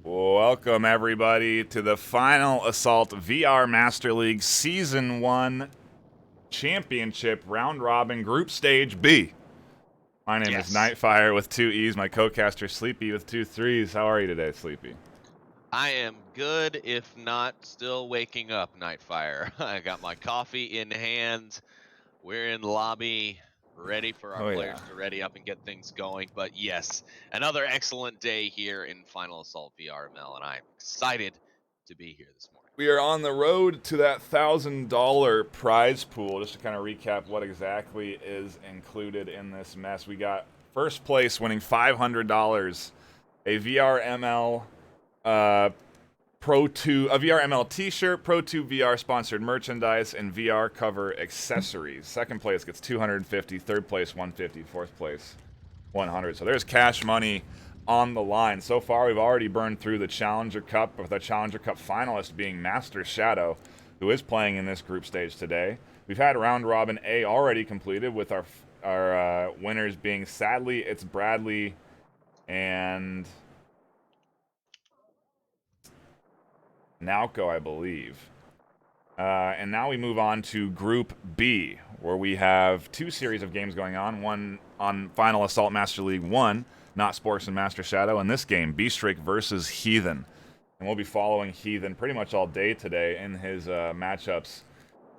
Welcome, everybody, to the Final Assault VR Master League Season 1 Championship Round Robin Group Stage B. My name is NightFiree with 2 E's, my co-caster Sleepy with 2 3's. How are you today, Sleepy? I am good, if not still waking up, NightFiree. I got my coffee in hand. We're in lobby, ready for our players to ready up and get things going. But yes, another excellent day here in Final Assault VRML, and I'm excited to be here this morning. We are on the road to that $1,000 prize pool. Just to kind of recap what exactly is included in this mess. We got first place winning $500, a VRML Pro 2, a VRML t-shirt, Pro 2 VR sponsored merchandise, and VR cover accessories. Second place gets $250, third place $150, fourth place $100. So there's cash money on the line. So far, we've already burned through the Challenger Cup, with the Challenger Cup finalist being Master Shadow, who is playing in this group stage today. We've had Round Robin A already completed, with our winners being, sadly, it's Bradley and Nalco, I believe. And now we move on to Group B, where we have 2 series of games going on. One on Final Assault Master League 1, Not Sporks and Master Shadow. In this game, Beastrick versus Heathen. And we'll be following Heathen pretty much all day today in his matchups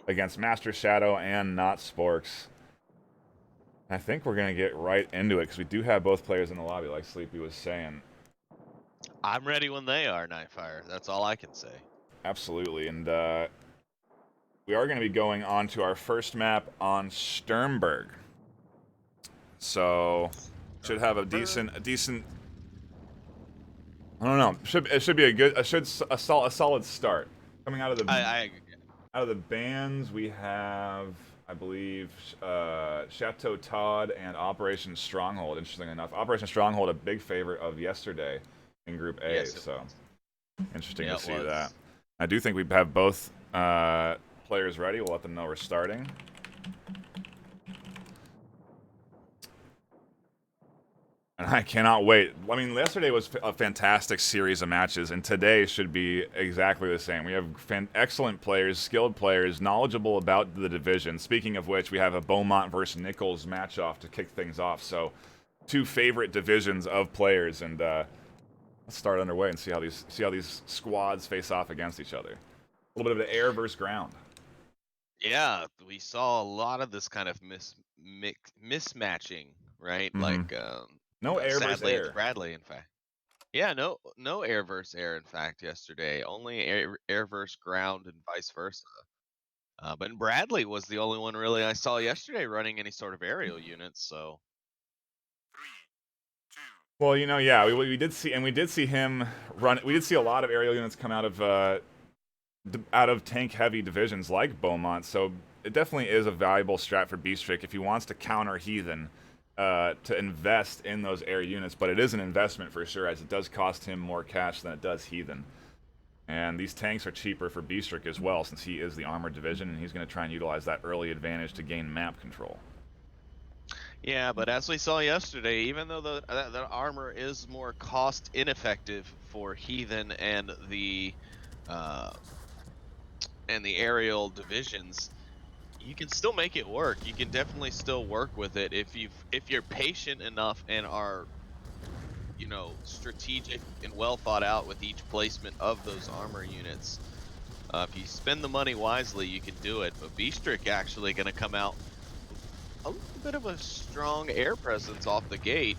against Master Shadow and Not Sporks. I think we're going to get right into it, because we do have both players in the lobby, like Sleepy was saying. I'm ready when they are, NightFiree. That's all I can say. Absolutely, and we are going to be going on to our first map on Sternberg. So, should have a decent. I don't know. It should be a solid start. Coming out of the out of the bands, we have, I believe, Chateau Todd and Operation Stronghold. Interesting enough, Operation Stronghold, a big favorite of yesterday in Group A, yes, so interesting to see that. I do think we have both players ready. We'll let them know we're starting. And I cannot wait. I mean, yesterday was a fantastic series of matches, and today should be exactly the same. We have excellent players, skilled players, knowledgeable about the division. Speaking of which, we have a Beaumont versus Nichols match-off to kick things off. So, 2 favorite divisions of players, and let's start underway and see how these squads face off against each other. A little bit of an air versus ground. Yeah, we saw a lot of this kind of mismatching, right? Mm-hmm. Like no air versus air. It's Bradley, in fact. Yeah, no air versus air, in fact, yesterday. Only air versus ground and vice versa. But Bradley was the only one really I saw yesterday running any sort of aerial units. So. Well, you know, yeah, we did see him run. We did see a lot of aerial units come out of tank-heavy divisions like Beaumont. So it definitely is a valuable strat for Beastrick if he wants to counter Heathen, to invest in those air units. But it is an investment for sure, as it does cost him more cash than it does Heathen. And these tanks are cheaper for Beastrick as well, since he is the armored division, and he's going to try and utilize that early advantage to gain map control. Yeah, but as we saw yesterday, even though the armor is more cost ineffective for Heathen and the and the aerial divisions, you can still make it work. You can definitely still work with it if you're patient enough and are, you know, strategic and well thought out with each placement of those armor units. If you spend the money wisely, you can do it. But Beastrick actually going to come out with a little bit of a strong air presence off the gate,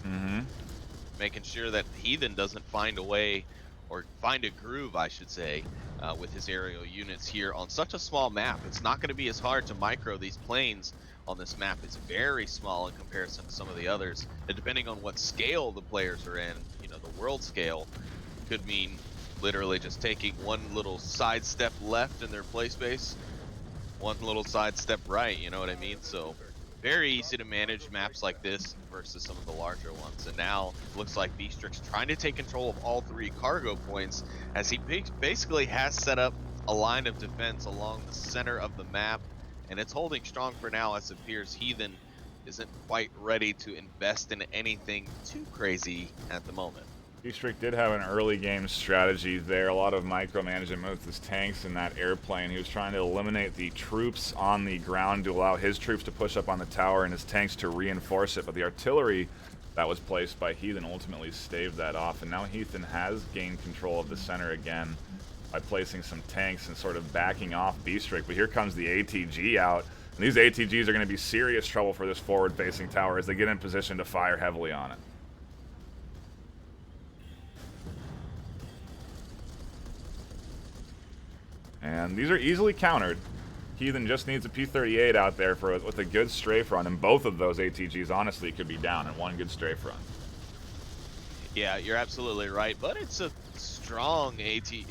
making sure that Heathen doesn't find a way, or find a groove, I should say, with his aerial units here on such a small map. It's not going to be as hard to micro these planes on this map. It's very small in comparison to some of the others. And depending on what scale the players are in, you know, the world scale could mean literally just taking one little side step left in their play space, one little side step right, you know what I mean? So very easy to manage maps like this versus some of the larger ones. And now looks like Beastrick's trying to take control of all 3 cargo points, as he basically has set up a line of defense along the center of the map, and it's holding strong for now, as it appears Heathen isn't quite ready to invest in anything too crazy at the moment. Beastrick did have an early game strategy there, a lot of micromanagement with his tanks in that airplane. He was trying to eliminate the troops on the ground to allow his troops to push up on the tower and his tanks to reinforce it, but the artillery that was placed by Heathen ultimately staved that off, and now Heathen has gained control of the center again by placing some tanks and sort of backing off Beastrick. But here comes the ATG out, and these ATGs are going to be serious trouble for this forward-facing tower as they get in position to fire heavily on it. And these are easily countered. Heathen just needs a P-38 out there with a good strafe run, and both of those ATGs honestly could be down in one good strafe run. Yeah, you're absolutely right, but it's a strong ATG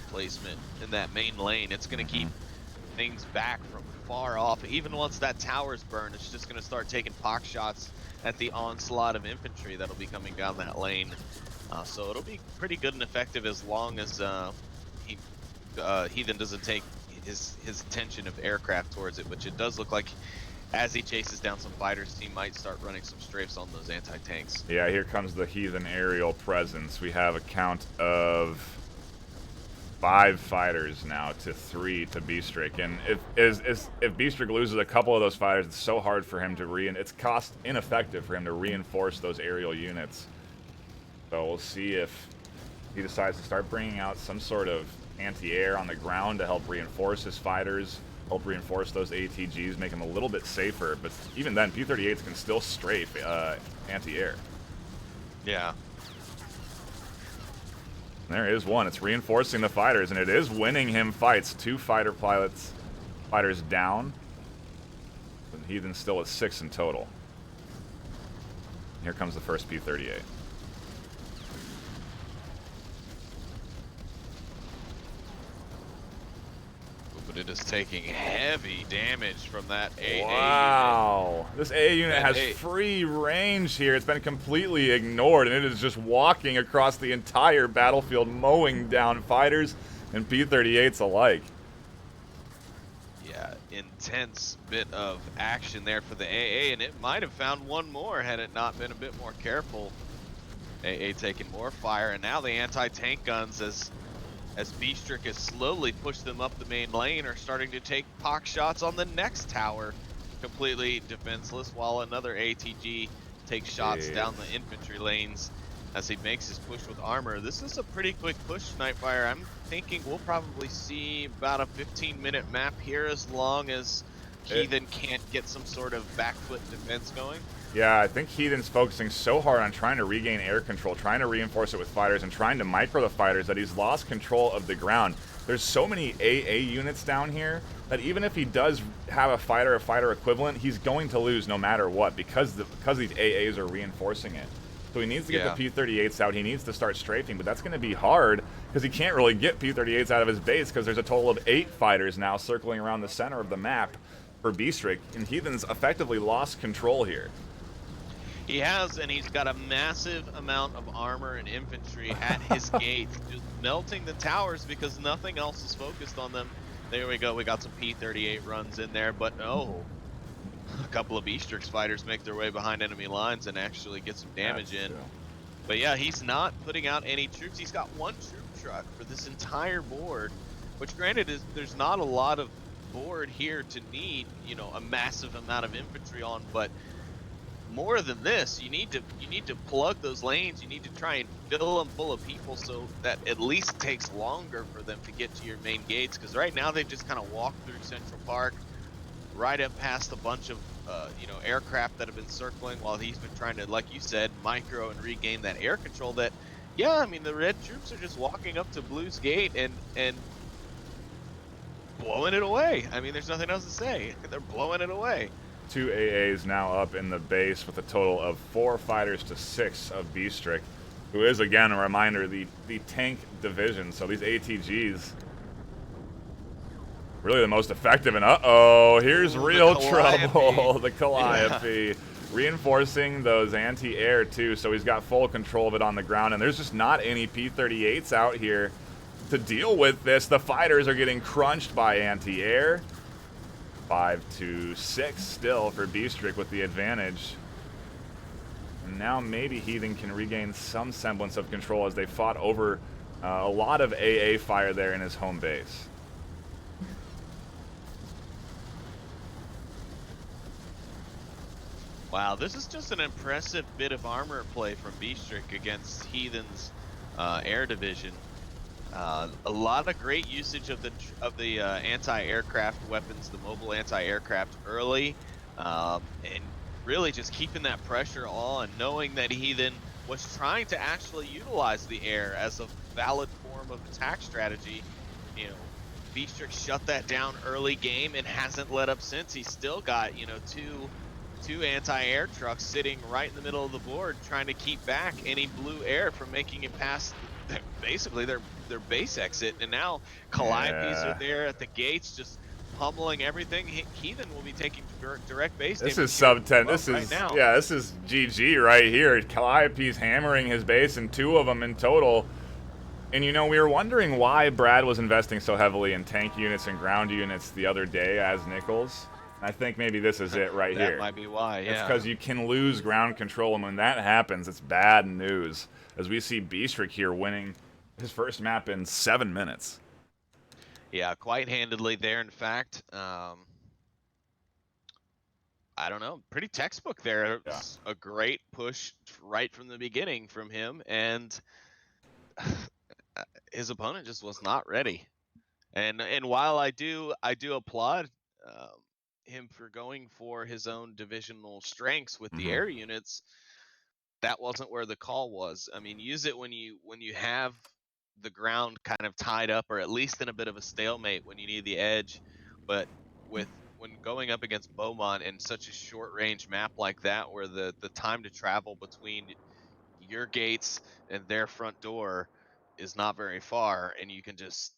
placement in that main lane. It's going to keep things back from far off. Even once that tower's burned, it's just going to start taking pock shots at the onslaught of infantry that'll be coming down that lane. So it'll be pretty good and effective as long as Heathen doesn't take his attention of aircraft towards it, which it does look like as he chases down some fighters, he might start running some strafes on those anti-tanks. Yeah, here comes the Heathen aerial presence. We have a count of 5 fighters now to 3 to Beastrick, and if Beastrick loses a couple of those fighters, it's so hard for him to it's cost ineffective for him to reinforce those aerial units. So we'll see if he decides to start bringing out some sort of anti-air on the ground to help reinforce his fighters, help reinforce those ATGs, make them a little bit safer. But even then, P-38s can still strafe anti-air. Yeah. There is one. It's reinforcing the fighters, and it is winning him fights. 2 fighters down. But Heathen's still at 6 in total. Here comes the first P-38. But it is taking heavy damage from that AA wow. unit. This AA unit has free range here. It's been completely ignored, and it is just walking across the entire battlefield, mowing down fighters and P-38s alike. Yeah, intense bit of action there for the AA, and it might have found one more had it not been a bit more careful. AA taking more fire, and now the anti-tank guns, as Beastrick has slowly pushed them up the main lane, are starting to take pock shots on the next tower, completely defenseless, while another ATG takes shots down the infantry lanes as he makes his push with armor. This is a pretty quick push, NightFiree. I'm thinking we'll probably see about a 15-minute map here, as long as Heathen can't get some sort of back foot defense going. Yeah, I think Heathen's focusing so hard on trying to regain air control, trying to reinforce it with fighters, and trying to micro the fighters that he's lost control of the ground. There's so many AA units down here that even if he does have a fighter equivalent, he's going to lose no matter what, because these AAs are reinforcing it. So he needs to get the P-38s out. He needs to start strafing, but that's going to be hard because he can't really get P-38s out of his base because there's a total of 8 fighters now circling around the center of the map for Beastrick, and Heathen's effectively lost control here. He has, and he's got a massive amount of armor and infantry at his gate, just melting the towers because nothing else is focused on them. There we go. We got some P-38 runs in there, but no. A couple of Beastrick's fighters make their way behind enemy lines and actually get some damage in. But yeah, he's not putting out any troops. He's got 1 troop truck for this entire board, Which granted is there's not a lot of board here to need, you know, a massive amount of infantry on, but more than this, you need to plug those lanes. You need to try and fill them full of people so that at least takes longer for them to get to your main gates. Because right now they just kind of walk through Central Park, right up past a bunch of you know, aircraft that have been circling while he's been trying to, like you said, micro and regain that air control. That, yeah, I mean the red troops are just walking up to Blue's gate and blowing it away. I mean, there's nothing else to say. They're blowing it away. 2 AAs now up in the base with a total of 4 fighters to 6 of Bstrick, who is, again, a reminder, the tank division. So these ATGs, really the most effective. And uh-oh, here's real trouble. The Calliope. Yeah. Reinforcing those anti-air, too, so he's got full control of it on the ground. And there's just not any P-38s out here to deal with this. The fighters are getting crunched by anti-air. 5 to 6 still for Bstrick with the advantage. And now maybe Heathen can regain some semblance of control as they fought over a lot of AA fire there in his home base. Wow, this is just an impressive bit of armor play from Bstrick against Heathen's air division. A lot of great usage of the anti-aircraft weapons, the mobile anti-aircraft early, and really just keeping that pressure on, knowing that Heathen was trying to actually utilize the air as a valid form of attack strategy. You know, Bstrick shut that down early game and hasn't let up since. He's still got, you know, two anti-air trucks sitting right in the middle of the board trying to keep back any blue air from making it past basically their base exit. And now Calliopes are there at the gates just pummeling everything. Heathen will be taking direct base damage. This is sub 10. This is right now. Yeah, this is GG right here. Calliope's hammering his base, and 2 of them in total. And you know, we were wondering why Brad was investing so heavily in tank units and ground units the other day as Nichols. I think maybe this is it right here. That might be why, yeah. It's because you can lose ground control, and when that happens, it's bad news. As we see Bstrick here winning his first map in 7 minutes. Yeah, quite handedly there, in fact. I don't know, pretty textbook there. Yeah. A great push right from the beginning from him, and his opponent just was not ready. And while I do applaud him for going for his own divisional strengths with the air units, that wasn't where the call was. I mean, use it when you have the ground kind of tied up, or at least in a bit of a stalemate when you need the edge. But when going up against Beaumont in such a short range map like that, where the time to travel between your gates and their front door is not very far, and you can just,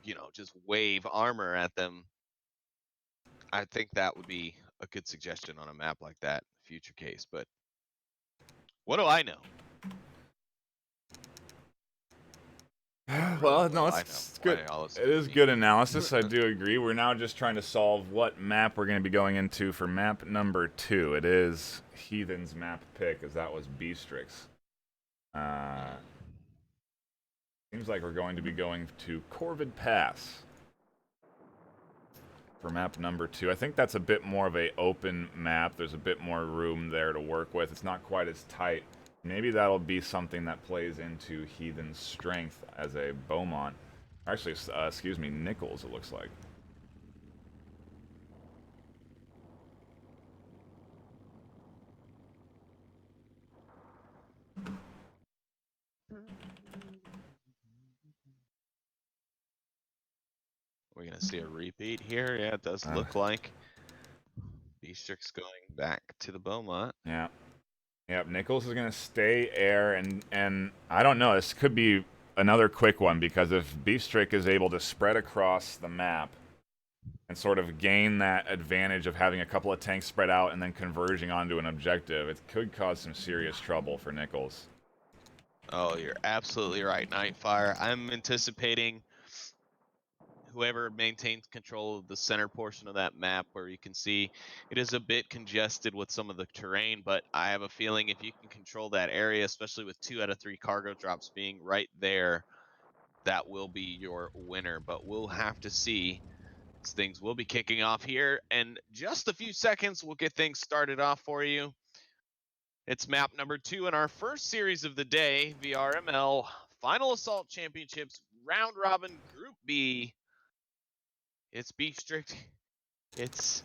you know, just wave armor at them, I think that would be a good suggestion on a map like that, future case. But what do I know? Well, no, it's good. It is good analysis. I do agree. We're now just trying to solve what map we're going to be going into for map number 2. It is Heathen's map pick, as that was Bstrick's. Seems like we're going to be going to Corvid Pass for map number 2. I think that's a bit more of a open map. There's a bit more room there to work with. It's not quite as tight. Maybe that'll be something that plays into Heathen's strength as a Beaumont. Actually, excuse me, Nichols, it looks like. We're going to see a repeat here. Yeah, it does look like. Bstrick's going back to the Beaumont. Yeah. Yep, Nichols is going to stay air, and I don't know, this could be another quick one, because if Bstrick is able to spread across the map and sort of gain that advantage of having a couple of tanks spread out and then converging onto an objective, it could cause some serious trouble for Nichols. Oh, you're absolutely right, NightFiree. I'm anticipating whoever maintains control of the center portion of that map, where you can see it is a bit congested with some of the terrain, but I have a feeling if you can control that area, especially with 2 out of 3 cargo drops being right there, that will be your winner. But we'll have to see. Things will be kicking off here in just a few seconds. We'll get things started off for you. It's map number 2 in our first series of the day, VRML Final Assault Championships Round Robin Group B. It's B Strict. It's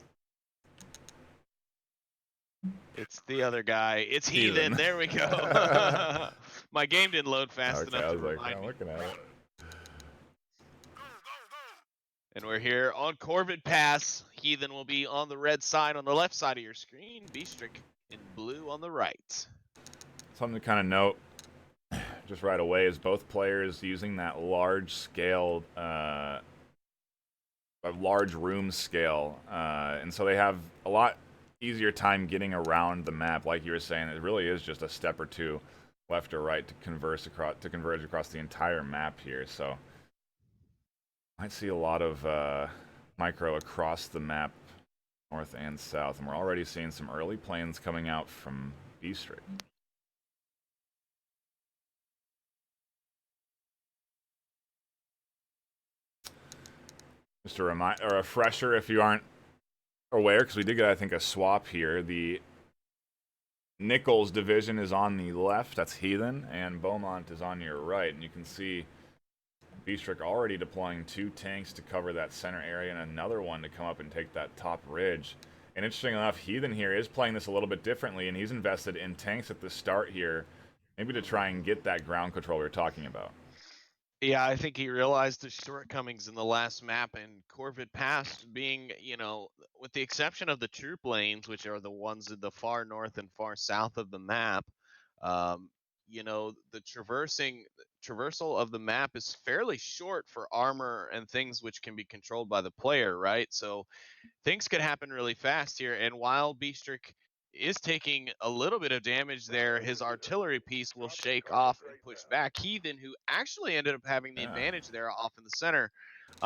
the other guy. It's Heathen. There we go. My game didn't load fast enough to remind me. Looking at it. And we're here on Corvid Pass. Heathen will be on the red side on the left side of your screen. B-Strict in blue on the right. Something to kind of note just right away is both players using that large scale, a large room scale. And so they have a lot easier time getting around the map. Like you were saying, it really is just a step or two left or right to converge across the entire map here. So might see a lot of micro across the map, north and south, and we're already seeing some early planes coming out from B-Strict. Just a refresher if you aren't aware, because we did get, I think, a swap here. The Nichols division is on the left, that's Heathen, and Beaumont is on your right, and you can see B-Strict already deploying 2 tanks to cover that center area and another one to come up and take that top ridge. And interesting enough, Heathen here is playing this a little bit differently, and he's invested in tanks at the start here, maybe to try and get that ground control we were talking about. Yeah, I think he realized the shortcomings in the last map, and Corvid Pass being, with the exception of the troop lanes, which are the ones in the far north and far south of the map, the traversal of the map is fairly short for armor and things which can be controlled by the player, right? So things could happen really fast here. And while B-Strict is taking a little bit of damage there, his artillery piece will shake off and push back Heathen, who actually ended up having the advantage there off in the center.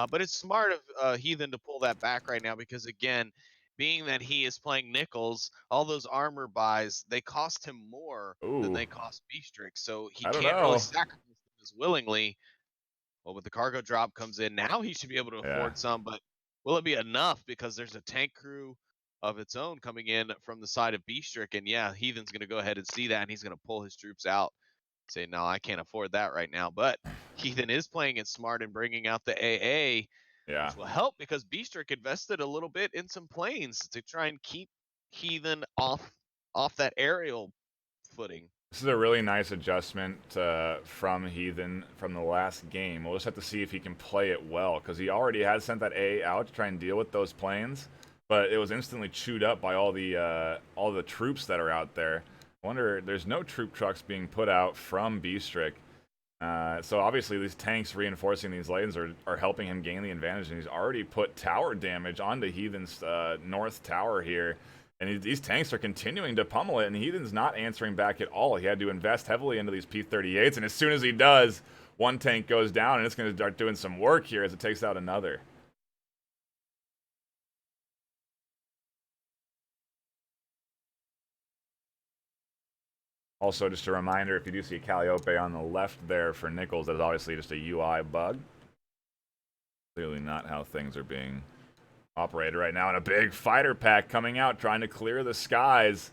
But it's smart of Heathen to pull that back right now because, again, being that he is playing Nichols, all those armor buys, they cost him more than they cost B-Strict. So he can't really sacrifice them as willingly. Well, with the cargo drop comes in, now he should be able to afford some, but will it be enough? Because there's a tank crew of its own coming in from the side of B-Strict, and yeah, Heathen's going to go ahead and see that, and he's going to pull his troops out, say, no, I can't afford that right now. But Heathen is playing it smart and bringing out the AA, which will help because B-Strict invested a little bit in some planes to try and keep Heathen off that aerial footing. This is a really nice adjustment from Heathen from the last game. We'll just have to see if he can play it well, because he already had sent that A out to try and deal with those planes, but it was instantly chewed up by all the troops that are out there. I wonder, there's no troop trucks being put out from B-Strict. So obviously these tanks reinforcing these lanes are helping him gain the advantage, and he's already put tower damage onto Heathen's north tower here. And these tanks are continuing to pummel it, and Heathen's not answering back at all. He had to invest heavily into these P-38s, and as soon as he does, one tank goes down, and it's going to start doing some work here as it takes out another. Also, just a reminder, if you do see a Calliope on the left there for Nichols, that is obviously just a UI bug. Clearly not how things are being operated right now. And a big fighter pack coming out, trying to clear the skies,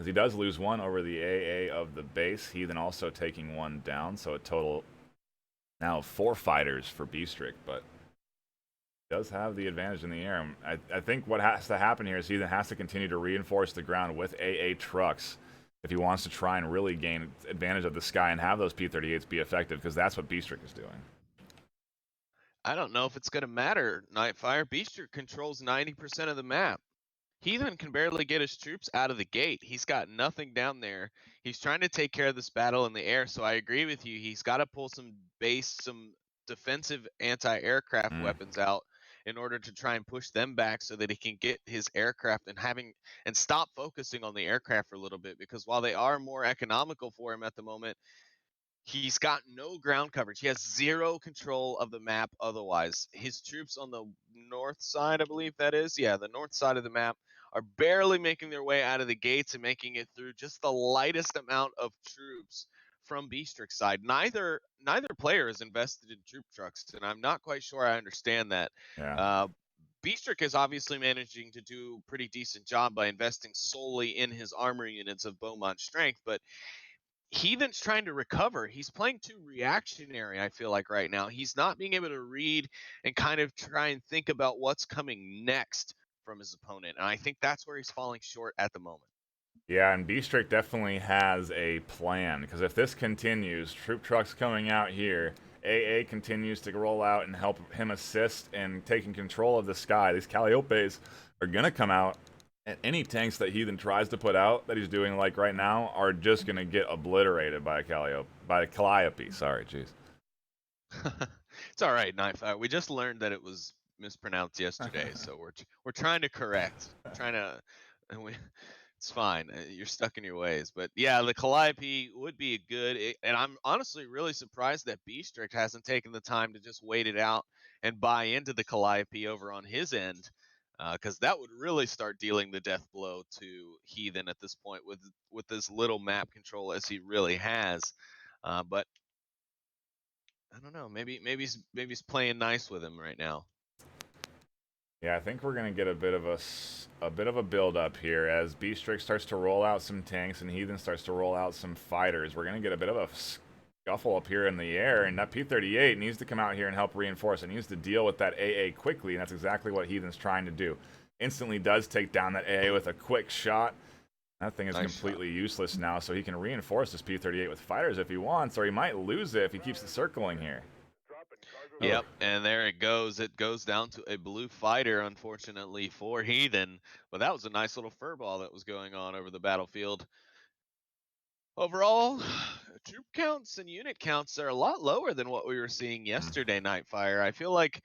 as he does lose one over the AA of the base. Heathen also taking one down, so a total now of 4 fighters for B-Strict, but does have the advantage in the air. I think what has to happen here is Heathen has to continue to reinforce the ground with AA trucks if he wants to try and really gain advantage of the sky and have those P-38s be effective, because that's what B-Strict is doing. I don't know if it's going to matter, NightFiree. B-Strict controls 90% of the map. Heathen can barely get his troops out of the gate. He's got nothing down there. He's trying to take care of this battle in the air, so I agree with you. He's got to pull some defensive anti-aircraft weapons out in order to try and push them back so that he can get his aircraft and stop focusing on the aircraft for a little bit, because while they are more economical for him at the moment, he's got no ground coverage. He has 0 control of the map otherwise. His troops on the north side, I believe that is, the north side of the map, are barely making their way out of the gates and making it through just the lightest amount of troops from B-Strict side. Neither player is invested in troop trucks, and I'm not quite sure I understand that. Yeah. Uh, B-Strict is obviously managing to do a pretty decent job by investing solely in his armor units of Beaumont strength, but Heathen's trying to recover. He's playing too reactionary, I feel like, right now. He's not being able to read and kind of try and think about what's coming next from his opponent. And I think that's where he's falling short at the moment. Yeah, and B-Strict definitely has a plan, because if this continues, troop trucks coming out here, AA continues to roll out and help him assist in taking control of the sky. These Calliopes are going to come out, and any tanks that Heathen tries to put out that he's doing like right now are just going to get obliterated by a Calliope. Sorry, jeez. It's all right, NightFiree. We just learned that it was mispronounced yesterday, so we're trying to correct. We're trying to, and we, it's fine. You're stuck in your ways, but yeah, the Calliope would be and I'm honestly really surprised that B-Strict hasn't taken the time to just wait it out and buy into the Calliope over on his end, because that would really start dealing the death blow to Heathen at this point with as little map control as he really has. But I don't know. Maybe he's playing nice with him right now. Yeah, I think we're gonna get a bit of a build up here as B-Strict starts to roll out some tanks and Heathen starts to roll out some fighters. We're gonna get a bit of a scuffle up here in the air, and that P-38 needs to come out here and help reinforce. It needs to deal with that AA quickly, and that's exactly what Heathen's trying to do. Instantly does take down that AA with a quick shot. That thing is completely useless now, so he can reinforce this P-38 with fighters if he wants, or he might lose it if he keeps it circling here. Yep, and there it goes. It goes down to a blue fighter, unfortunately, for Heathen. But that was a nice little furball that was going on over the battlefield. Overall, troop counts and unit counts are a lot lower than what we were seeing yesterday, NightFiree. I feel like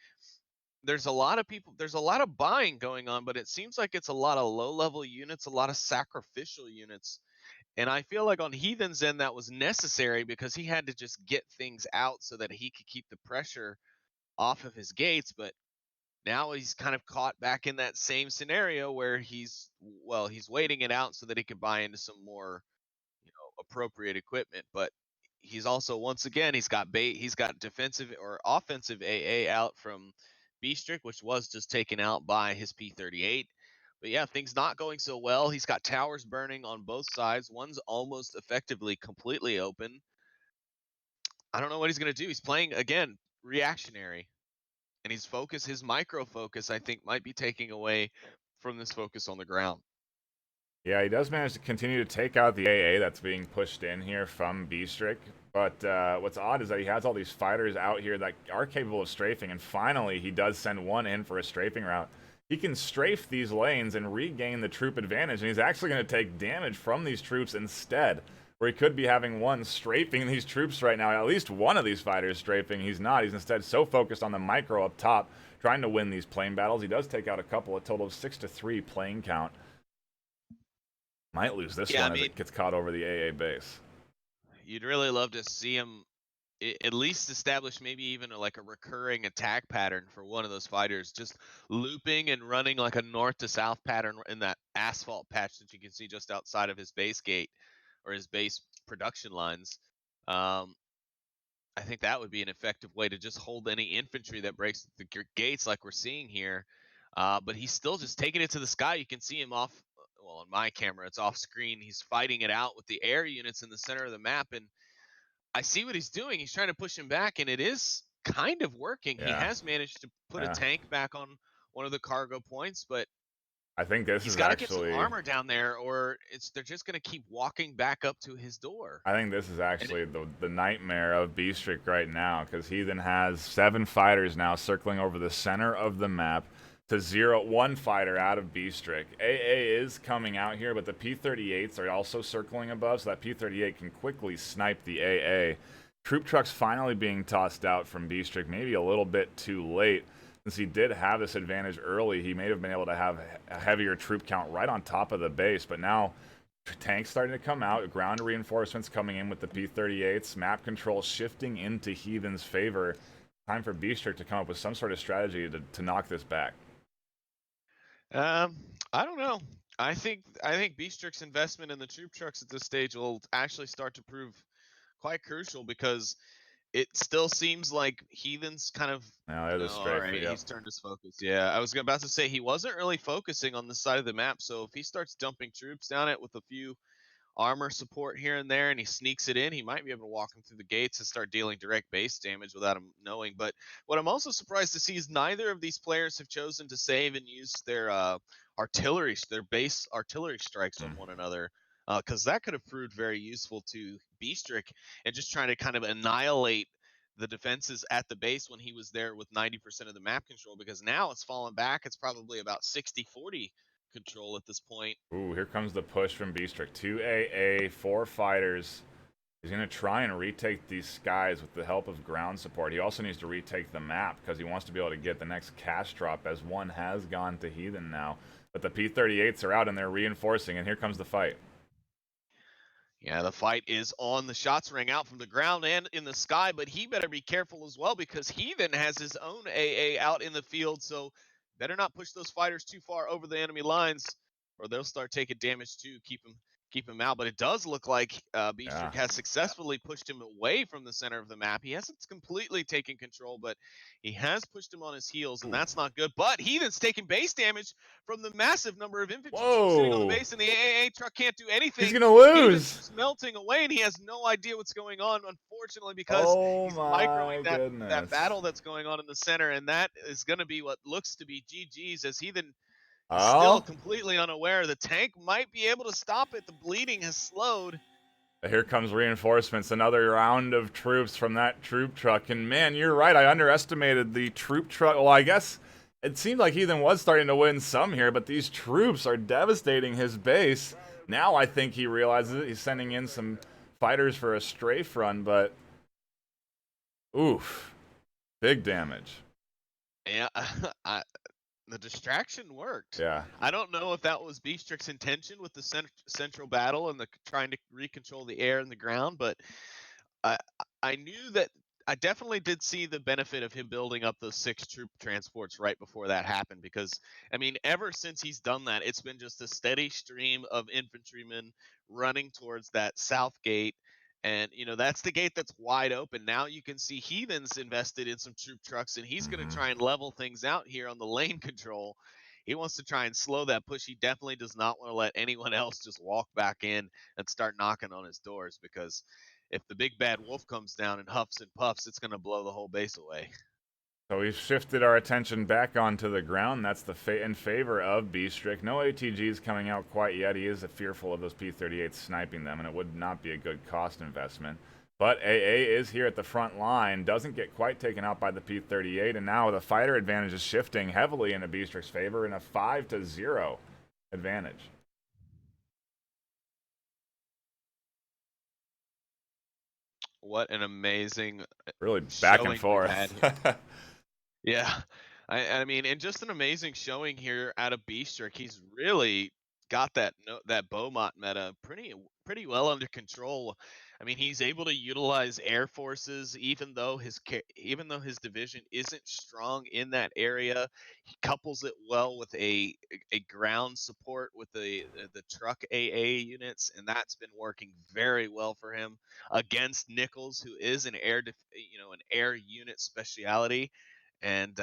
there's a lot of buying going on, but it seems like it's a lot of low-level units, a lot of sacrificial units. And I feel like on Heathen's end, that was necessary because he had to just get things out so that he could keep the pressure off of his gates. But now he's kind of caught back in that same scenario where he's waiting it out so that he can buy into some more, appropriate equipment. But he's also, once again, he's got defensive or offensive AA out from B-Strict, which was just taken out by his P-38. But yeah, things not going so well. He's got towers burning on both sides. One's almost effectively completely open. I don't know what he's going to do. He's playing, again, reactionary. And his micro focus, I think, might be taking away from this focus on the ground. Yeah, he does manage to continue to take out the AA that's being pushed in here from B-Strict. But what's odd is that he has all these fighters out here that are capable of strafing, and finally he does send one in for a strafing route. He can strafe these lanes and regain the troop advantage, and he's actually going to take damage from these troops instead, where he could be having one strafing these troops right now. At least one of these fighters strafing. He's not. He's instead so focused on the micro up top, trying to win these plane battles. He does take out a couple, a total of 6-3 plane count. Might lose this one as it gets caught over the AA base. You'd really love to see him at least establish maybe even like a recurring attack pattern for one of those fighters, just looping and running like a north to south pattern in that asphalt patch that you can see just outside of his base gate or his base production lines. I think that would be an effective way to just hold any infantry that breaks the gates like we're seeing here. But he's still just taking it to the sky. You can see him off, well, on my camera, it's off screen. He's fighting it out with the air units in the center of the map. And I see what he's doing. He's trying to push him back, and it is kind of working. Yeah. He has managed to put a tank back on one of the cargo points, but I think this he's is got to actually get some armor down there, or they're just going to keep walking back up to his door. I think this is actually the nightmare of B-Strict right now, because Heathen has 7 fighters now circling over the center of the map to zero one fighter out of B-Strict. AA is coming out here, but the P-38s are also circling above, so that P-38 can quickly snipe the AA. Troop trucks finally being tossed out from B-Strict, maybe a little bit too late. Since he did have this advantage early, he may have been able to have a heavier troop count right on top of the base, but now tanks starting to come out, ground reinforcements coming in with the P-38s, map control shifting into Heathen's favor. Time for B-Strict to come up with some sort of strategy to knock this back. I don't know. I think B-Strict's investment in the troop trucks at this stage will actually start to prove quite crucial because it still seems like Heathen's kind of. Now there's a All strafe. right, Yep. he's turned his focus. Yeah, I was about to say he wasn't really focusing on the side of the map. So if he starts dumping troops down it with a few armor support here and there and he sneaks it in, he might be able to walk him through the gates and start dealing direct base damage without him knowing. But what I'm also surprised to see is neither of these players have chosen to save and use their artillery, their base artillery strikes on one another, because that could have proved very useful to Beastrick and just trying to kind of annihilate the defenses at the base when he was there with 90% of the map control, because now it's fallen back. It's probably about 60-40 control at this point. Ooh, here comes the push from Beastrick. 2 AA, 4 fighters. He's going to try and retake these skies with the help of ground support. He also needs to retake the map because he wants to be able to get the next cash drop, as one has gone to Heathen now. But the P-38s are out and they're reinforcing, and here comes the fight. Yeah, the fight is on. The shots ring out from the ground and in the sky, but he better be careful as well because Heathen has his own AA out in the field, so better not push those fighters too far over the enemy lines or they'll start taking damage too. Keep him out. But it does look like Beastrick has successfully pushed him away from the center of the map. He hasn't completely taken control, but he has pushed him on his heels, and that's not good. But Heathen's taking base damage from the massive number of infantry troops sitting on the base, and the AA truck can't do anything. He's gonna lose. Heathen's just melting away, and he has no idea what's going on, unfortunately, because he's microing that battle that's going on in the center, and that is going to be what looks to be GG's, as Heathen is still completely unaware. The tank might be able to stop it. The bleeding has slowed. Here comes reinforcements, another round of troops from that troop truck. And man, you're right, I underestimated the troop truck. Well, I guess it seemed like Heathen was starting to win some here, but these troops are devastating his base. Now I think he realizes it. He's sending in some fighters for a strafe run, but oof, big damage. Yeah, the distraction worked. Yeah. I don't know if that was Beastrick's intention with the central battle and the trying to recontrol the air and the ground, but I knew that I definitely did see the benefit of him building up those 6 troop transports right before that happened, because I mean, ever since he's done that, it's been just a steady stream of infantrymen running towards that south gate. And that's the gate that's wide open. Now you can see Heathen's invested in some troop trucks, and he's going to try and level things out here on the lane control. He wants to try and slow that push. He definitely does not want to let anyone else just walk back in and start knocking on his doors, because if the big bad wolf comes down and huffs and puffs, it's going to blow the whole base away. So we've shifted our attention back onto the ground. That's in favor of Beastrick. No ATGs coming out quite yet. He is fearful of those P-38s sniping them, and it would not be a good cost investment. But AA is here at the front line, doesn't get quite taken out by the P-38, and now the fighter advantage is shifting heavily into Beastrick's favor in a 5-0 advantage. What an amazing, really back and forth. Yeah, I mean, and just an amazing showing here out of Beastrick. He's really got that Beaumont meta pretty well under control. I mean, he's able to utilize air forces even though his division isn't strong in that area. He couples it well with a ground support with the truck AA units, and that's been working very well for him against Nichols, who is an air unit speciality. And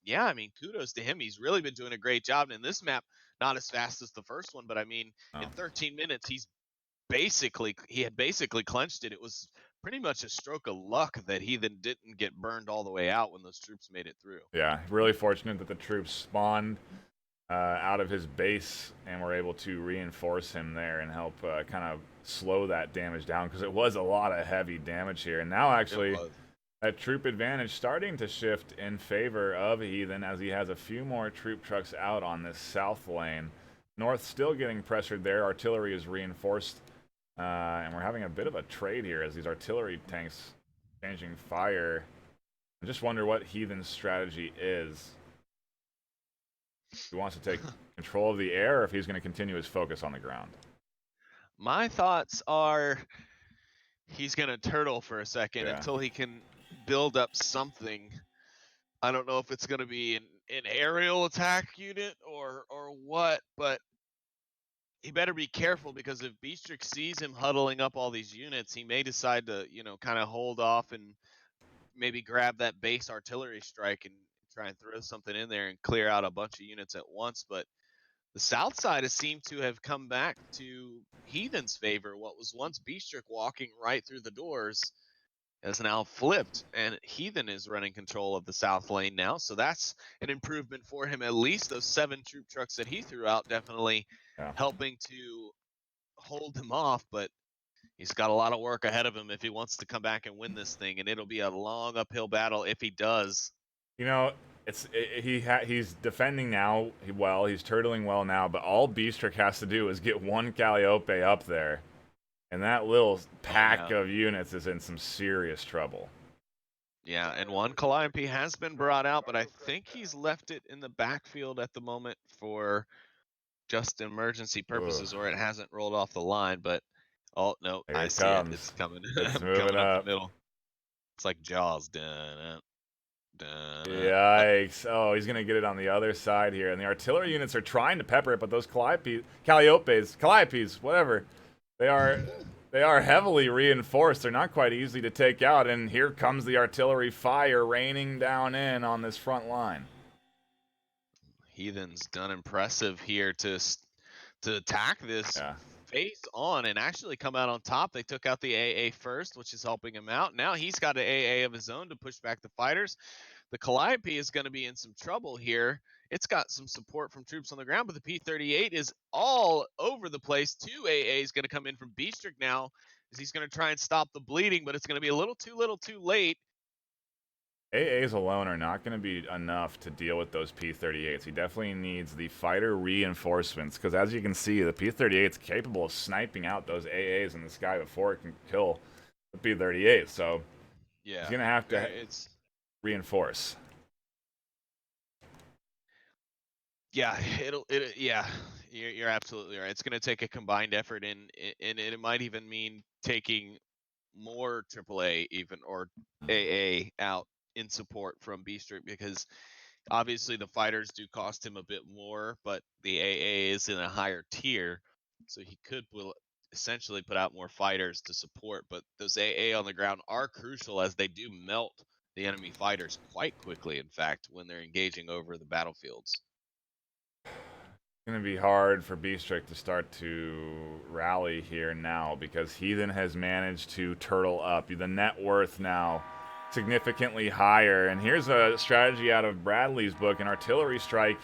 yeah, I mean, kudos to him. He's really been doing a great job. And in this map, not as fast as the first one, but I mean, in 13 minutes, he had basically clenched it. It was pretty much a stroke of luck that he then didn't get burned all the way out when those troops made it through. Yeah, really fortunate that the troops spawned out of his base and were able to reinforce him there and help kind of slow that damage down, because it was a lot of heavy damage here. And now actually that troop advantage starting to shift in favor of Heathen, as he has a few more troop trucks out on this south lane. North still getting pressured there. Artillery is reinforced, and we're having a bit of a trade here as these artillery tanks changing fire. I just wonder what Heathen's strategy is. If he wants to take control of the air, or if he's going to continue his focus on the ground. My thoughts are he's going to turtle for a second until he can build up something. I don't know if it's going to be an aerial attack unit or what, but he better be careful, because if Beastrick sees him huddling up all these units, he may decide to, kind of hold off and maybe grab that base artillery strike and try and throw something in there and clear out a bunch of units at once. But the south side has seemed to have come back to Heathen's favor. What was once Beastrick walking right through the doors has now flipped, and Heathen is running control of the south lane now. So that's an improvement for him. At least those 7 troop trucks that he threw out definitely helping to hold him off. But he's got a lot of work ahead of him if he wants to come back and win this thing, and it'll be a long uphill battle if he does. You know, he's defending now well. He's turtling well now, but all Beastrick has to do is get one Calliope up there, and that little pack of units is in some serious trouble. Yeah, and one Calliope has been brought out, but I think he's left it in the backfield at the moment for just emergency purposes, or it hasn't rolled off the line. But oh no, I see it. It's coming. It's moving coming up the middle. It's like Jaws. Dun, Yikes. Oh, he's going to get it on the other side here. And the artillery units are trying to pepper it, but those Calliopes, whatever, they are heavily reinforced. They're not quite easy to take out. And here comes the artillery fire raining down in on this front line. Heathen's done impressive here to attack this face on and actually come out on top. They took out the AA first, which is helping him out. Now he's got an AA of his own to push back the fighters. The Calliope is going to be in some trouble here. It's got some support from troops on the ground, but the P-38 is all over the place. 2 AA is going to come in from Beastrick now, as he's going to try and stop the bleeding, but it's going to be a little too late. AAs alone are not going to be enough to deal with those P-38s. He definitely needs the fighter reinforcements, because as you can see, the P-38 is capable of sniping out those AAs in the sky before it can kill the P-38. So he's going to have to reinforce. Yeah, you're absolutely right. It's going to take a combined effort, and it might even mean taking more AAA even, or AA out in support from Beastrick, because obviously the fighters do cost him a bit more, but the AA is in a higher tier, so he could essentially put out more fighters to support. But those AA on the ground are crucial, as they do melt the enemy fighters quite quickly, in fact, when they're engaging over the battlefields. It's going to be hard for Beastrick to start to rally here now, because Heathen has managed to turtle up. The net worth now significantly higher. And here's a strategy out of Bradley's book, an artillery strike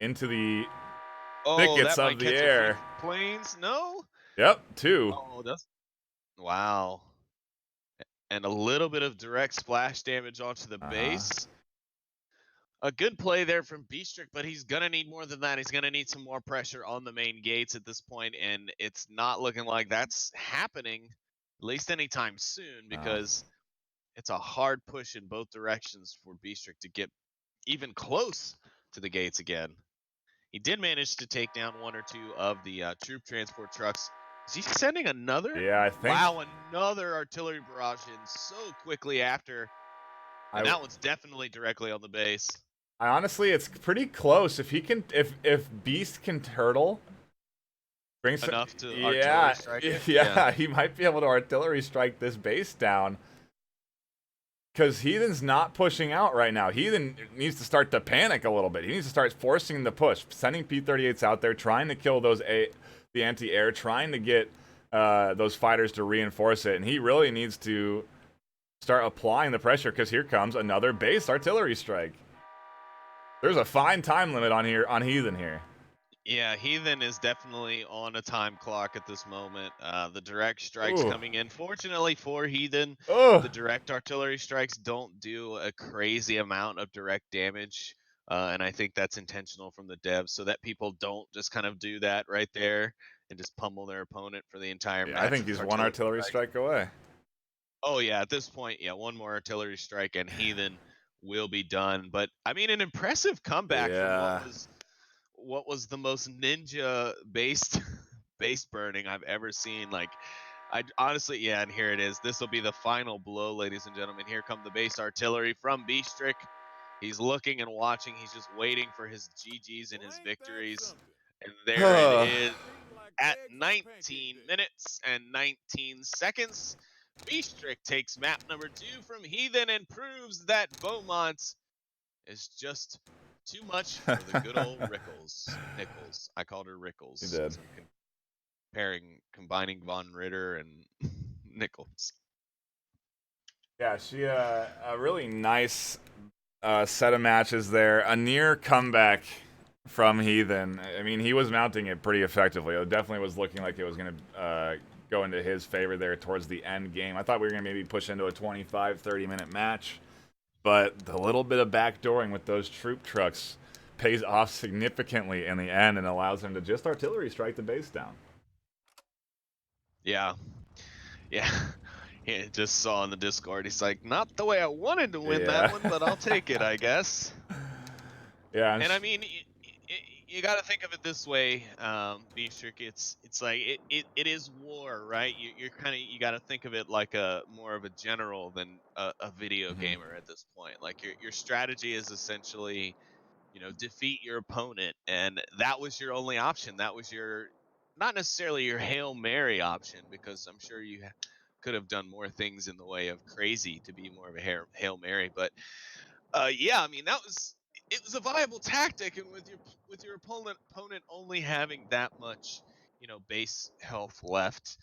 into the thickets of the air. Planes, no? Yep, 2. Oh, wow. And a little bit of direct splash damage onto the base. A good play there from Beastrick, but he's going to need more than that. He's going to need some more pressure on the main gates at this point, and it's not looking like that's happening, at least anytime soon, because it's a hard push in both directions for Beastrick to get even close to the gates again. He did manage to take down 1 or 2 of the troop transport trucks. Is he sending another? Yeah, I think. Wow, another artillery barrage in so quickly after. And that one's definitely directly on the base. Honestly, it's pretty close. If he can, if Beast can turtle, bring some enough to artillery strike it? Yeah, he might be able to artillery strike this base down. Because Heathen's not pushing out right now. Heathen needs to start to panic a little bit. He needs to start forcing the push, sending P-38s out there, trying to kill those the anti-air, trying to get those fighters to reinforce it. And he really needs to start applying the pressure, because here comes another base artillery strike. There's a fine time limit on Heathen here. Yeah, Heathen is definitely on a time clock at this moment. The direct strikes coming in. Fortunately for Heathen, the direct artillery strikes don't do a crazy amount of direct damage. And I think that's intentional from the devs, so that people don't just kind of do that right there and just pummel their opponent for the entire match. I think he's one artillery strike away. Oh, yeah, at this point, yeah, one more artillery strike and Heathen will be done. But, I mean, an impressive comeback from what was the most ninja-based base burning I've ever seen. Like, I honestly, and here it is. This will be the final blow, ladies and gentlemen. Here come the base artillery from Beastrick. He's looking and watching. He's just waiting for his GGs and his victories. And there it is. at 19 minutes and 19 seconds. Beastrick takes map number 2 from Heathen and proves that Beaumont is just too much for the good old Nichols. I called her Rickles. You did. Combining Von Ritter and Nichols. Yeah, she a really nice set of matches there. A near comeback from Heathen. I mean, he was mounting it pretty effectively. It definitely was looking like it was going to go into his favor there towards the end game. I thought we were going to maybe push into a 25, 30-minute match, but the little bit of backdooring with those troop trucks pays off significantly in the end and allows him to just artillery strike the base down. Yeah. He just saw in the Discord, he's like, not the way I wanted to win that one, but I'll take it, I guess. Yeah. And I mean, you got to think of it this way, Beastrick. It's like it is war, right? You got to think of it like more of a general than a video gamer at this point. Like your strategy is essentially, defeat your opponent, and that was your only option. That was not necessarily your Hail Mary option, because I'm sure you could have done more things in the way of crazy to be more of a Hail Mary, but yeah, I mean, it was a viable tactic, and with your opponent only having that much, base health left,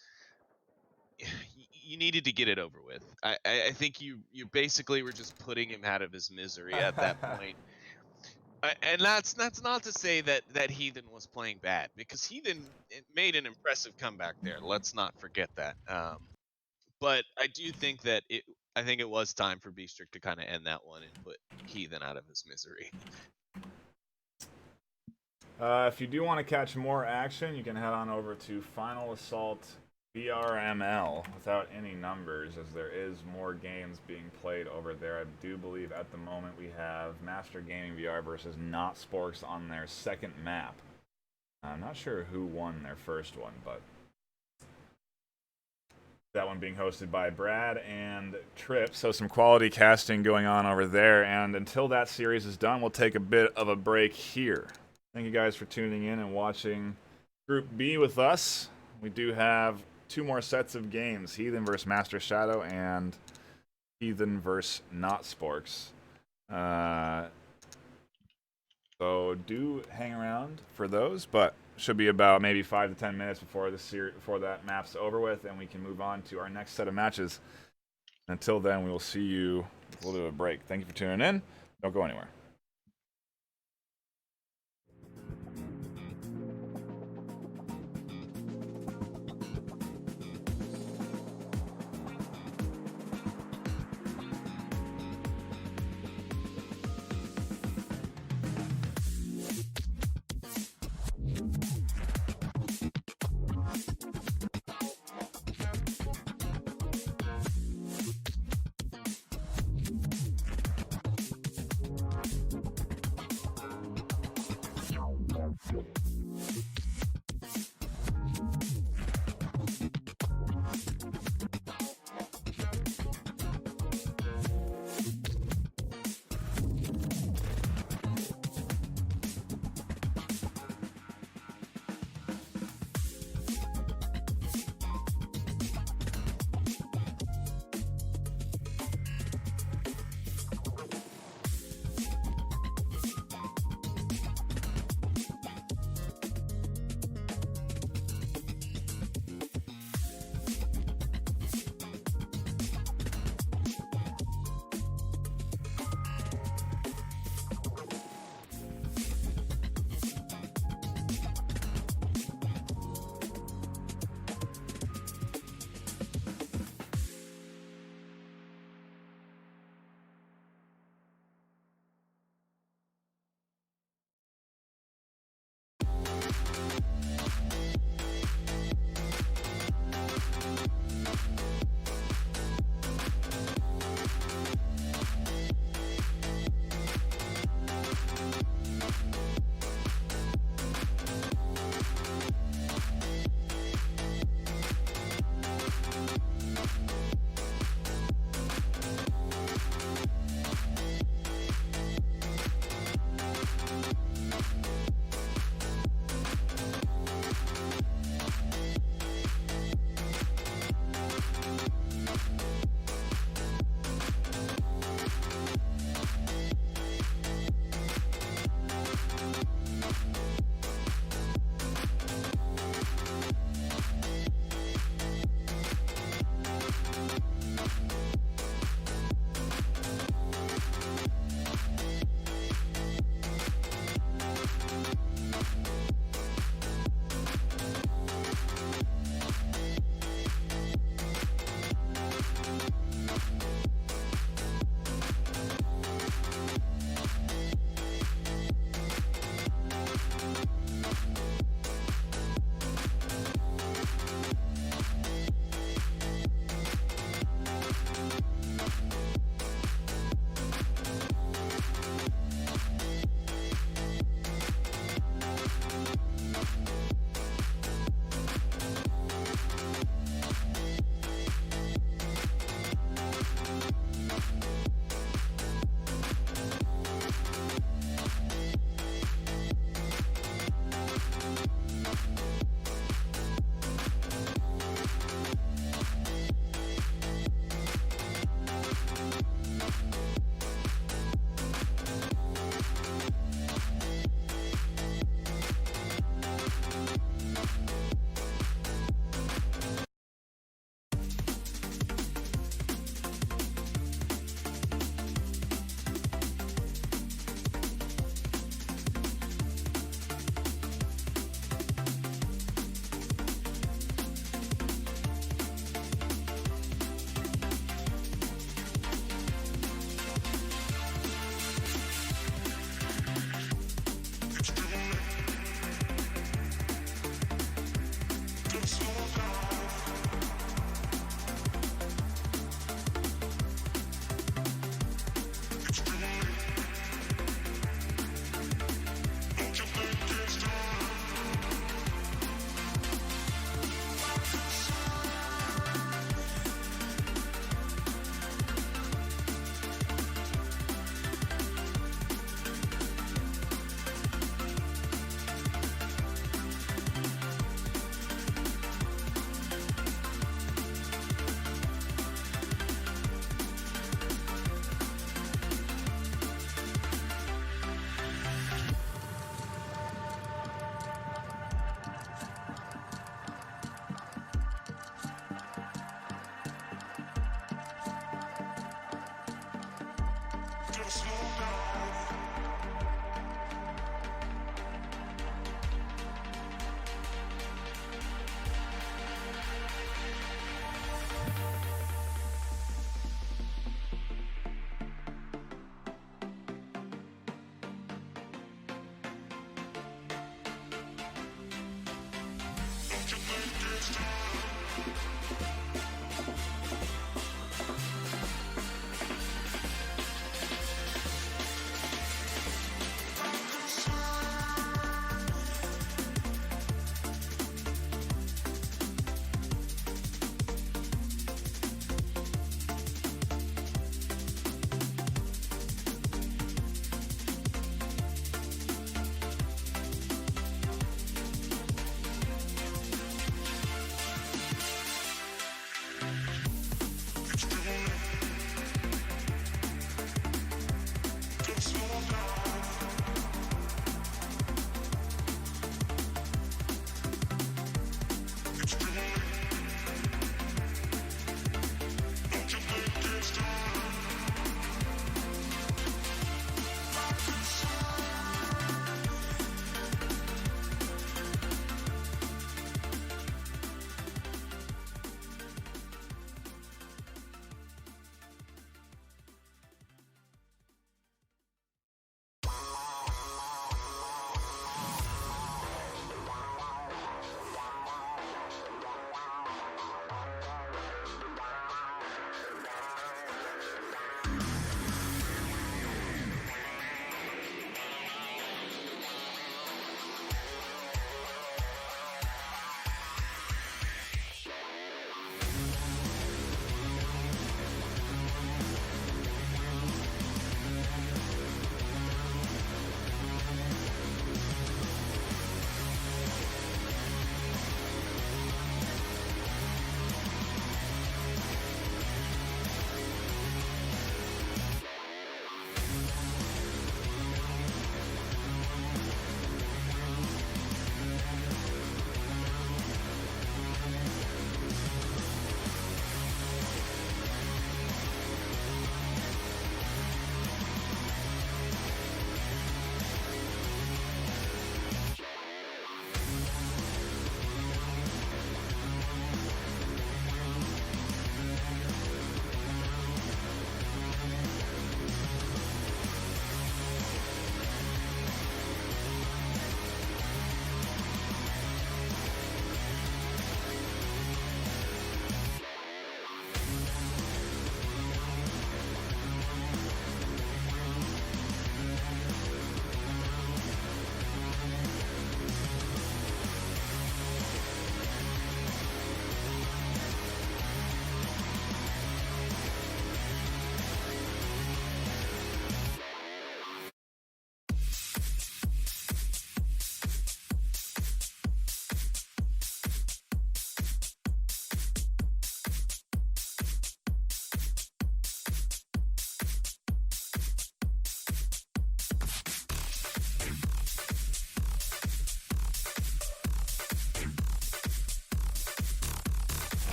you needed to get it over with. I think you basically were just putting him out of his misery at that point. And that's not to say that Heathen was playing bad, because Heathen made an impressive comeback there. Let's not forget that. But I do think that I think it was time for Beastrick to kind of end that one and put Heathen out of his misery. If you do want to catch more action, you can head on over to Final Assault VRML without any numbers, as there is more games being played over there. I do believe at the moment we have Master Gaming VR versus Not Sporks on their second map. I'm not sure who won their first one, but that one being hosted by Brad and Trip, so some quality casting going on over there. And until that series is done, we'll take a bit of a break here. Thank you guys for tuning in and watching Group B with us. We do have 2 more sets of games, Heathen versus Master Shadow and Heathen versus Not Sporks. So do hang around for those, but should be about maybe 5 to 10 minutes before that map's over with, and we can move on to our next set of matches. Until then, we will see you with a little bit of a break. Thank you for tuning in. Don't go anywhere.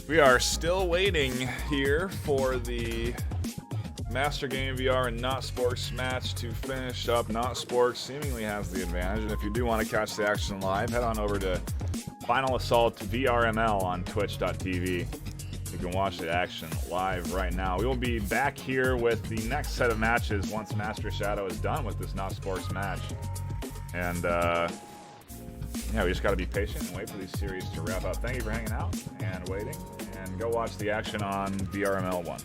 We are still waiting here for the Master Game VR and Not Sports match to finish up. Not Sports seemingly has the advantage, and if you do want to catch the action live, head on over to Final Assault VRML on twitch.tv. You can watch the action live right now. We will be back here with the next set of matches once Master Shadow is done with this Not Sports match. And yeah, we just got to be patient and wait for these series to wrap up. Thank you for hanging out and waiting, and go watch the action on VRML 1.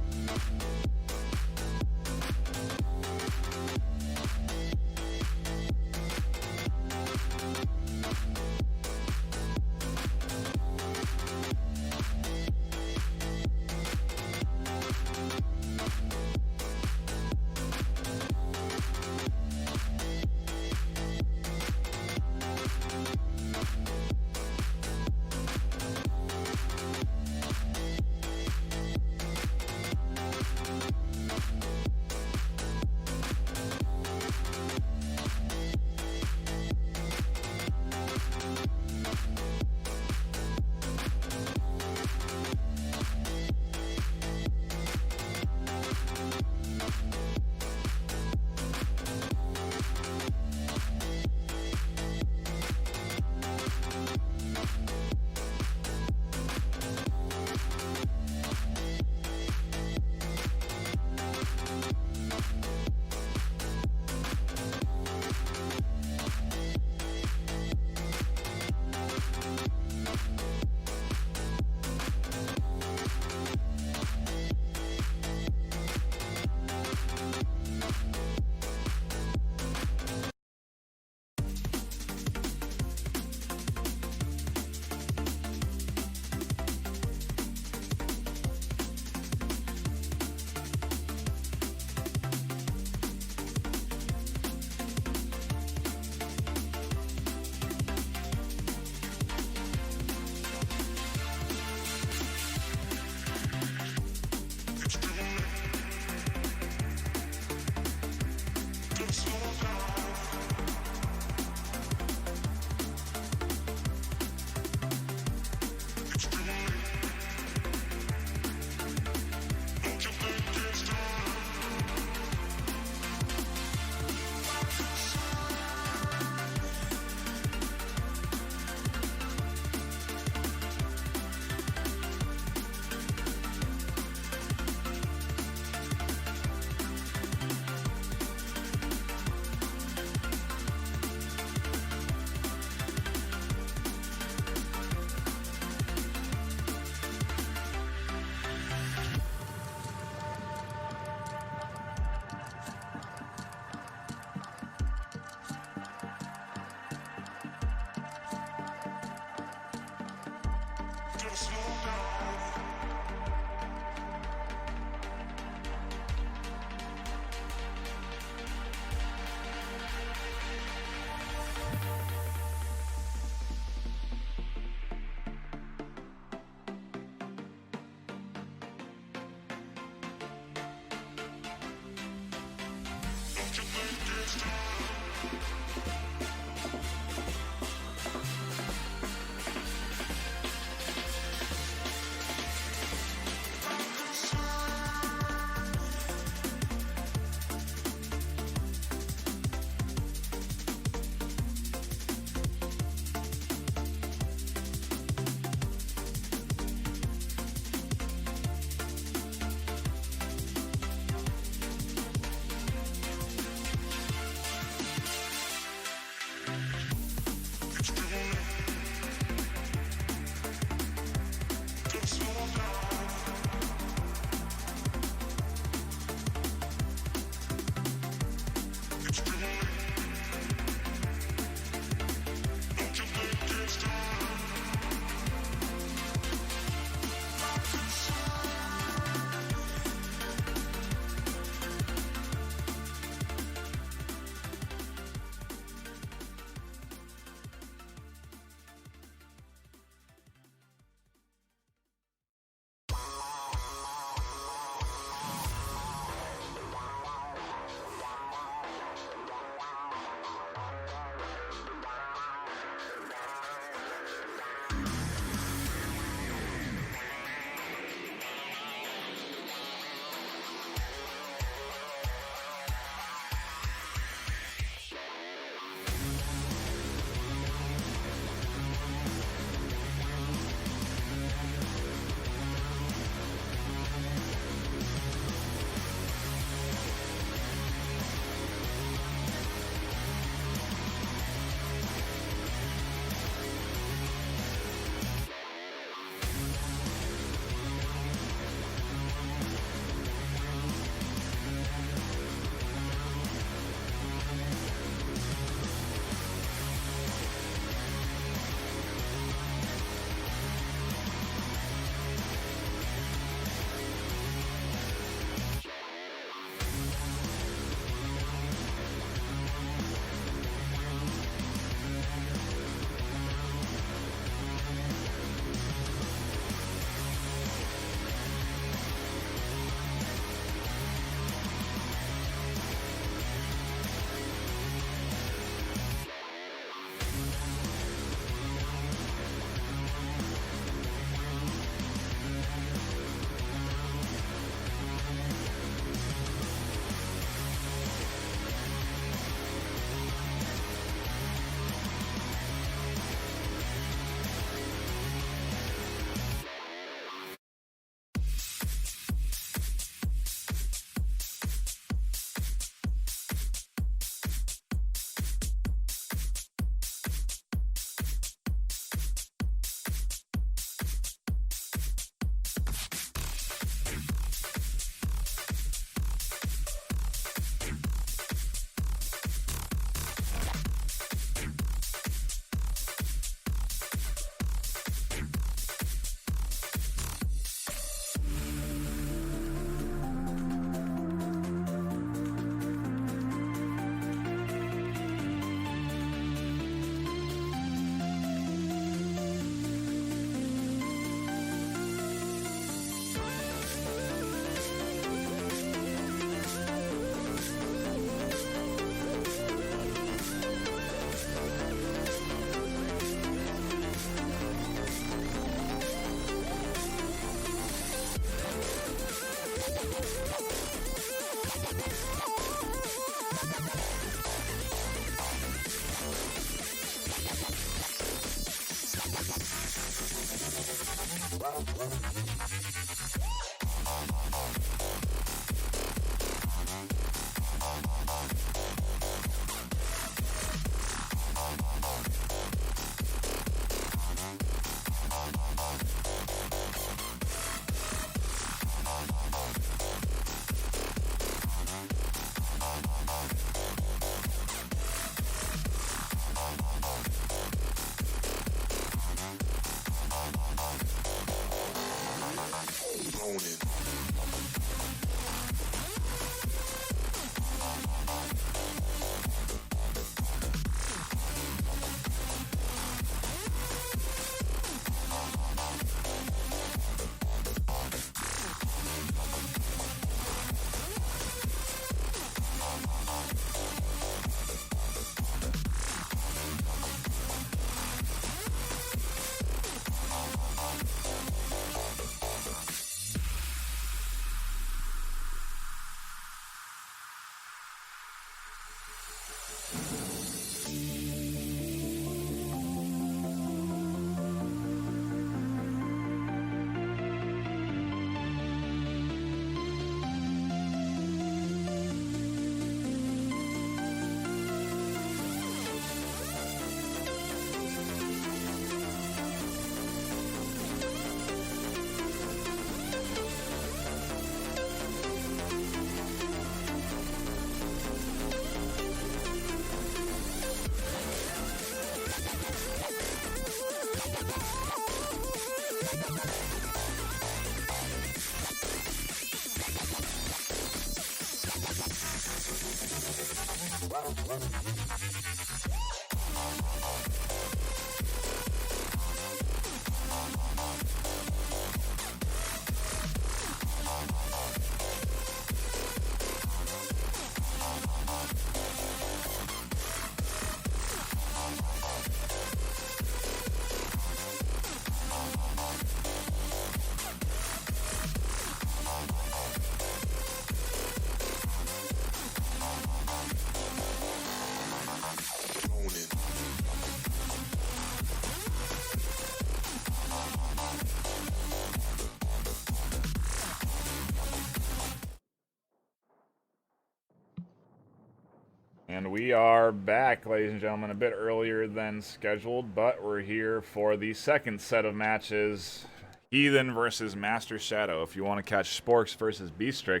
And we are back, ladies and gentlemen, a bit earlier than scheduled, but we're here for the second set of matches. Heathen versus Master Shadow. If you want to catch Sporks versus Beastrick,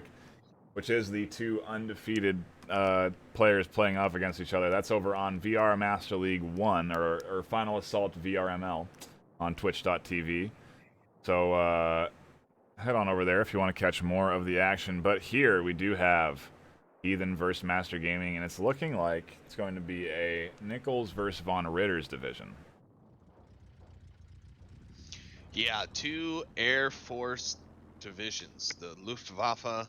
which is the two undefeated players playing off against each other, that's over on VR Master League 1, or Final Assault VRML on twitch.tv. So head on over there if you want to catch more of the action. But here we do have Heathen versus Master Gaming, and it's looking like it's going to be a Nichols versus Von Ritter's division. Yeah, two Air Force divisions, the Luftwaffe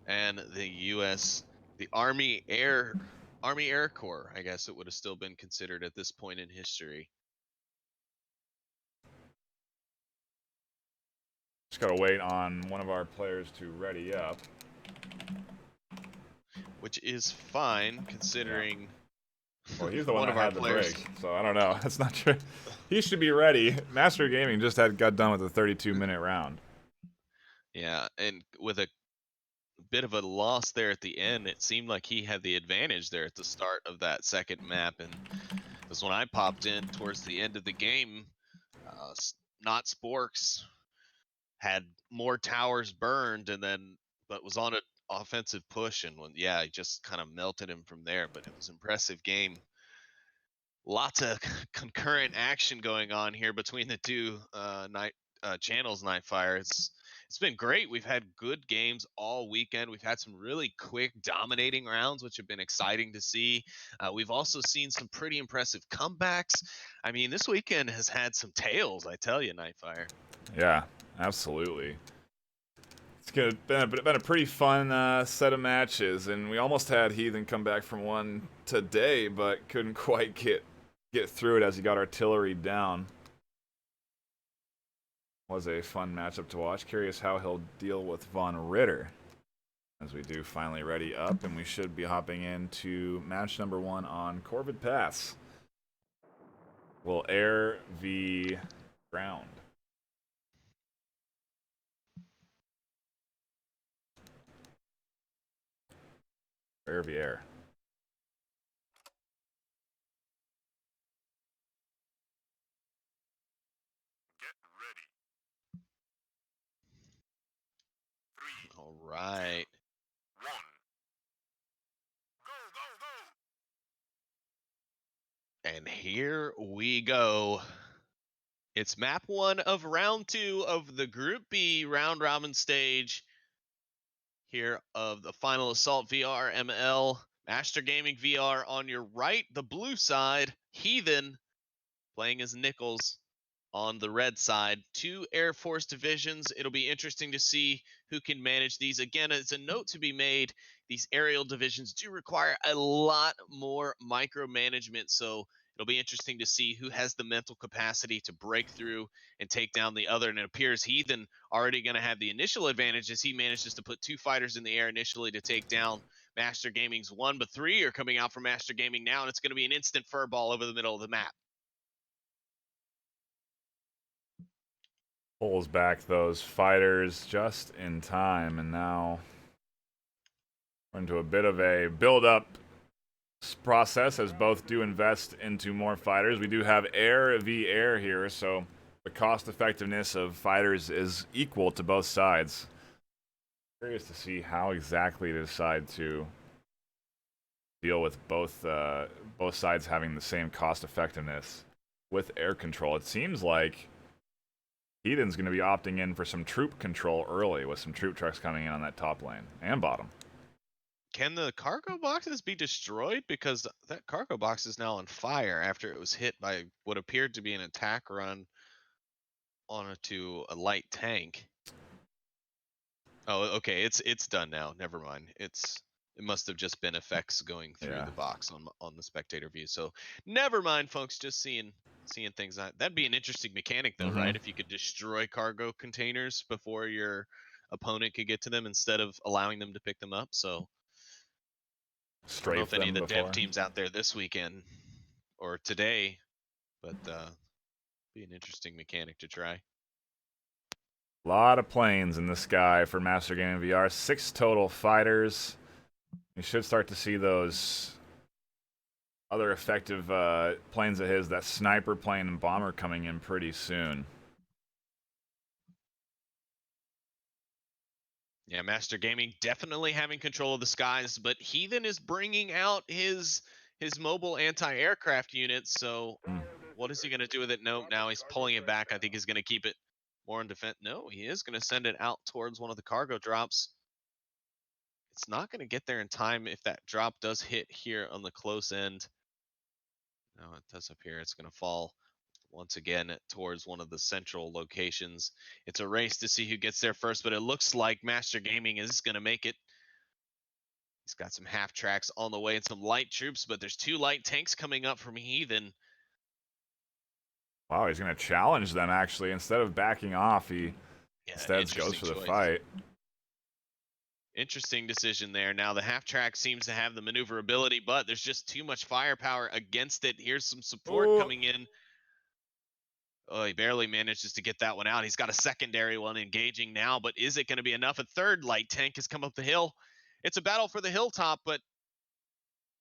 and the U.S., the Army Air Corps, I guess it would have still been considered at this point in history. Just gotta wait on one of our players to ready up. Which is fine, considering... Yeah. Well, he's the one that of our had the players... break, so I don't know. That's not true. He should be ready. Master Gaming just got done with a 32-minute round. Yeah, and with a bit of a loss there at the end, it seemed like he had the advantage there at the start of that second map. And because when I popped in towards the end of the game, not Sporks had more towers burned, and then but was on an offensive push, and when he just kind of melted him from there. But it was an impressive game. Lots of concurrent action going on here between the two channels. NightFiree. It's been great. We've had good games all weekend. We've had some really quick, dominating rounds, which have been exciting to see. We've also seen some pretty impressive comebacks. I mean, this weekend has had some tails, I tell you, NightFiree. Yeah, absolutely. It's been a pretty fun set of matches, and we almost had Heathen come back from one today, but couldn't quite get through it as he got artillery down. Was a fun matchup to watch. Curious how he'll deal with Von Ritter as we do finally ready up, and we should be hopping into match number 1 on Corvid Pass. Will air v ground. Air v air. All right. And here we go. It's map 1 of round 2 of the Group B round robin stage here of the Final Assault VRML. Master Gaming VR on your right, the blue side. Heathen playing as Nichols on the red side. Two Air Force divisions. It'll be interesting to see who can manage these. Again, it's a note to be made. These aerial divisions do require a lot more micromanagement, so it'll be interesting to see who has the mental capacity to break through and take down the other. And it appears Heathen already going to have the initial advantage as he manages to put two fighters in the air initially to take down Master Gaming's 1, but 3 are coming out from Master Gaming now, and it's going to be an instant fur ball over the middle of the map. Pulls back those fighters just in time, and now we're into a bit of a build-up process as both do invest into more fighters. We do have air v air here, so the cost effectiveness of fighters is equal to both sides. Curious to see how exactly to decide to deal with both sides having the same cost effectiveness with air control. It seems like Heathen's going to be opting in for some troop control early with some troop trucks coming in on that top lane and bottom. Can the cargo boxes be destroyed? Because that cargo box is now on fire after it was hit by what appeared to be an attack run onto a light tank. Oh, okay, it's done now. Never mind. It must have just been effects going through the box on the spectator view. So never mind, folks. Just seeing things. That'd be an interesting mechanic, though, right? If you could destroy cargo containers before your opponent could get to them instead of allowing them to pick them up. So I don't know if any of the dev teams out there this weekend or today, but be an interesting mechanic to try. A lot of planes in the sky for Master Gaming VR. 6 total fighters. You should start to see those other effective planes of his, that sniper plane and bomber coming in pretty soon. Yeah, Master Gaming definitely having control of the skies, but Heathen is bringing out his mobile anti-aircraft units. So what is he going to do with it? No, now he's pulling it back. I think he's going to keep it more in defense. No, he is going to send it out towards one of the cargo drops. It's not going to get there in time if that drop does hit here on the close end. No, it does appear it's going to fall once again towards one of the central locations. It's a race to see who gets there first, but it looks like Master Gaming is going to make it. He's got some half tracks on the way and some light troops, but there's 2 light tanks coming up from Heathen. Wow, he's going to challenge them, actually. Instead of backing off, he instead goes for the fight. Interesting decision there. Now the half track seems to have the maneuverability, but there's just too much firepower against it. Here's some support coming in. Oh, he barely manages to get that one out. He's got a secondary one engaging now, but is it going to be enough? A third light tank has come up the hill. It's a battle for the hilltop, but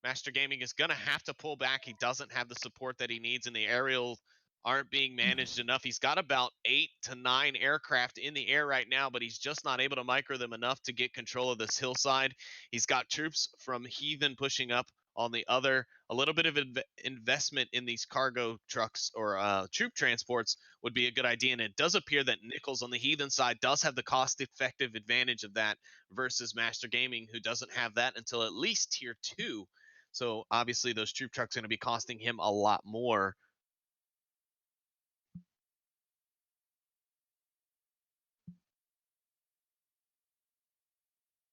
Master Gaming is going to have to pull back. He doesn't have the support that he needs, and the aerial aren't being managed enough. He's got about 8 to 9 aircraft in the air right now, but he's just not able to micro them enough to get control of this hillside. He's got troops from Heathen pushing up on the other. A little bit of investment in these cargo trucks or troop transports would be a good idea, and it does appear that Nichols on the Heathen side does have the cost-effective advantage of that versus Master Gaming, who doesn't have that until at least tier 2. So obviously those troop trucks are going to be costing him a lot more.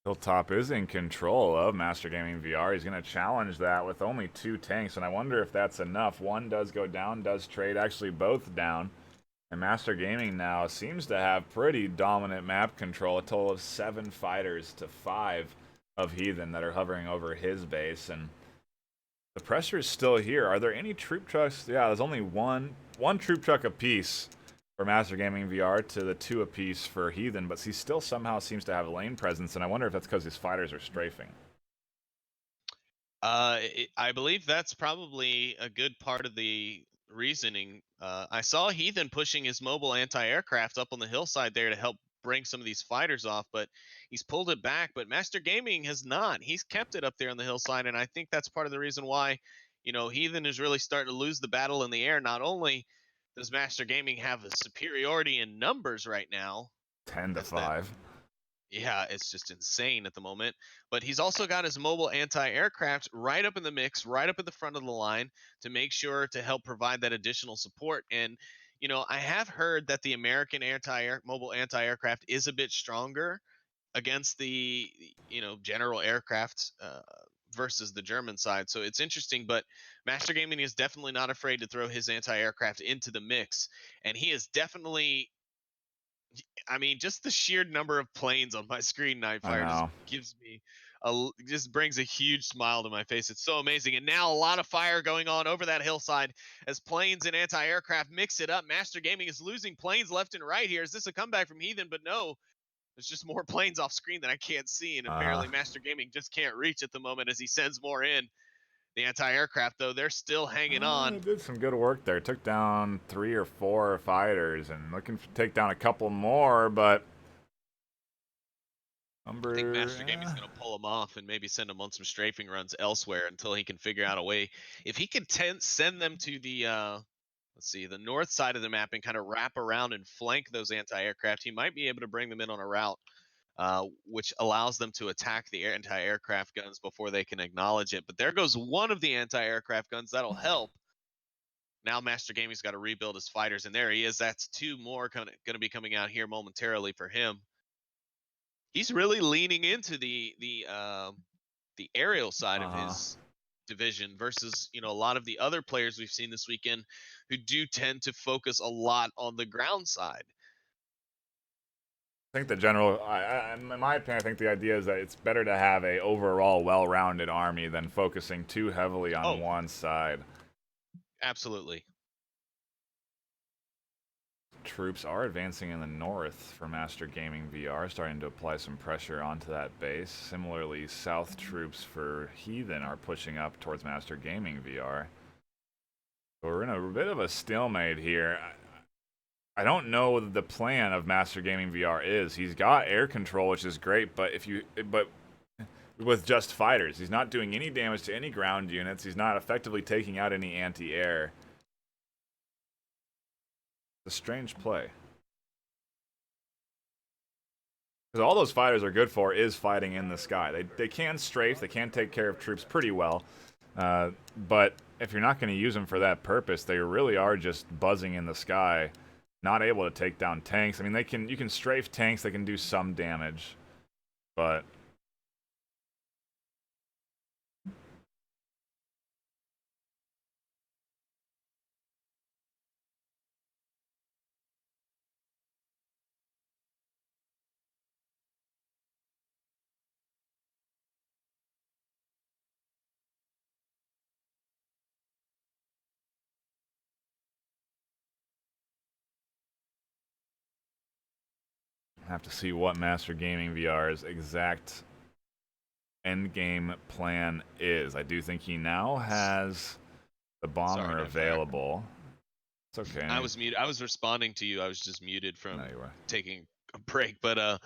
Hilltop is in control of Master Gaming VR. He's going to challenge that with only 2 tanks, and I wonder if that's enough. One does go down, does trade, actually both down. And Master Gaming now seems to have pretty dominant map control, a total of 7 fighters to 5 of Heathen that are hovering over his base, and the pressure is still here. Are there any troop trucks? Yeah, there's only one troop truck apiece for Master Gaming VR to the 2 apiece for Heathen, but he still somehow seems to have lane presence, and I wonder if that's because his fighters are strafing. I believe that's probably a good part of the reasoning. I saw Heathen pushing his mobile anti-aircraft up on the hillside there to help bring some of these fighters off, but he's pulled it back. But Master Gaming has not. He's kept it up there on the hillside, and I think that's part of the reason why, Heathen is really starting to lose the battle in the air. Not only does Master Gaming have a superiority in numbers right now, 10 to 5. Yeah, it's just insane at the moment. But he's also got his mobile anti-aircraft right up in the mix, right up at the front of the line to make sure to help provide that additional support. And, I have heard that the American mobile anti-aircraft is a bit stronger against the, general aircraft versus the German side. So it's interesting, but Master Gaming is definitely not afraid to throw his anti-aircraft into the mix. And he is definitely, just the sheer number of planes on my screen, NightFiree, just gives me just brings a huge smile to my face. It's so amazing. And now a lot of fire going on over that hillside as planes and anti-aircraft mix it up. Master Gaming is losing planes left and right here. Is this a comeback from Heathen? But no, there's just more planes off screen that I can't see. And apparently Master Gaming just can't reach at the moment as he sends more in. The anti-aircraft, though, they're still hanging on. Did some good work there. Took down 3 or 4 fighters and looking to take down a couple more, but I think Master Gaming's going to pull him off and maybe send him on some strafing runs elsewhere until he can figure out a way. If he can send them to the, let's see, the north side of the map and kind of wrap around and flank those anti-aircraft, he might be able to bring them in on a route, which allows them to attack the anti-aircraft guns before they can acknowledge it. But there goes one of the anti-aircraft guns. That'll help. Now Master Gaming's got to rebuild his fighters, and there he is. That's 2 more going to be coming out here momentarily for him. He's really leaning into the aerial side of his division versus a lot of the other players we've seen this weekend who do tend to focus a lot on the ground side. I think the general, in my opinion, I think the idea is that it's better to have a overall well-rounded army than focusing too heavily on one side. Absolutely. Troops are advancing in the north for Master Gaming VR, starting to apply some pressure onto that base. Similarly, south troops for Heathen are pushing up towards Master Gaming VR. So we're in a bit of a stalemate here. I don't know what the plan of Master Gaming VR is. He's got air control, which is great, but with just fighters. He's not doing any damage to any ground units. He's not effectively taking out any anti-air. It's a strange play. Because all those fighters are good for is fighting in the sky. They can strafe, they can take care of troops pretty well, but if you're not going to use them for that purpose, they really are just buzzing in the sky, not able to take down tanks. I mean, you can strafe tanks, they can do some damage, but have to see what Master Gaming VR's exact endgame plan is. I do think he now has the bomber available. It's okay. I was muted. I was responding to you. I was just muted from taking a break. But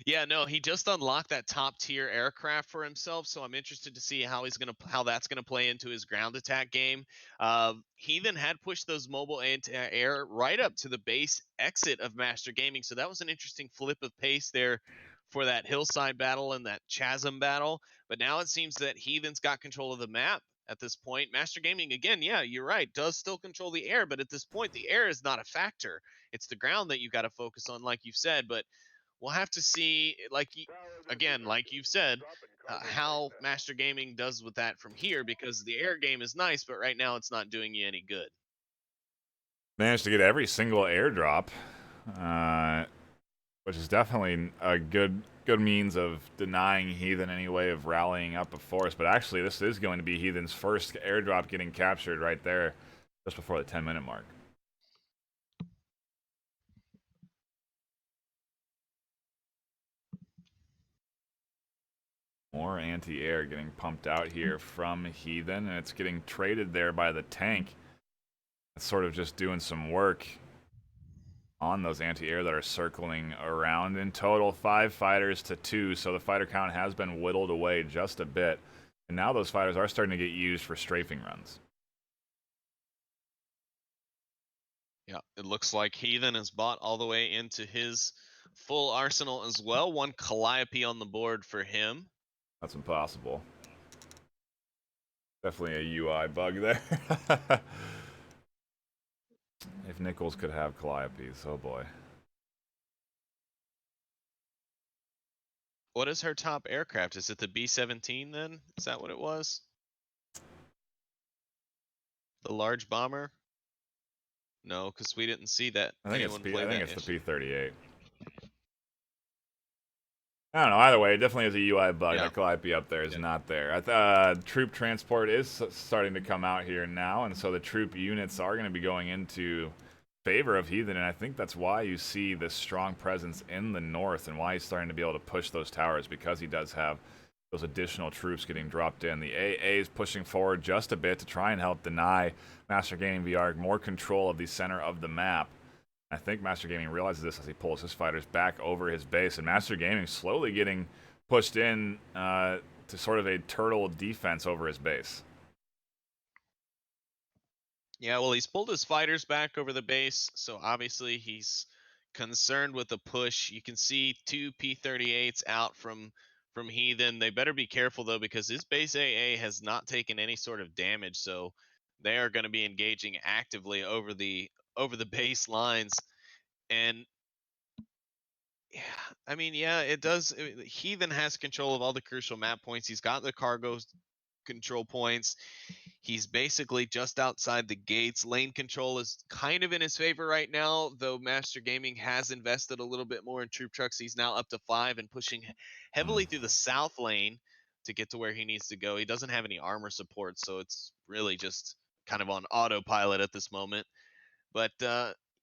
yeah, no, he just unlocked that top tier aircraft for himself. So I'm interested to see how that's gonna play into his ground attack game. Heathen had pushed those mobile anti-air right up to the base exit of Master Gaming. So that was an interesting flip of pace there for that hillside battle and that chasm battle. But now it seems that Heathen's got control of the map at this point. Master Gaming, again, yeah, you're right, does still control the air, but at this point, the air is not a factor. It's the ground that you got to focus on, like you've said. But we'll have to see, like you've said, how Master Gaming does with that from here, because the air game is nice, but right now it's not doing you any good. Managed to get every single airdrop, which is definitely a good means of denying Heathen any way of rallying up a force. But actually, this is going to be Heathen's first airdrop getting captured right there, just before the 10-minute mark. More anti-air getting pumped out here from Heathen, and it's getting traded there by the tank. It's sort of just doing some work on those anti-air that are circling around. In total, 5 fighters to 2, so the fighter count has been whittled away just a bit. And now those fighters are starting to get used for strafing runs. Yeah, it looks like Heathen has bought all the way into his full arsenal as well. 1 Calliope on the board for him. That's impossible. Definitely a UI bug there. If Nichols could have Calliopes, oh boy. What is her top aircraft? Is it the B-17 then? Is that what it was? The large bomber? No, because we didn't see that. I think it's the P-38. I don't know. Either way, it definitely is a UI bug. Yeah. That Calliope up there is not there. Troop transport is starting to come out here now, and so the troop units are going to be going into favor of Heathen, and I think that's why you see this strong presence in the north and why he's starting to be able to push those towers, because he does have those additional troops getting dropped in. The AA is pushing forward just a bit to try and help deny Master Gaming VR more control of the center of the map. I think Master Gaming realizes this as he pulls his fighters back over his base, and Master Gaming slowly getting pushed in to sort of a turtle defense over his base. Yeah, well, he's pulled his fighters back over the base, so obviously he's concerned with the push. You can see 2 P-38s out from Heathen. They better be careful, though, because his base AA has not taken any sort of damage, so they are going to be engaging actively over the base lines. And yeah, I mean, yeah, it does. Heathen has control of all the crucial map points. He's got the cargo control points. He's basically just outside the gates. Lane control is kind of in his favor right now, though Master Gaming has invested a little bit more in troop trucks. He's now up to 5 and pushing heavily through the south lane to get to where he needs to go. He doesn't have any armor support, so it's really just kind of on autopilot at this moment. But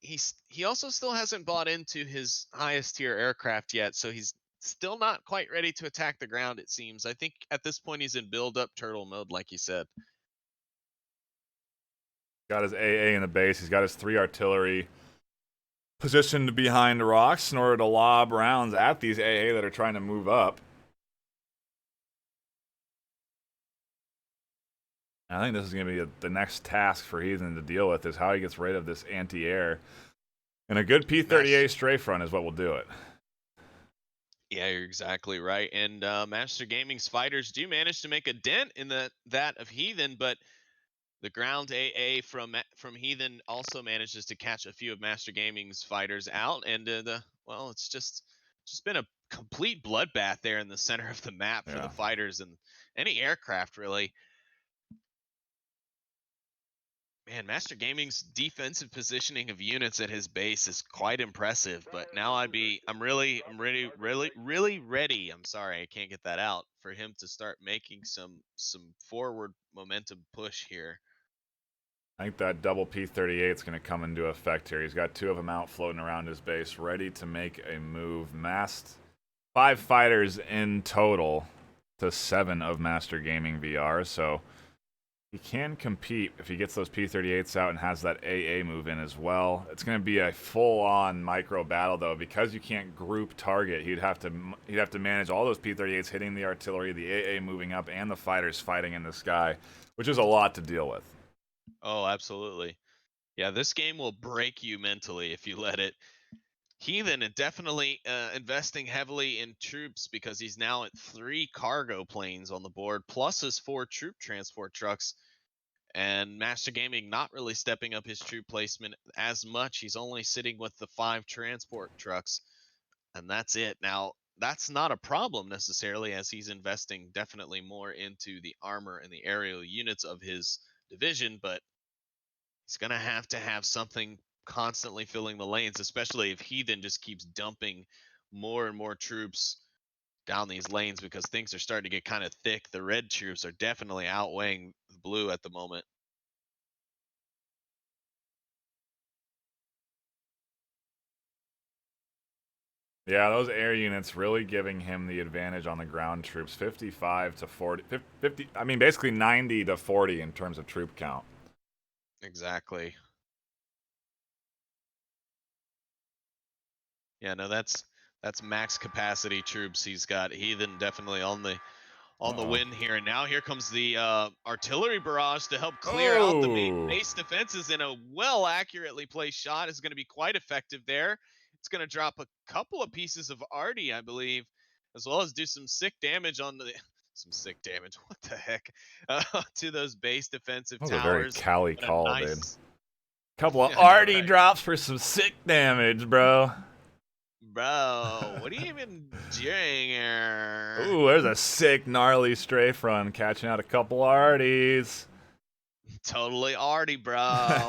he also still hasn't bought into his highest tier aircraft yet, so he's still not quite ready to attack the ground, it seems. I think at this point he's in build up turtle mode, like you said. Got his AA in the base. He's got his 3 artillery positioned behind rocks in order to lob rounds at these AA that are trying to move up. I think this is going to be the next task for Heathen to deal with, is how he gets rid of this anti-air. And a good P-38 stray front is what will do it. Yeah, you're exactly right. And Master Gaming's fighters do manage to make a dent in that of Heathen, but the ground AA from Heathen also manages to catch a few of Master Gaming's fighters out. And well, it's just been a complete bloodbath there in the center of the map for the fighters and any aircraft, really. Man, Master Gaming's defensive positioning of units at his base is quite impressive, but now I'm really ready. I'm sorry, I can't get that out, for him to start making some forward momentum push here. I think that double P-38 is going to come into effect here. He's got 2 of them out floating around his base, ready to make a move. Massed 5 fighters in total to 7 of Master Gaming VR, so he can compete if he gets those P-38s out and has that AA move in as well. It's going to be a full-on micro battle, though, because you can't group target. He'd have to manage all those P-38s hitting the artillery, the AA moving up, and the fighters fighting in the sky, which is a lot to deal with. Oh, absolutely. Yeah, this game will break you mentally if you let it. Heathen definitely investing heavily in troops, because he's now at 3 cargo planes on the board, plus his 4 troop transport trucks. And Master Gaming not really stepping up his troop placement as much. He's only sitting with the 5 transport trucks, and that's it. Now, that's not a problem necessarily, as he's investing definitely more into the armor and the aerial units of his division, but he's going to have something constantly filling the lanes, especially if Heathen just keeps dumping more and more troops down these lanes, because things are starting to get kind of thick. The red troops are definitely outweighing the blue at the moment. Yeah, those air units really giving him the advantage on the ground troops. 55 to 40, 50, I mean, basically 90 to 40 in terms of troop count. Exactly. Yeah, no, that's max capacity troops he's got. Heathen definitely on the win here. And now here comes the artillery barrage to help clear out the base defenses, in a well accurately placed shot. Is going to be quite effective there. It's going to drop a couple of pieces of arty, I believe, as well as do some sick damage on the what the heck, to those base defensive towers. That was a very Cali call, nice... dude. Couple of arty drops for some sick damage, bro. Bro, what are you even doing here? Ooh, there's a sick, gnarly strafe run, catching out a couple arties. Totally arty, bro.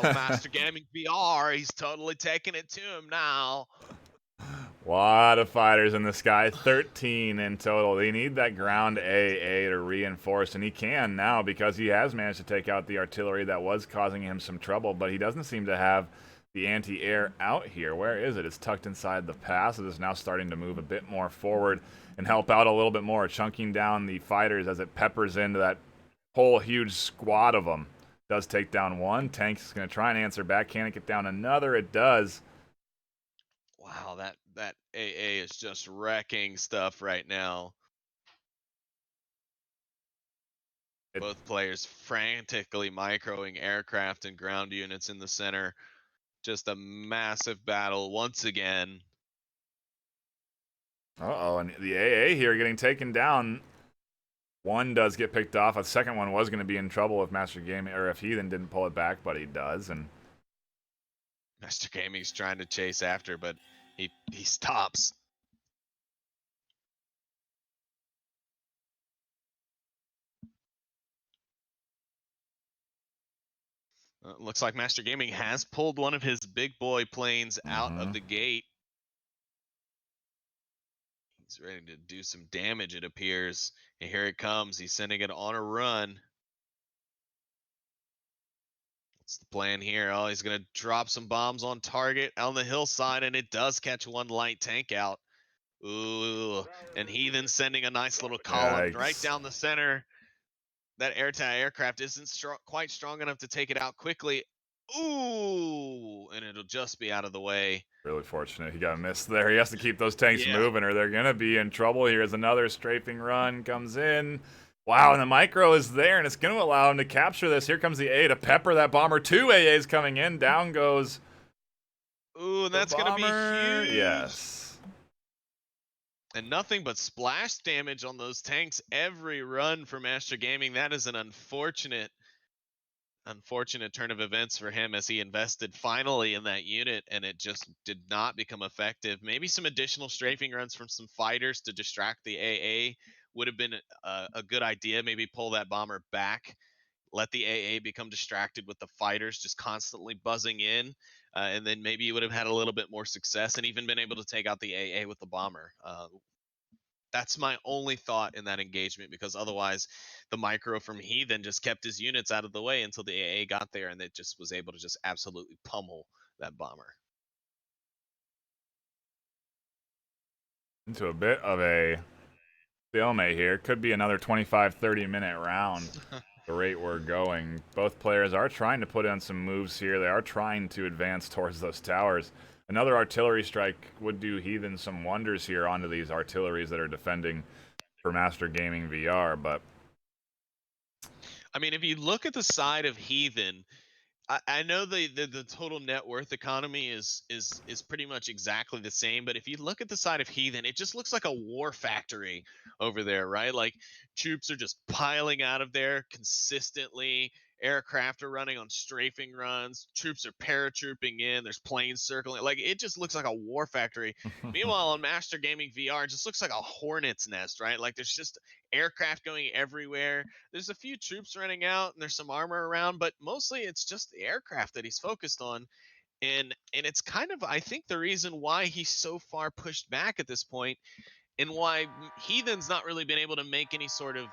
Master Gaming VR, he's totally taking it to him now. A lot of fighters in the sky, 13 in total. They need that ground AA to reinforce, and he can now because he has managed to take out the artillery that was causing him some trouble, but he doesn't seem to have the anti-air out here. Where is it? It's tucked inside the pass. It is now starting to move a bit more forward and help out a little bit more, chunking down the fighters as it peppers into that whole huge squad of them. Does take down one. Tank's going to try and answer back. Can it get down another? It does. Wow, that AA is just wrecking stuff right now. Both players frantically microing aircraft and ground units in the center. Just a massive battle once again. Uh-oh, and the AA here getting taken down. One does get picked off. A second one was going to be in trouble if Master Gaming, or if Heathen didn't pull it back, but he does. And Master Gaming's trying to chase after, but he stops. Looks like Master Gaming has pulled one of his big boy planes out of the gate. He's ready to do some damage, it appears. And here it comes. He's sending it on a run. What's the plan here? Oh, he's going to drop some bombs on target on the hillside, and it does catch one light tank out. Ooh, and Heathen sending a nice little column right down the center. That aircraft isn't quite strong enough to take it out quickly. Ooh, and it'll just be out of the way. Really fortunate he got missed there. He has to keep those tanks moving or they're going to be in trouble. Here's another strafing run, comes in. Wow, and the micro is there, and it's going to allow him to capture this. Here comes the A to pepper that bomber. Two AAs coming in. Down goes. Ooh, and that's going to be huge. Yes. And nothing but splash damage on those tanks every run for Master Gaming. That is an unfortunate turn of events for him as he invested finally in that unit and it just did not become effective. Maybe some additional strafing runs from some fighters to distract the AA would have been a good idea. Maybe pull that bomber back, let the AA become distracted with the fighters just constantly buzzing in, and then maybe you would have had a little bit more success and even been able to take out the AA with the bomber. That's my only thought in that engagement, because otherwise the micro from Heathen just kept his units out of the way until the AA got there, and it just was able to just absolutely pummel that bomber. Into a bit of a stalemate here. Could be another 25-30 minute round. The rate we're going. Both players are trying to put in some moves here. They are trying to advance towards those towers. Another artillery strike would do Heathen some wonders here onto these artilleries that are defending for Master Gaming VR, but I mean, if you look at the side of Heathen, I know the total net worth economy is pretty much exactly the same, but if you look at the side of Heathen, it just looks like a war factory over there, right? Like troops are just piling out of there consistently. Aircraft are running on strafing runs. Troops are paratrooping in. There's planes circling. Like it just looks like a war factory. Meanwhile, on Master Gaming VR, it just looks like a hornet's nest, right? Like there's just aircraft going everywhere. There's a few troops running out and there's some armor around, but mostly it's just the aircraft that he's focused on. And it's kind of, I think, the reason why he's so far pushed back at this point, and why Heathen's not really been able to make any sort of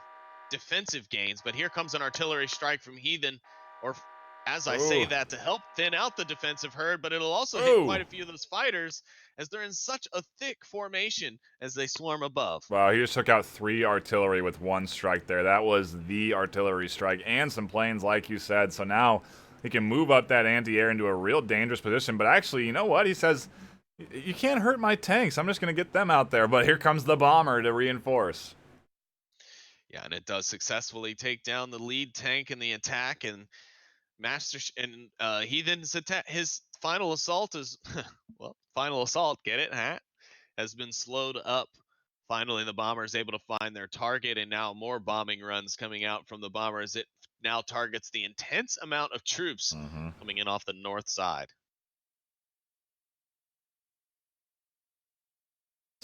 defensive gains. But here comes an artillery strike from Heathen, or as I say that, to help thin out the defensive herd, but it'll also hit quite a few of those fighters as they're in such a thick formation as they swarm above. Wow, he just took out 3 artillery with 1 strike there. That was the artillery strike and some planes, like you said. So now he can move up that anti-air into a real dangerous position. But actually, you know what? He says, you can't hurt my tanks. I'm just going to get them out there. But here comes the bomber to reinforce. Yeah, and it does successfully take down the lead tank in the attack, and Heathen's attack, his final assault is, well, final assault, get it, huh? Has been slowed up. Finally, the bomber is able to find their target, and now more bombing runs coming out from the bomber as it now targets the intense amount of troops coming in off the north side.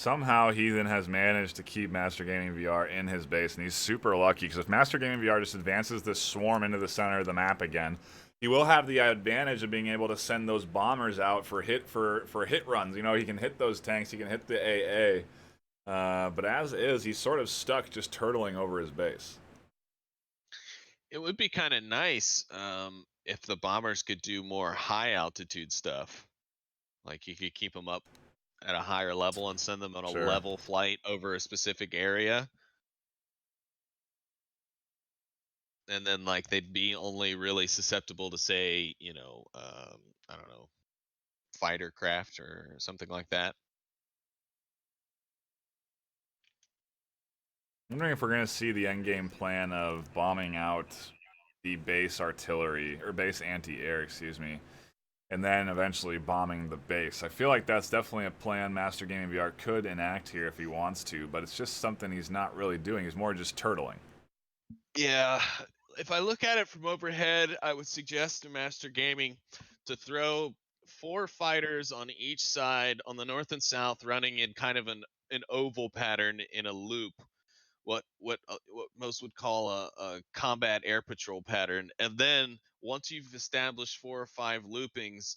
somehow Heathen has managed to keep Master Gaming VR in his base, and he's super lucky, because if Master Gaming VR just advances this swarm into the center of the map again, he will have the advantage of being able to send those bombers out for hit runs. You know, he can hit those tanks, he can hit the AA. But as is, he's sort of stuck just turtling over his base. It would be kind of nice if the bombers could do more high altitude stuff. Like you could keep them up at a higher level and send them on a level flight over a specific area. And then like they'd be only really susceptible to, say, you know, I don't know, fighter craft or something like that. I'm wondering if we're going to see the endgame plan of bombing out the base artillery, or base anti-air, excuse me, and then eventually bombing the base. I feel like that's definitely a plan Master Gaming VR could enact here if he wants to, but it's just something he's not really doing. He's more just turtling. Yeah, if I look at it from overhead, I would suggest to Master Gaming to throw 4 fighters on each side on the north and south, running in kind of an oval pattern in a loop. What most would call a combat air patrol pattern, and then once you've established 4 or 5 loopings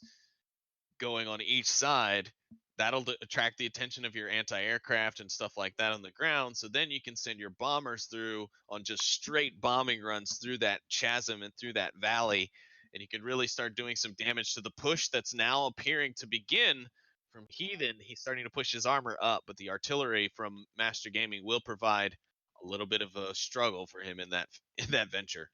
going on each side, that'll attract the attention of your anti-aircraft and stuff like that on the ground. So then you can send your bombers through on just straight bombing runs through that chasm and through that valley, and you can really start doing some damage to the push that's now appearing to begin from Heathen. He's starting to push his armor up, but the artillery from Master Gaming will provide a little bit of a struggle for him in that venture.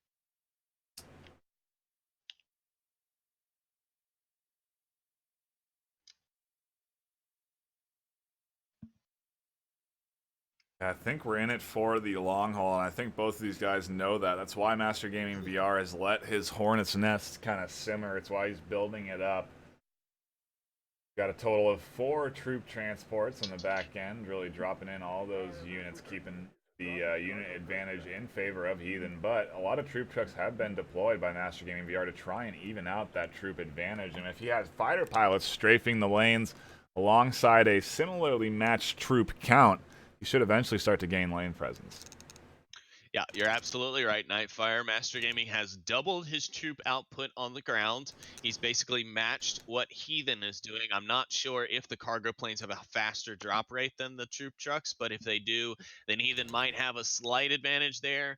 I think we're in it for the long haul, and I think both of these guys know that. That's why Master Gaming VR has let his Hornet's Nest kind of simmer. It's why he's building it up. Got a total of 4 troop transports on the back end, really dropping in all those units, keeping the unit advantage in favor of Heathen. But a lot of troop trucks have been deployed by Master Gaming VR to try and even out that troop advantage. And if he has fighter pilots strafing the lanes alongside a similarly matched troop count, he should eventually start to gain lane presence. Yeah, you're absolutely right, NightFiree. Master Gaming has doubled his troop output on the ground. He's basically matched what Heathen is doing. I'm not sure if the cargo planes have a faster drop rate than the troop trucks, but if they do, then Heathen might have a slight advantage there.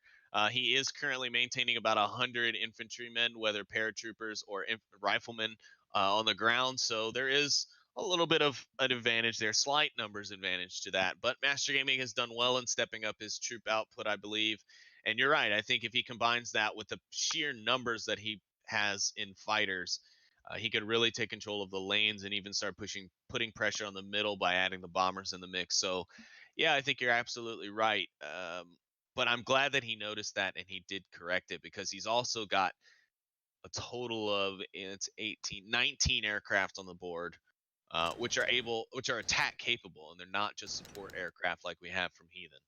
He is currently maintaining about 100 infantrymen, whether paratroopers or riflemen, on the ground. So there is a little bit of an advantage there, slight numbers advantage to that. But Master Gaming has done well in stepping up his troop output, I believe. And you're right. I think if he combines that with the sheer numbers that he has in fighters, he could really take control of the lanes and even start putting pressure on the middle by adding the bombers in the mix. So, yeah, I think you're absolutely right. But I'm glad that he noticed that and he did correct it, because he's also got a total of, it's 19 aircraft on the board, which are attack capable, and they're not just support aircraft like we have from Heathen.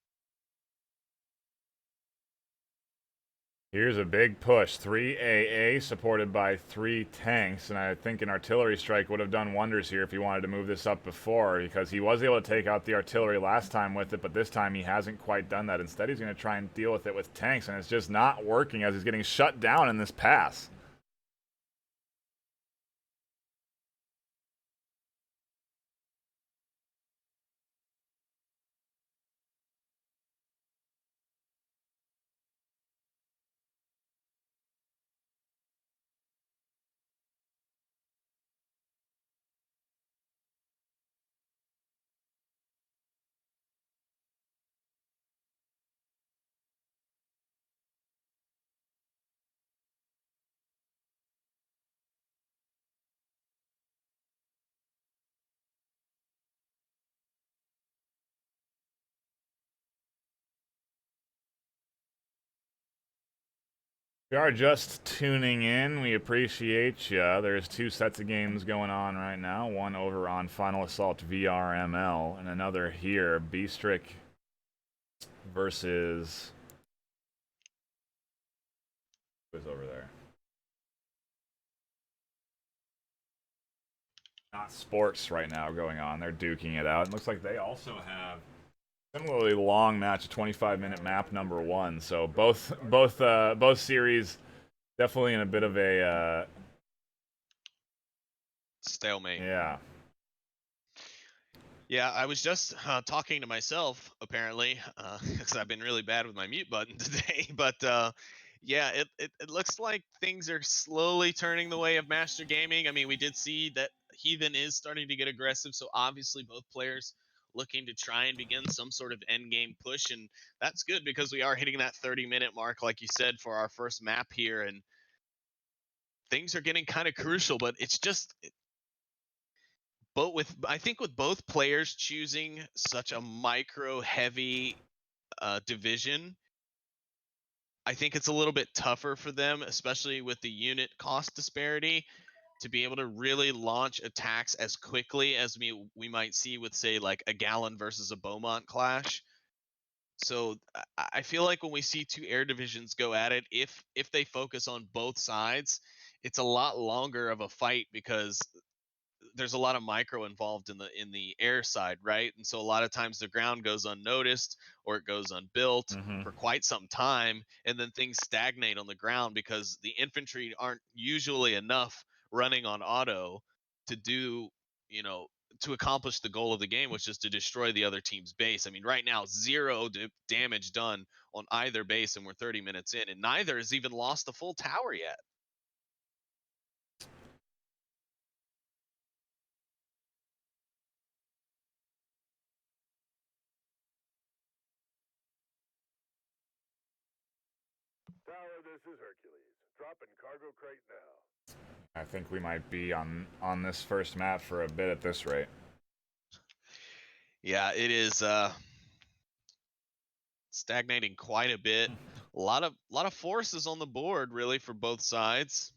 Here's a big push. 3 AA supported by 3 tanks, and I think an artillery strike would have done wonders here if he wanted to move this up before, because he was able to take out the artillery last time with it, but this time he hasn't quite done that. Instead, he's going to try and deal with it with tanks, and it's just not working as he's getting shut down in this pass. If you are just tuning in, we appreciate ya. There's 2 sets of games going on right now. One over on Final Assault VRML, and another here, Beastrick versus... who's over there? not sports right now going on. They're duking it out. It looks like they also have similarly long match, a 25-minute map number 1. So both series definitely in a bit of a stalemate. Yeah. Yeah, I was just talking to myself, apparently, because I've been really bad with my mute button today. But yeah, it looks like things are slowly turning the way of Master Gaming. I mean, we did see that Heathen is starting to get aggressive, so obviously both players looking to try and begin some sort of end game push, and that's good because we are hitting that 30-minute mark, like you said, for our first map here, and things are getting kind of crucial. But it's just I think with both players choosing such a micro heavy division, I think it's a little bit tougher for them, especially with the unit cost disparity, to be able to really launch attacks as quickly as we might see with, say, like a Gallon versus a Beaumont clash. So I feel like when we see two air divisions go at it, if they focus on both sides, it's a lot longer of a fight because there's a lot of micro involved in the air side, right? And so a lot of times the ground goes unnoticed or it goes unbuilt for quite some time, and then things stagnate on the ground because the infantry aren't usually enough running on auto to do, you know, to accomplish the goal of the game, which is to destroy the other team's base. I mean, right now, zero damage done on either base, and we're 30 minutes in, and neither has even lost a full tower yet. Tower, this is Hercules. Dropping cargo crate now. I think we might be on this first map for a bit at this rate. Yeah, it is stagnating quite a bit. A lot of forces on the board really for both sides.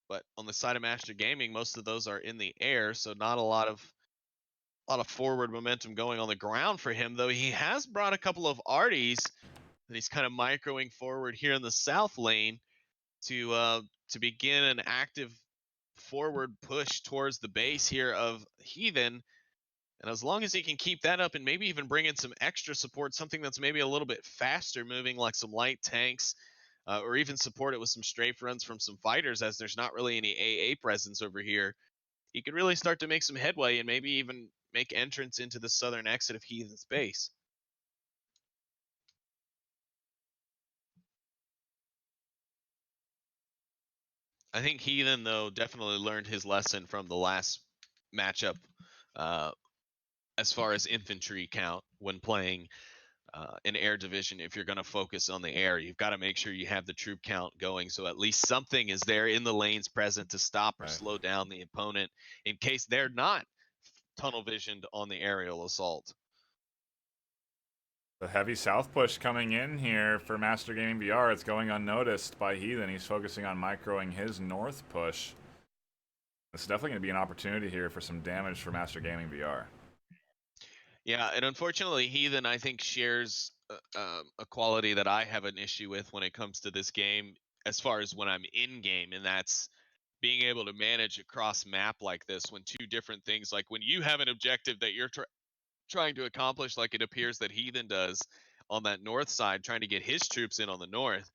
But on the side of Master Gaming, most of those are in the air, so not a lot of forward momentum going on the ground for him, though he has brought a couple of arties that he's kind of microing forward here in the south lane to begin an active forward push towards the base here of Heathen. And as long as he can keep that up and maybe even bring in some extra support, something that's maybe a little bit faster moving, like some light tanks, or even support it with some strafe runs from some fighters, as there's not really any AA presence over here, he could really start to make some headway and maybe even make entrance into the southern exit of Heathen's base. I think Heathen, though, definitely learned his lesson from the last matchup uh, as far as infantry count when playing an air division. If you're going to focus on the air, you've got to make sure you have the troop count going, so at least something is there in the lanes present to stop or slow down the opponent in case they're not tunnel visioned on the aerial assault. The heavy south push coming in here for Master Gaming VR. It's going unnoticed by Heathen. He's focusing on microing his north push. It's definitely going to be an opportunity here for some damage for Master Gaming VR. Yeah, and unfortunately, Heathen, I think, shares a quality that I have an issue with when it comes to this game, as far as when I'm in game, and that's being able to manage a cross map like this when two different things, like when you have an objective that you're trying to accomplish, like it appears that Heathen does on that north side, trying to get his troops in on the north.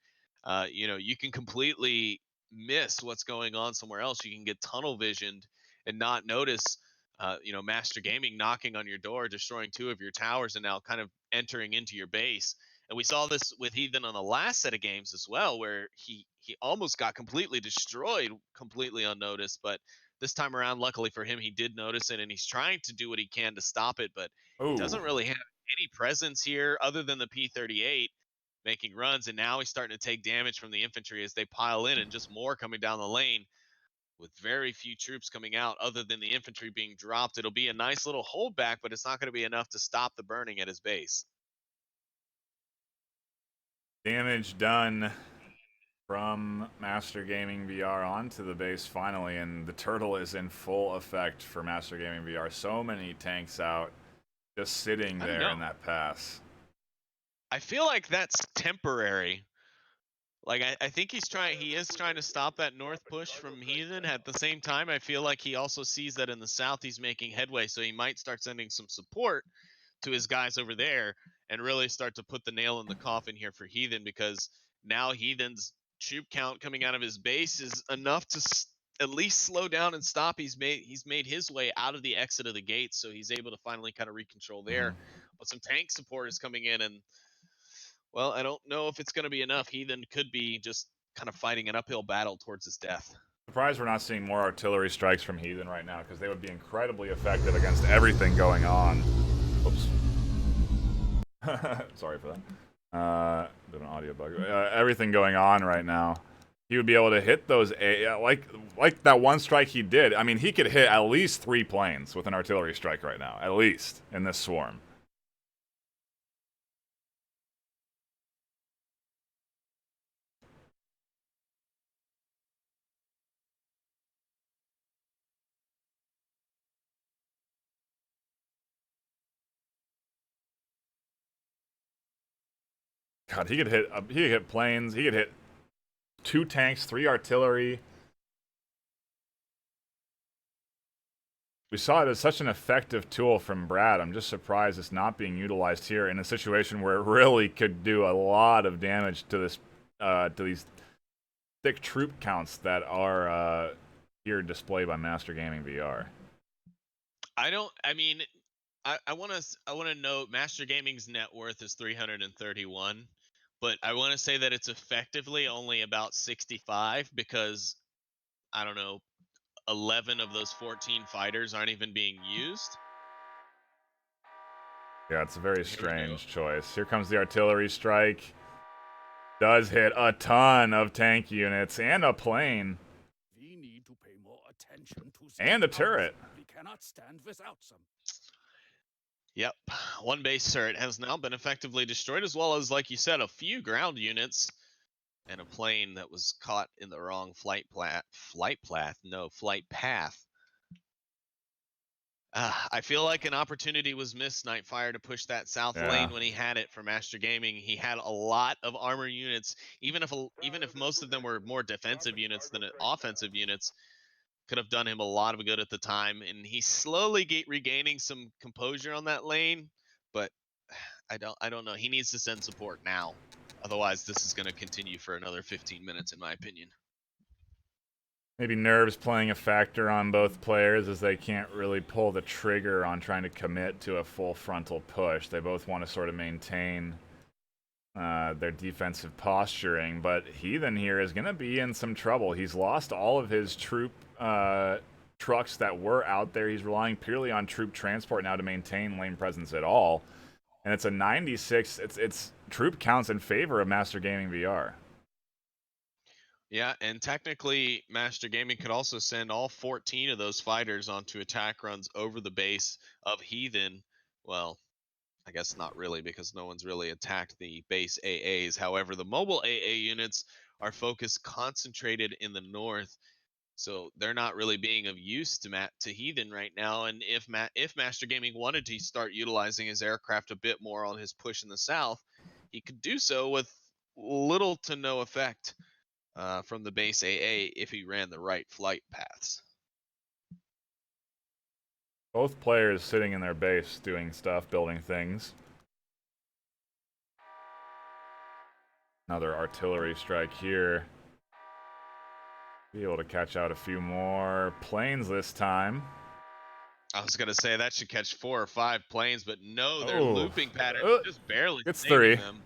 You can completely miss what's going on somewhere else. You can get tunnel visioned and not notice, Master Gaming knocking on your door, destroying two of your towers, and now kind of entering into your base. And we saw this with Heathen on the last set of games as well, where he almost got completely destroyed, completely unnoticed. But this time around, luckily for him, he did notice it, and he's trying to do what he can to stop it. But he doesn't really have any presence here other than the P-38 making runs, and now he's starting to take damage from the infantry as they pile in, and just more coming down the lane with very few troops coming out other than the infantry being dropped. It'll be a nice little holdback, but it's not going to be enough to stop the burning at his base. Damage done from Master Gaming VR onto the base finally, and the turtle is in full effect for Master Gaming VR. So many tanks out, just sitting there in that pass. I feel like that's temporary. Like I think he is trying to stop that north push from Heathen. At the same time, I feel like he also sees that in the south he's making headway, so he might start sending some support to his guys over there and really start to put the nail in the coffin here for Heathen, because now Heathen's troop count coming out of his base is enough to at least slow down and stop. He's made his way out of the exit of the gates, so he's able to finally kind of recontrol there. But some tank support is coming in, and well, I don't know if it's going to be enough. Heathen could be just kind of fighting an uphill battle towards his death. Surprised we're not seeing more artillery strikes from Heathen right now, because they would be incredibly effective against everything going on. Oops. Sorry for that. Bit of an audio bug. Everything going on right now. He would be able to hit those, like that one strike he did. I mean, he could hit at least 3 planes with an artillery strike right now, at least, in this swarm. God, he could hit planes. He could hit 2 tanks, 3 artillery. We saw it as such an effective tool from Brad. I'm just surprised it's not being utilized here in a situation where it really could do a lot of damage to this, to these thick troop counts that are here displayed by Master Gaming VR. I want to note Master Gaming's net worth is 331, but I want to say that it's effectively only about 65, because I don't know, 11 of those 14 fighters aren't even being used. Yeah, it's a very strange choice. Here comes the artillery strike. Does hit a ton of tank units and a plane. We need to pay more attention to and a turret. We cannot stand without them. Yep, one base turret has now been effectively destroyed, as well as, like you said, a few ground units and a plane that was caught in the wrong flight path. I feel like an opportunity was missed, NightFiree, to push that south lane when he had it for Master Gaming. He had a lot of armor units, even if most of them were more defensive units than offensive units. Could have done him a lot of good at the time, and he's slowly regaining some composure on that lane. But I don't know. He needs to send support now, otherwise this is going to continue for another 15 minutes, in my opinion. Maybe nerves playing a factor on both players, as they can't really pull the trigger on trying to commit to a full frontal push. They both want to sort of maintain their defensive posturing, but Heathen here is going to be in some trouble. He's lost all of his troop trucks that were out there. He's relying purely on troop transport now to maintain lane presence at all. And it's a 96. It's troop counts in favor of Master Gaming VR. Yeah, and technically, Master Gaming could also send all 14 of those fighters onto attack runs over the base of Heathen. Well, I guess not really, because no one's really attacked the base AAs. However, the mobile AA units are concentrated in the north, so they're not really being of use to Heathen right now. And if Master Gaming wanted to start utilizing his aircraft a bit more on his push in the south, he could do so with little to no effect from the base AA if he ran the right flight paths. Both players sitting in their base doing stuff, building things. Another artillery strike here. Be able to catch out a few more planes this time. I was going to say that should catch 4 or 5 planes, but no, their looping pattern just barely gets saving 3. them.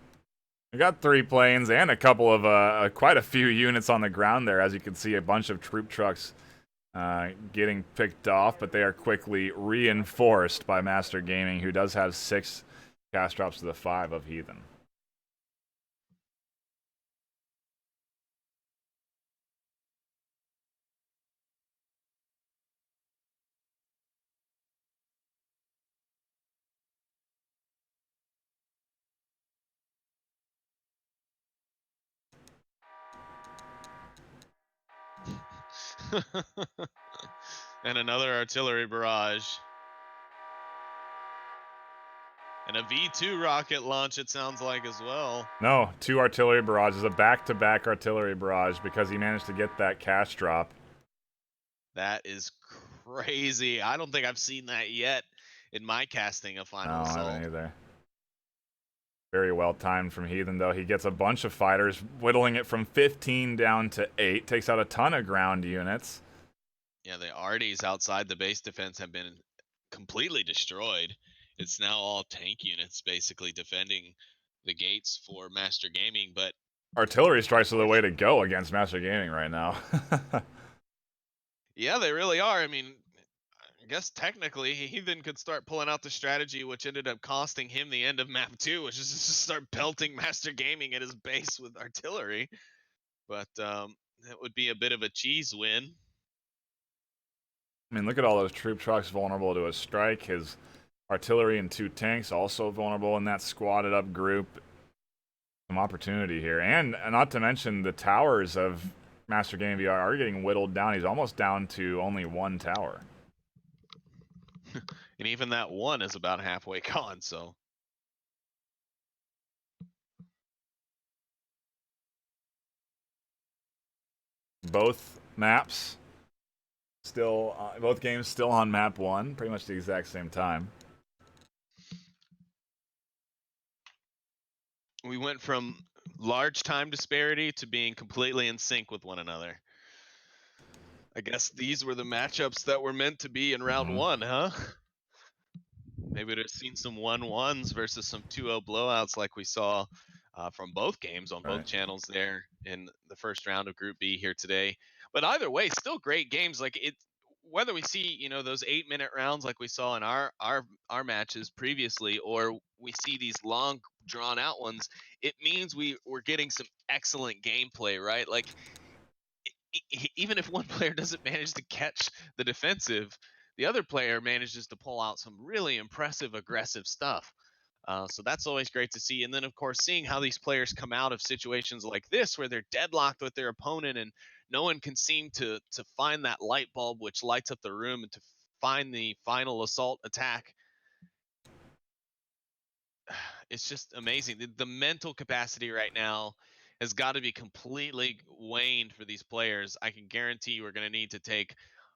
We got 3 planes and a couple of quite a few units on the ground there. As you can see, a bunch of troop trucks getting picked off, but they are quickly reinforced by Master Gaming, who does have 6 cast drops to the 5 of Heathen. And another artillery barrage. And a V2 rocket launch, it sounds like, as well. No, 2 artillery barrages, a back-to-back artillery barrage because he managed to get that cash drop. That is crazy. I don't think I've seen that yet in my casting of Final Assault. No, I haven't either. Very well timed from Heathen, though. He gets a bunch of fighters, whittling it from 15 down to 8. Takes out a ton of ground units. Yeah, the arties outside the base defense have been completely destroyed. It's now all tank units basically defending the gates for Master Gaming, but Artillery strikes are the way to go against Master Gaming right now. yeah, they really are. I mean, I guess technically he then could start pulling out the strategy which ended up costing him the end of map 2, which is just to start pelting Master Gaming at his base with artillery. But that would be a bit of a cheese win. I mean, look at all those troop trucks vulnerable to a strike. His artillery and 2 tanks also vulnerable in that squatted up group. Some opportunity here. And not to mention the towers of Master Game VR are getting whittled down. He's almost down to only 1 tower. And even that one is about halfway gone, so. Both maps still, both games still on map 1, pretty much the exact same time. We went from large time disparity to being completely in sync with one another. I guess these were the matchups that were meant to be in round 1, huh? Maybe we'd have seen some 1-1s versus some 2-0 blowouts like we saw from both games on both channels there in the first round of Group B here today. But either way, still great games. Like it, whether we see those 8-minute rounds like we saw in our matches previously, or we see these long drawn out ones, it means we're getting some excellent gameplay, right? Like even if one player doesn't manage to catch the defensive, the other player manages to pull out some really impressive aggressive stuff. So that's always great to see. And then, of course, seeing how these players come out of situations like this where they're deadlocked with their opponent and no one can seem to find that light bulb which lights up the room and to find the final assault attack. It's just amazing. The mental capacity right now has got to be completely waned for these players. I can guarantee we're going to need to take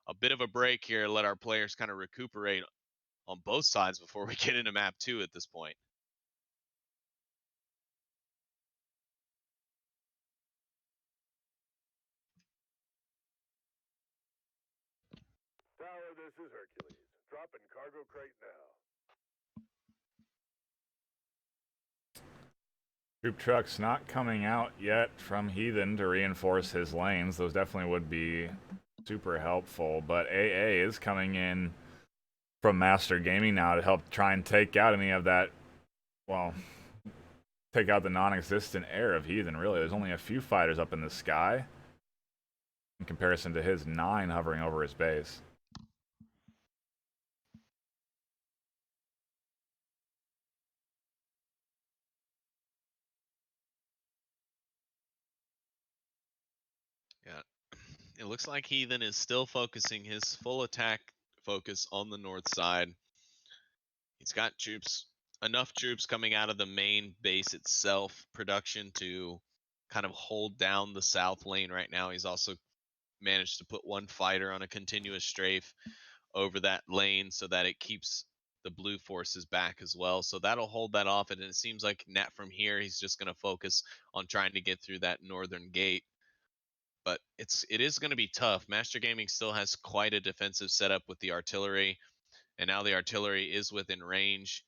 a bit of a break here, let our players kind of recuperate on both sides before we get into map 2 at this point. Tower, this is Hercules. Dropping cargo crate now. Troop trucks not coming out yet from Heathen to reinforce his lanes. Those definitely would be super helpful. But AA is coming in from Master Gaming now to help try and take out any of that, well, take out the non-existent air of Heathen, really. There's only a few fighters up in the sky in comparison to his 9 hovering over his base. Yeah, it looks like Heathen is still focusing his full attack focus on the north side. He's got troops, enough troops coming out of the main base itself, production to kind of hold down the south lane right now. He's also managed to put 1 fighter on a continuous strafe over that lane so that it keeps the blue forces back as well. So that'll hold that off. And it seems like Nat from here, he's just going to focus on trying to get through that northern gate. But it is going to be tough. Master Gaming still has quite a defensive setup with the artillery, and now the artillery is within range.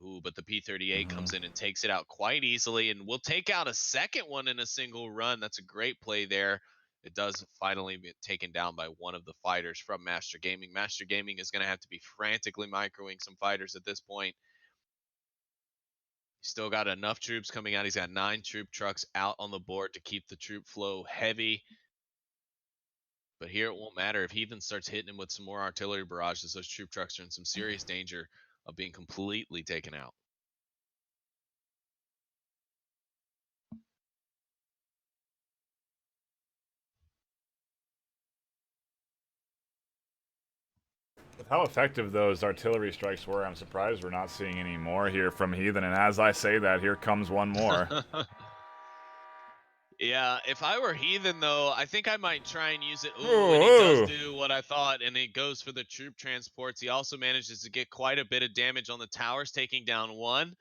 Ooh, but the P-38 comes in and takes it out quite easily, and will take out a second one in a single run. That's a great play there. It does finally get taken down by one of the fighters from Master Gaming. Master Gaming is going to have to be frantically microing some fighters at this point. He's still got enough troops coming out. He's got 9 troop trucks out on the board to keep the troop flow heavy. But here it won't matter. If Heathen starts hitting him with some more artillery barrages, those troop trucks are in some serious danger of being completely taken out. With how effective those artillery strikes were, I'm surprised we're not seeing any more here from Heathen. And as I say that, here comes one more. Yeah, if I were Heathen, though, I think I might try and use it. Ooh, and he does Ooh. do what I thought, and he goes for the troop transports. He also manages to get quite a bit of damage on the towers, taking down one.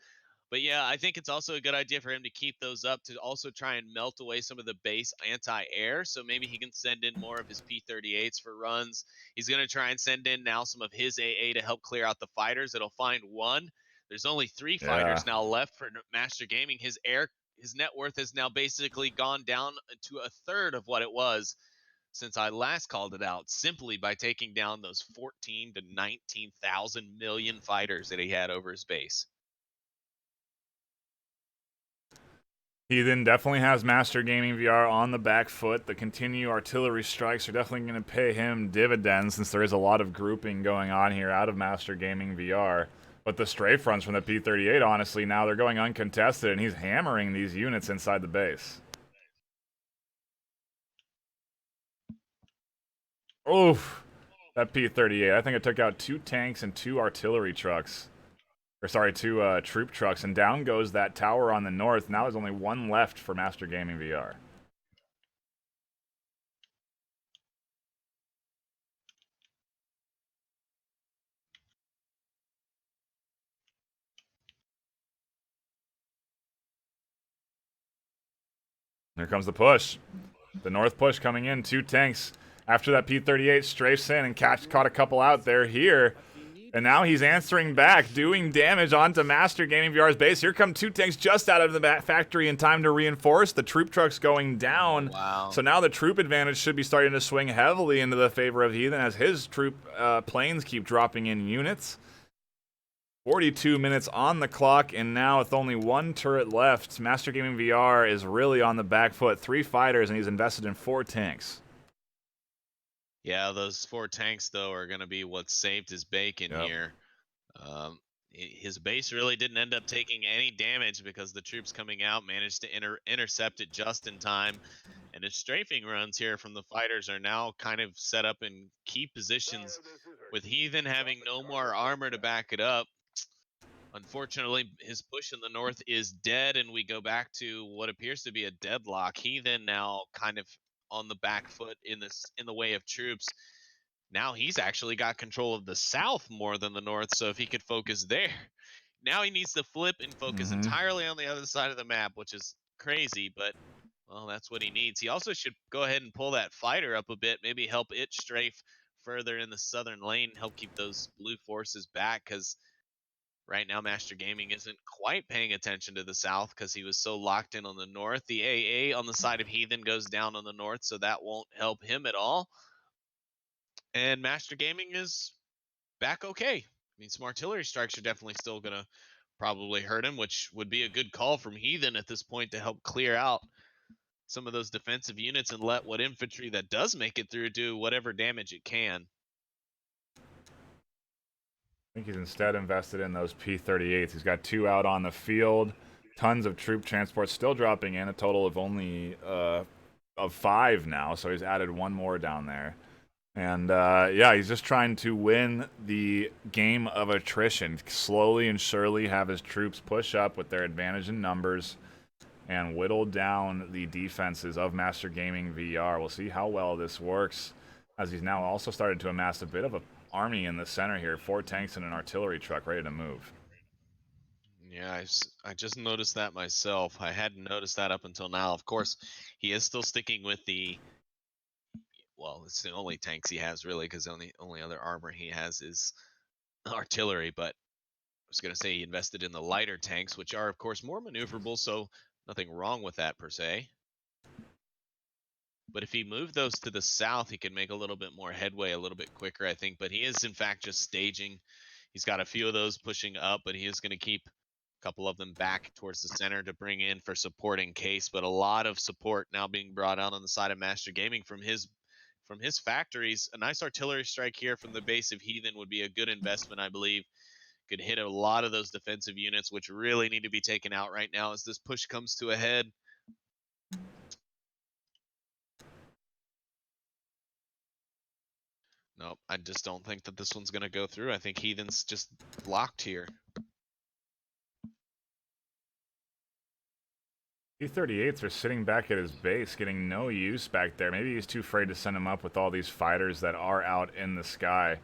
But yeah, I think it's also a good idea for him to keep those up to also try and melt away some of the base anti-air. So maybe he can send in more of his P-38s for runs. He's going to try and send in now some of his AA to help clear out the fighters. It'll find one. There's only 3 fighters now left for Master Gaming. His net worth has now basically gone down to a third of what it was since I last called it out, simply by taking down those 14 to 19,000 million fighters that he had over his base. Heathen definitely has Master Gaming VR on the back foot. The continued artillery strikes are definitely going to pay him dividends since there is a lot of grouping going on here out of Master Gaming VR. But the strafe runs from the P-38, honestly, now they're going uncontested, and he's hammering these units inside the base. Oof. That P-38, I think it took out 2 tanks and 2 artillery trucks. Or sorry, 2 troop trucks, and down goes that tower on the north. Now there's only 1 left for Master Gaming VR. Here comes the push. The north push coming in, 2 tanks. After that P-38 strafes in and caught a couple out there here. And now he's answering back, doing damage onto Master Gaming VR's base. Here come 2 tanks just out of the factory in time to reinforce. The troop truck's going down. Wow. So now the troop advantage should be starting to swing heavily into the favor of Heathen as his troop planes keep dropping in units. 42 minutes on the clock, and now with only 1 turret left, Master Gaming VR is really on the back foot. 3 fighters, and he's invested in 4 tanks. Yeah, those 4 tanks, though, are going to be what saved his bacon here. His base really didn't end up taking any damage because the troops coming out managed to intercept it just in time. And his strafing runs here from the fighters are now kind of set up in key positions, with Heathen having no more armor to back it up. Unfortunately, his push in the north is dead, and we go back to what appears to be a deadlock. Heathen now kind of on the back foot in the way of troops. Now he's actually got control of the south more than the north, so if he could focus there, now he needs to flip and focus entirely on the other side of the map, which is crazy, but well, that's what he needs. He also should go ahead and pull that fighter up a bit, maybe help it strafe further in the southern lane, help keep those blue forces back, because right now Master Gaming isn't quite paying attention to the south because he was so locked in on the north. The AA on the side of Heathen goes down on the north, so that won't help him at all. And Master Gaming is back okay. I mean, some artillery strikes are definitely still going to probably hurt him, which would be a good call from Heathen at this point to help clear out some of those defensive units and let what infantry that does make it through do whatever damage it can. I think he's instead invested in those P-38s. He's got 2 out on the field. Tons of troop transports still dropping in, a total of only of 5 now, so he's added 1 more down there. And yeah, he's just trying to win the game of attrition, slowly and surely have his troops push up with their advantage in numbers and whittle down the defenses of Master Gaming VR. We'll see how well this works, as he's now also started to amass a bit of an army in the center here. 4 tanks and an artillery truck ready to move. Yeah, I just noticed that myself. I hadn't noticed that up until now. Of course, he is still sticking with the, well, it's the only tanks he has really, because the only other armor he has is artillery. But I was going to say he invested in the lighter tanks, which are, of course, more maneuverable, so nothing wrong with that per se. But if he moved those to the south, he could make a little bit more headway a little bit quicker, I think. But he is, in fact, just staging. He's got a few of those pushing up, but he is going to keep a couple of them back towards the center to bring in for support in case. But a lot of support now being brought out on the side of Master Gaming from his factories. A nice artillery strike here from the base of Heathen would be a good investment, I believe. Could hit a lot of those defensive units, which really need to be taken out right now as this push comes to a head. Nope, I just don't think that this one's gonna go through. I think Heathen's just blocked here. T-38s are sitting back at his base, getting no use back there. Maybe he's too afraid to send him up with all these fighters that are out in the sky.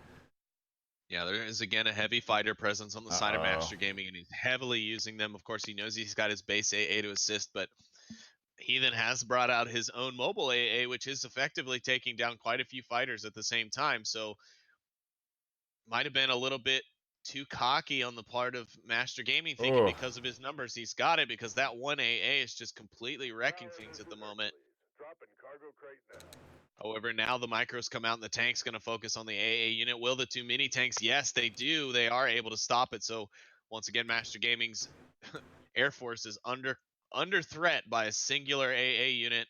Yeah, there is again a heavy fighter presence on the side of Uh-oh. Master Gaming, and he's heavily using them. Of course, he knows he's got his base AA to assist, but Heathen has brought out his own mobile AA, which is effectively taking down quite a few fighters at the same time. So might have been a little bit too cocky on the part of Master Gaming, thinking Ugh. because of his numbers he's got it, because that one AA is just completely wrecking Tower, things this at the is moment. Hercules. Dropping cargo crate now. However, now the micros come out and the tank's going to focus on the AA unit. Will the two mini tanks? Yes, they do. They are able to stop it. So once again, Master Gaming's Air Force is under threat by a singular AA unit.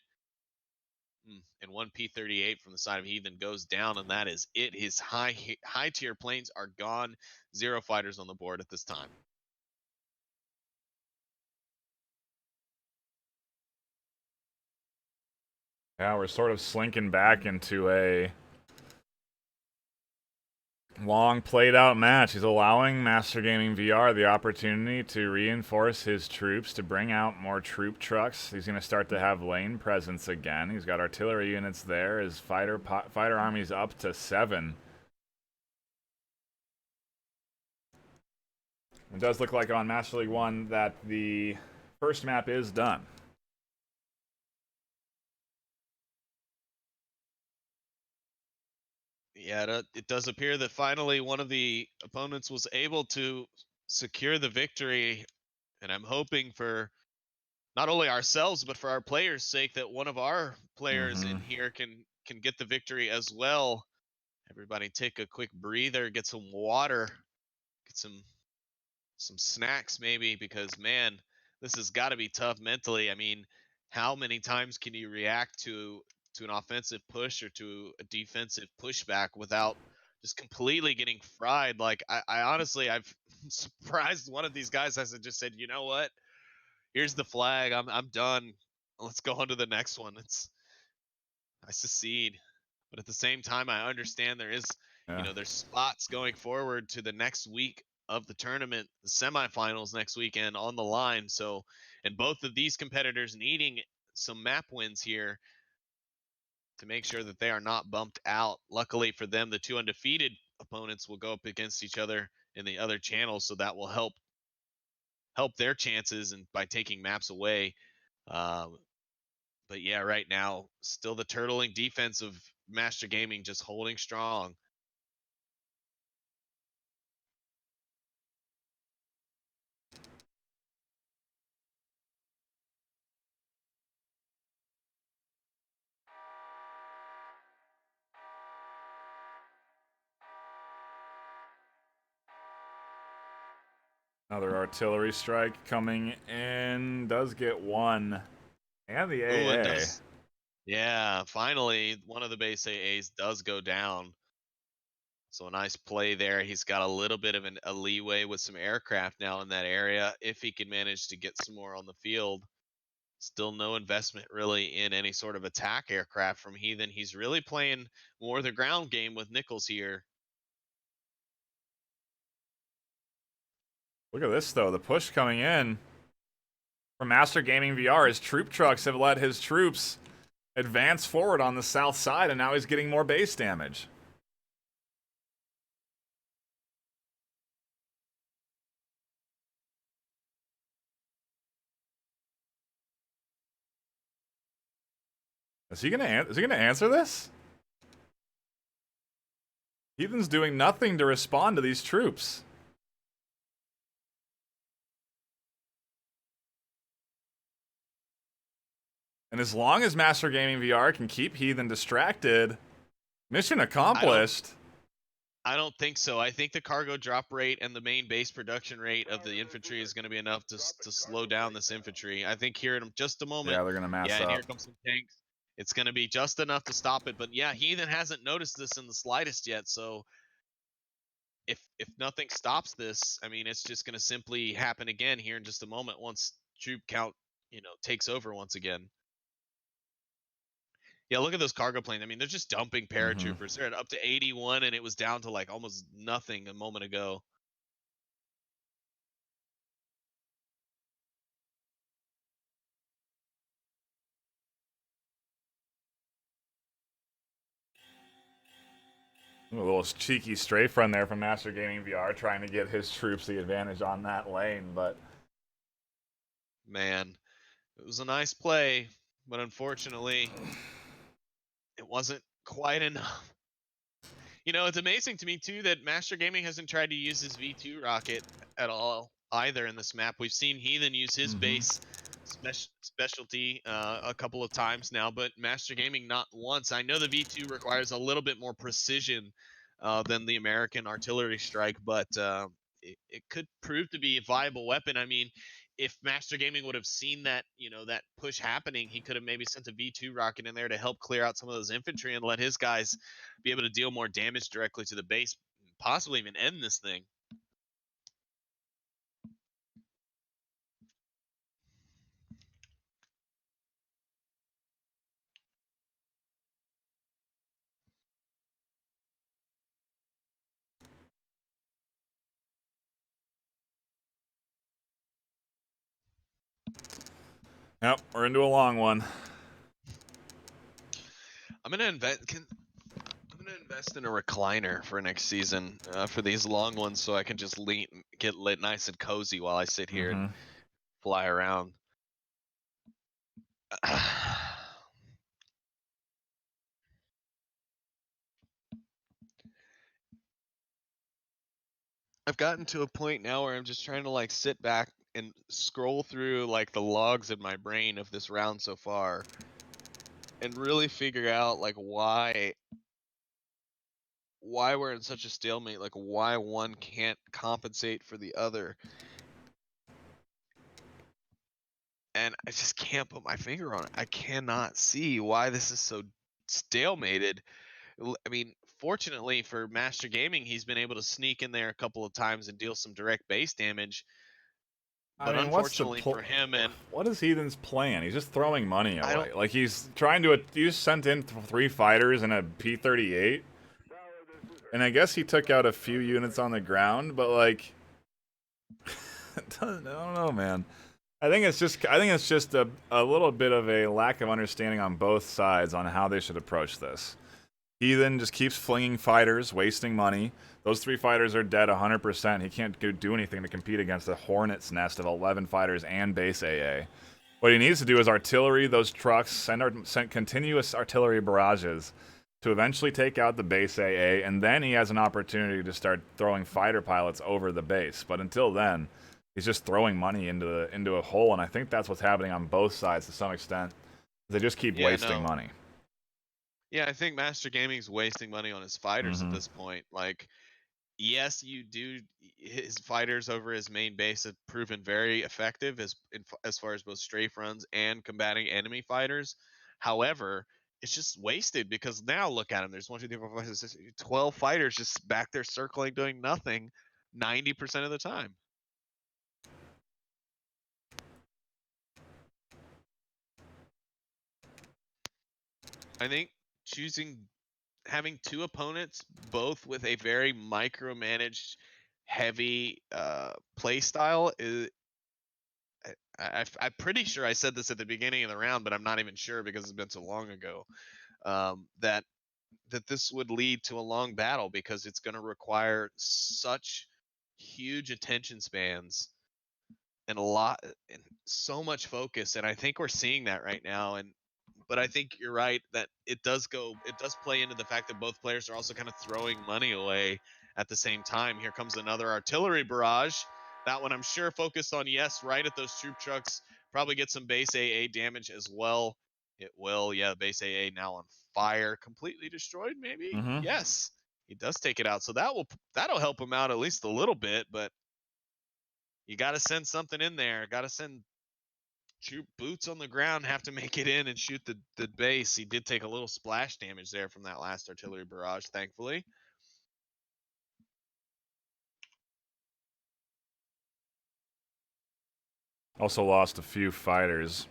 And one P-38 from the side of Heathen goes down, and that is it. His high tier planes are gone. 0 fighters on the board at this time. Yeah, we're sort of slinking back into a long played out match. He's allowing Master Gaming VR the opportunity to reinforce his troops, to bring out more troop trucks. He's going to start to have lane presence again. He's got artillery units there. His fighter army's up to 7. It does look like on Master League 1 that the first map is done. Yeah, it does appear that finally one of the opponents was able to secure the victory, and I'm hoping for not only ourselves but for our players' sake that one of our players in here can get the victory as well. Everybody take a quick breather, get some water, get some snacks maybe, because man, this has got to be tough mentally. I mean, how many times can you react to an offensive push or to a defensive pushback without just completely getting fried? Like I honestly, I've surprised one of these guys has just said, you know what, here's the flag, I'm done, let's go on to the next one. I secede. But at the same time, I understand there is, Yeah. there's spots going forward to the next week of the tournament, the semifinals next weekend on the line. So, and both of these competitors needing some map wins here to make sure that they are not bumped out. Luckily for them, the 2 undefeated opponents will go up against each other in the other channels, so that will help their chances and by taking maps away. But yeah, right now, still the turtling defense of Master Gaming just holding strong. Another artillery strike coming in. Does get 1. And the AA. Ooh, it does. Yeah, finally, one of the base AAs does go down. So a nice play there. He's got a little bit of a leeway with some aircraft now in that area if he can manage to get some more on the field. Still no investment really in any sort of attack aircraft from Heathen. He's really playing more the ground game with Nichols here. Look at this, though. The push coming in from Master Gaming VR. His troop trucks have let his troops advance forward on the south side, and now he's getting more base damage. Is he gonna answer this? Heathen's doing nothing to respond to these troops. And as long as Master Gaming VR can keep Heathen distracted, mission accomplished. I don't think so. I think the cargo drop rate and the main base production rate of the infantry is going to be enough to slow down this infantry. I think here in just a moment. Yeah, they're gonna mass Yeah, and up. here comes some tanks. It's going to be just enough to stop it. But yeah, Heathen hasn't noticed this in the slightest yet. So if nothing stops this, I mean, it's just going to simply happen again here in just a moment once troop count, takes over once again. Yeah, look at those cargo planes. I mean, they're just dumping paratroopers. They're at up to 81, and it was down to like almost nothing a moment ago. A little cheeky strafe run there from Master Gaming VR, trying to get his troops the advantage on that lane, but Man, it was a nice play, but unfortunately, it wasn't quite enough. You know, it's amazing to me too that Master Gaming hasn't tried to use his V2 rocket at all either in this map. We've seen Heathen use his base specialty a couple of times now, but Master Gaming not once. I know the V2 requires a little bit more precision than the American artillery strike, but it could prove to be a viable weapon. I mean, if Master Gaming would have seen that, you know, that push happening, he could have maybe sent a V2 rocket in there to help clear out some of those infantry and let his guys be able to deal more damage directly to the base, possibly even end this thing. yep, we're into a long one. I'm gonna invest. I'm gonna invest in a recliner for next season for these long ones, so I can just get lit nice and cozy while I sit here and fly around. I've gotten to a point now where I'm just trying to like sit back and scroll through like the logs in my brain of this round so far and really figure out like why we're in such a stalemate, like why one can't compensate for the other. And I just can't put my finger on it. I cannot see why this is so stalemated. I mean, fortunately for Master Gaming, he's been able to sneak in there a couple of times and deal some direct base damage. But I mean, what's the unfortunately for him, and what is Heathen's plan? He's just throwing money I away. don't. Like he's trying to. You just sent in 3 fighters and a P-38, and I guess he took out a few units on the ground. But like, I don't know, man. I think it's just a little bit of a lack of understanding on both sides on how they should approach this. Heathen just keeps flinging fighters, wasting money. Those 3 fighters are dead 100%. He can't do anything to compete against a hornet's nest of 11 fighters and base AA. What he needs to do is artillery those trucks, send continuous artillery barrages to eventually take out the base AA, and then he has an opportunity to start throwing fighter pilots over the base. But until then, he's just throwing money into a hole, and I think that's what's happening on both sides to some extent. They just keep wasting money. Yeah, I think Master Gaming's wasting money on his fighters at this point. Like, yes, you do. His fighters over his main base have proven very effective as far as both strafe runs and combating enemy fighters. However, it's just wasted because now look at him. There's 1, 2, 3, 4, 5, 6, 12 fighters just back there circling, doing nothing 90% of the time. I think having 2 opponents, both with a very micromanaged, heavy play style, is. I'm pretty sure I said this at the beginning of the round, but I'm not even sure because it's been so long ago. That this would lead to a long battle because it's going to require such huge attention spans and so much focus, and I think we're seeing that right now. But I think you're right that it does play into the fact that both players are also kind of throwing money away at the same time. Here comes another artillery barrage. That one I'm sure focused on, yes, right at those troop trucks. Probably get some base AA damage as well. It will, yeah, base AA now on fire. Completely destroyed, maybe? Yes. He does take it out. So that'll help him out at least a little bit, but you gotta send something in there. Gotta send troop boots on the ground, have to make it in and shoot the base. He did take a little splash damage there from that last artillery barrage, thankfully. Also lost a few fighters.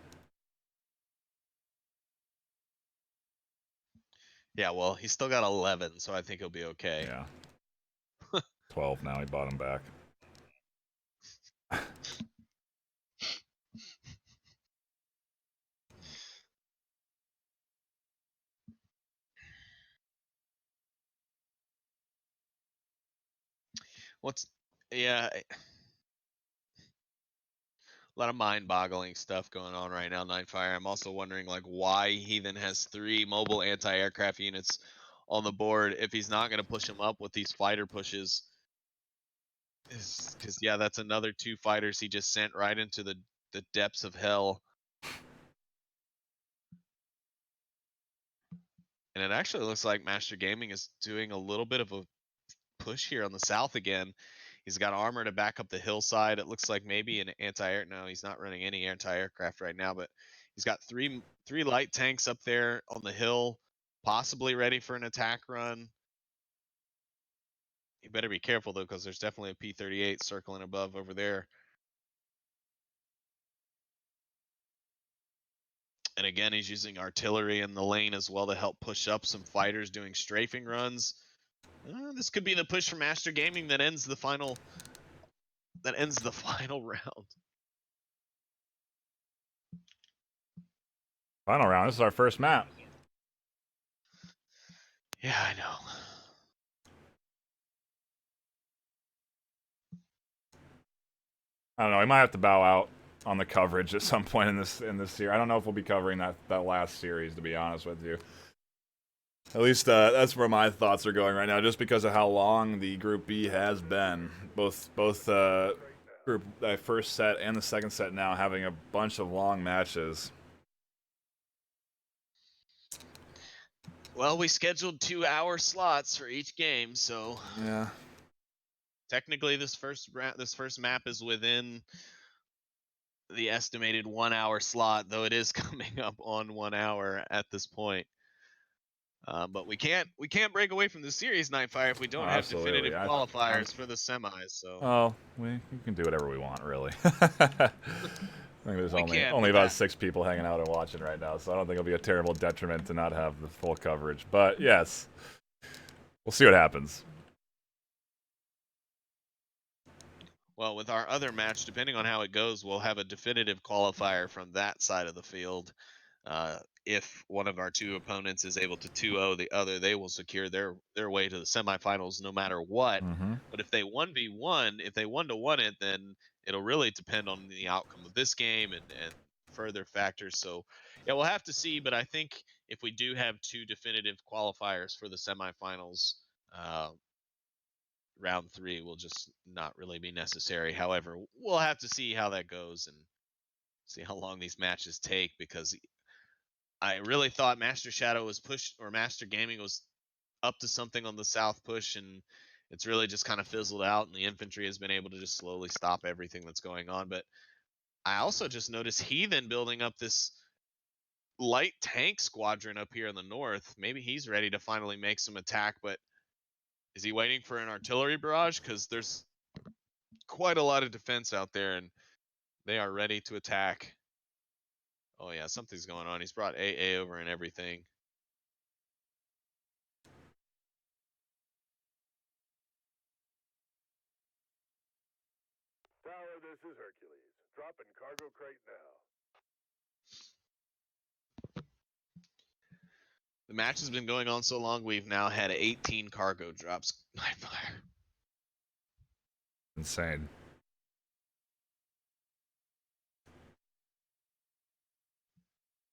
Yeah, well, he's still got 11, so I think he'll be okay. Yeah. 12 now. He bought him back. Yeah, a lot of mind-boggling stuff going on right now, NightFiree. I'm also wondering like why Heathen has 3 mobile anti-aircraft units on the board if he's not going to push them up with these fighter pushes. Because yeah, that's another 2 fighters he just sent right into the depths of hell. And it actually looks like Master Gaming is doing a little bit of a push here on the south again. He's got armor to back up the hillside. It looks like maybe an anti-air. No, he's not running any anti-aircraft right now, but he's got three light tanks up there on the hill, possibly ready for an attack run. You better be careful though, because there's definitely a P-38 circling above over there. And again, he's using artillery in the lane as well to help push up some fighters doing strafing runs. This could be the push for Master Gaming that ends the final round. Final round. This is our first map. Yeah, I know. I don't know. We might have to bow out on the coverage at some point in this series. I don't know if we'll be covering that last series, to be honest with you. At least that's where my thoughts are going right now, just because of how long the Group B has been. Both group first set and the second set now having a bunch of long matches. Well, we scheduled 2-hour slots for each game, so yeah. Technically, this first map is within the estimated 1-hour slot, though it is coming up on 1 hour at this point. But we can't break away from the series, NightFiree, if we don't have definitive qualifiers for the semis. So we can do whatever we want, really. I think there's only about 6 people hanging out and watching right now, so I don't think it'll be a terrible detriment to not have the full coverage. But yes, we'll see what happens. Well, with our other match, depending on how it goes, we'll have a definitive qualifier from that side of the field. If one of our 2 opponents is able to 2-0 the other, they will secure their way to the semifinals no matter what. But if they 1v1, if they 1-1 it, then it'll really depend on the outcome of this game and further factors. So yeah, we'll have to see. But I think if we do have 2 definitive qualifiers for the semifinals, round 3 will just not really be necessary. However, we'll have to see how that goes and see how long these matches take, because I really thought Master Shadow was pushed, or Master Gaming was up to something on the south push, and it's really just kind of fizzled out, and the infantry has been able to just slowly stop everything that's going on. But I also just noticed Heathen building up this light tank squadron up here in the north. Maybe he's ready to finally make some attack, but is he waiting for an artillery barrage? Because there's quite a lot of defense out there, and they are ready to attack. Oh yeah, something's going on. He's brought AA over and everything. Tower, this is Hercules. Dropping cargo crate now. The match has been going on so long, we've now had 18 cargo drops. NightFiree. Insane.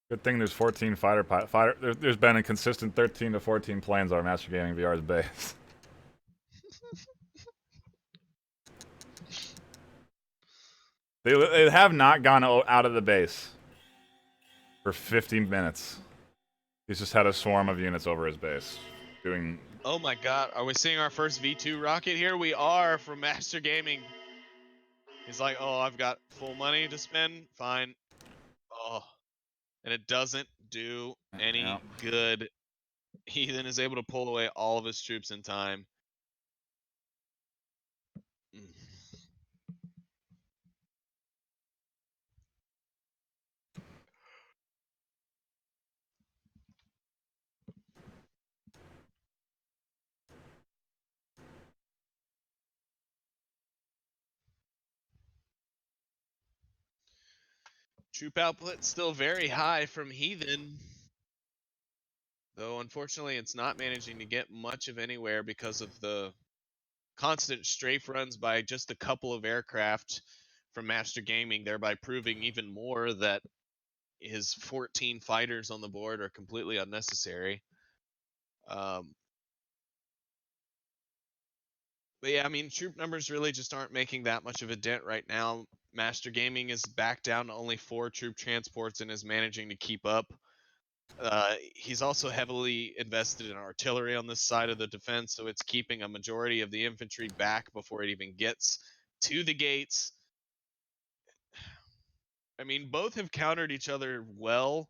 Good thing there's 14 fighter. There's been a consistent 13 to 14 planes on Master Gaming VR's base. They have not gone out of the base for 15 minutes. He's just had a swarm of units over his base doing. Oh my god, are we seeing our first V2 rocket here? We are, from Master Gaming. He's like, oh, I've got full money to spend. Fine. Oh, and it doesn't do any good. He then is able to pull away all of his troops in time. Troop output still very high from Heathen. Though unfortunately it's not managing to get much of anywhere because of the constant strafe runs by just a couple of aircraft from Master Gaming, thereby proving even more that his 14 fighters on the board are completely unnecessary. But yeah, I mean, troop numbers really just aren't making that much of a dent right now. Master Gaming is back down to only 4 troop transports and is managing to keep up. He's also heavily invested in artillery on this side of the defense, so it's keeping a majority of the infantry back before it even gets to the gates. I mean, both have countered each other well,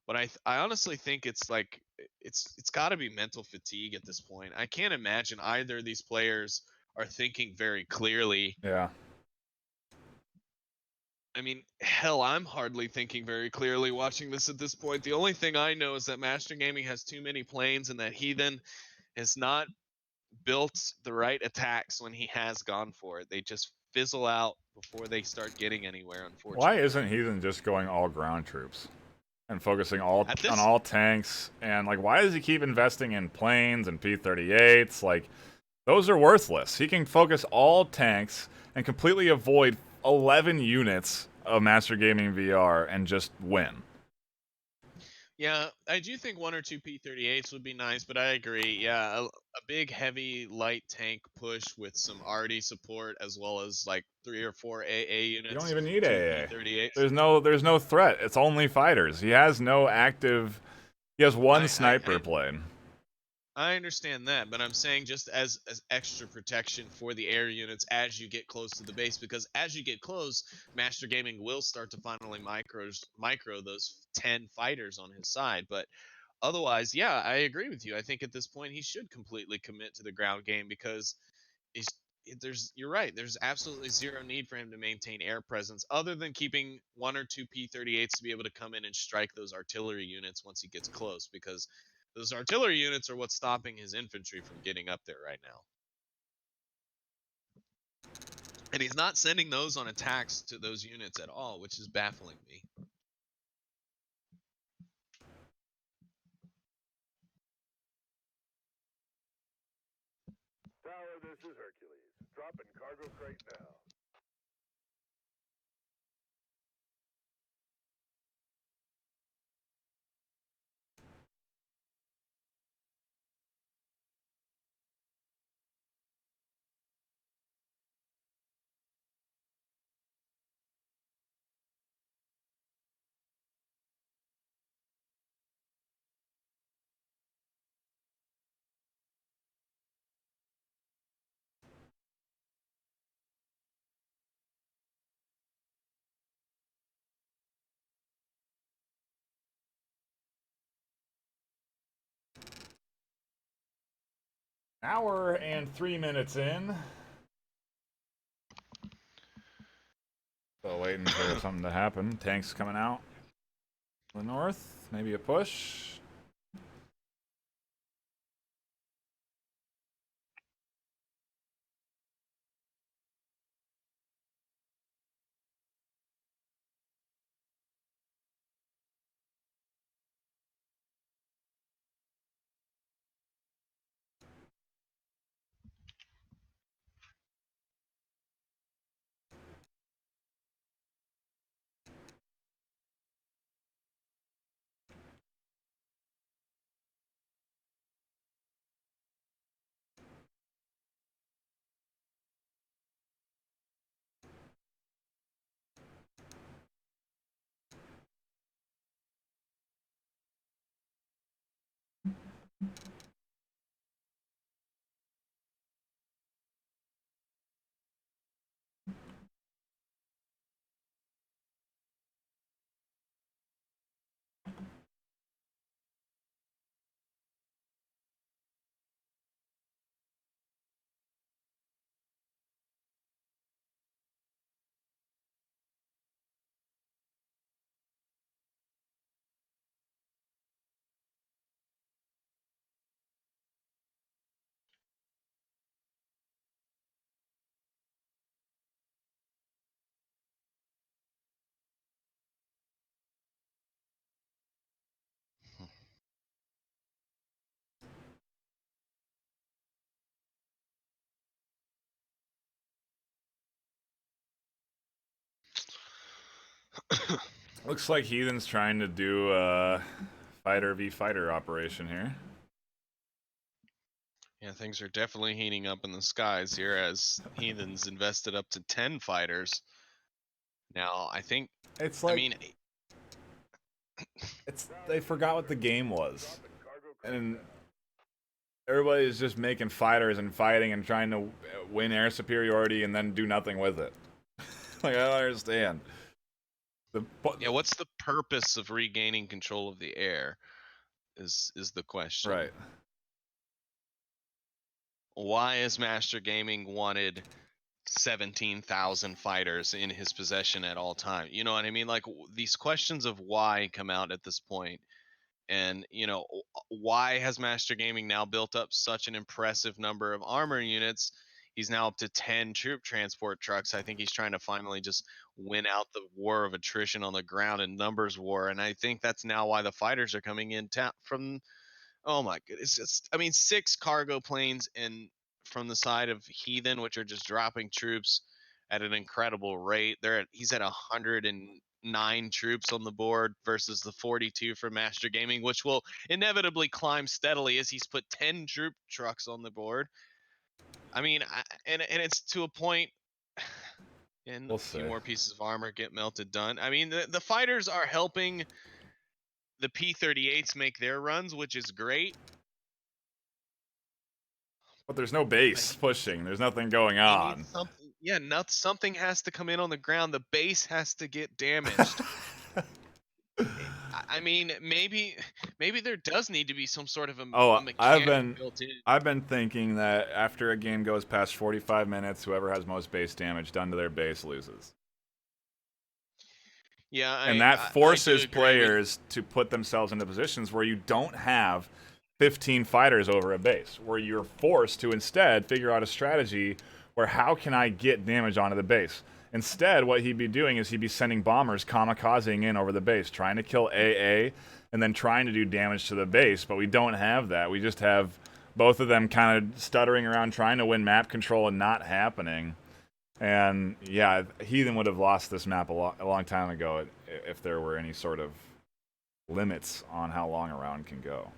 but I honestly think it's like it's got to be mental fatigue at this point. I can't imagine either of these players are thinking very clearly. Yeah. I mean, hell, I'm hardly thinking very clearly watching this at this point. The only thing I know is that Master Gaming has too many planes and that Heathen has not built the right attacks when he has gone for it. They just fizzle out before they start getting anywhere, Why unfortunately. isn't Heathen just going all ground troops and focusing on This, all tanks? And like, why does he keep investing in planes and P-38s? Like, those are worthless. He can focus all tanks and completely avoid 11 units of Master Gaming VR and just win. yeah, I do think 1 or 2 P-38s would be nice, but I agree. Yeah, a big, heavy, light tank push with some arty support, as well as like 3 or 4 AA units. You don't even need 2 AA. P-38s. There's no threat. It's only fighters. He has no active. He has one sniper plane. I understand that, but I'm saying just as extra protection for the air units as you get close to the base, because as you get close, Master Gaming will start to finally micro those 10 fighters on his side. But otherwise, yeah, I agree with you. I think at this point he should completely commit to the ground game because you're right. There's absolutely zero need for him to maintain air presence other than keeping 1 or 2 P-38s to be able to come in and strike those artillery units once he gets close, because those artillery units are what's stopping his infantry from getting up there right now. And he's not sending those on attacks to those units at all, which is baffling me. Tower, this is Hercules. Dropping cargo crate now. Hour and 3 minutes in. So waiting for something to happen. Tanks coming out. The north, maybe a push. Looks like Heathen's trying to do a fighter v fighter operation here. Yeah, things are definitely heating up in the skies here as Heathen's invested up to 10 fighters. Now, I think, It's I like mean, they forgot what the game was, and everybody's just making fighters and fighting and trying to win air superiority and then do nothing with it. Like, I don't understand. yeah, what's the purpose of regaining control of the air is the question. Right. Why has Master Gaming wanted 17,000 fighters in his possession at all time? You know what I mean? Like these questions of why come out at this point. And, you know, why has Master Gaming now built up such an impressive number of armor units? He's now up to 10 troop transport trucks. I think he's trying to finally just win out the war of attrition on the ground and numbers war. And I think that's now why the fighters are coming in from, oh my goodness. I mean, 6 cargo planes and from the side of Heathen, which are just dropping troops at an incredible rate. He's at 109 troops on the board versus the 42 for Master Gaming, which will inevitably climb steadily as he's put 10 troop trucks on the board. I mean, and it's to a point, and We'll a few see. more pieces of armor get melted done. I mean, the fighters are helping the P-38s make their runs, which is great. But there's no base pushing. There's nothing going He on. needs something. Yeah, something has to come in on the ground. The base has to get damaged. I mean, maybe there does need to be some sort of a mechanic built in. I've been thinking that after a game goes past 45 minutes, whoever has most base damage done to their base loses. Yeah, And that forces players to put themselves into positions where you don't have 15 fighters over a base, where you're forced to instead figure out a strategy where how can I get damage onto the base. Instead, what he'd be doing is he'd be sending bombers kamikazing in over the base, trying to kill AA, and then trying to do damage to the base, but we don't have that. We just have both of them kind of stuttering around trying to win map control and not happening. And yeah, Heathen would have lost this map a long time ago if there were any sort of limits on how long a round can go.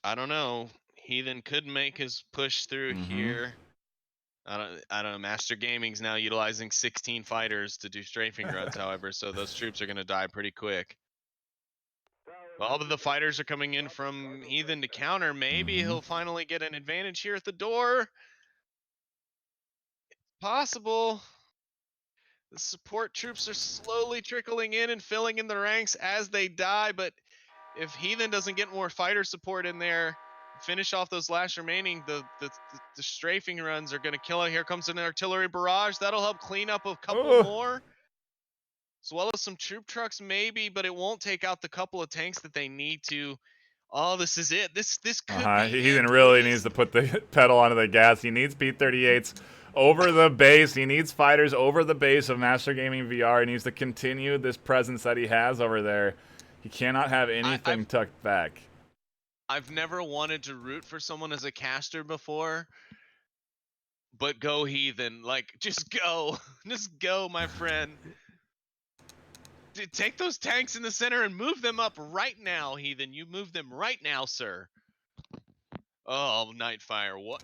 I don't know. Heathen could make his push through here. I don't know. Master Gaming's now utilizing 16 fighters to do strafing runs, however, so those troops are going to die pretty quick. All of the fighters are coming in from Heathen to counter. Maybe he'll finally get an advantage here at the door. It's possible. The support troops are slowly trickling in and filling in the ranks as they die, but if Heathen doesn't get more fighter support in there, finish off those last remaining, the strafing runs are going to kill it. Here comes an artillery barrage. That'll help clean up a couple more. As well as some troop trucks maybe, but it won't take out the couple of tanks that they need to. Oh, this is it. This could be Heathen it, really please. needs to put the pedal onto the gas. He needs P-38s over the base. He needs fighters over the base of Master Gaming VR. He needs to continue this presence that he has over there. He cannot have anything tucked back. I've never wanted to root for someone as a caster before, but go Heathen. Like, just go. Just go, my friend. Take those tanks in the center and move them up right now, Heathen. You move them right now, sir. Oh, NightFiree, what?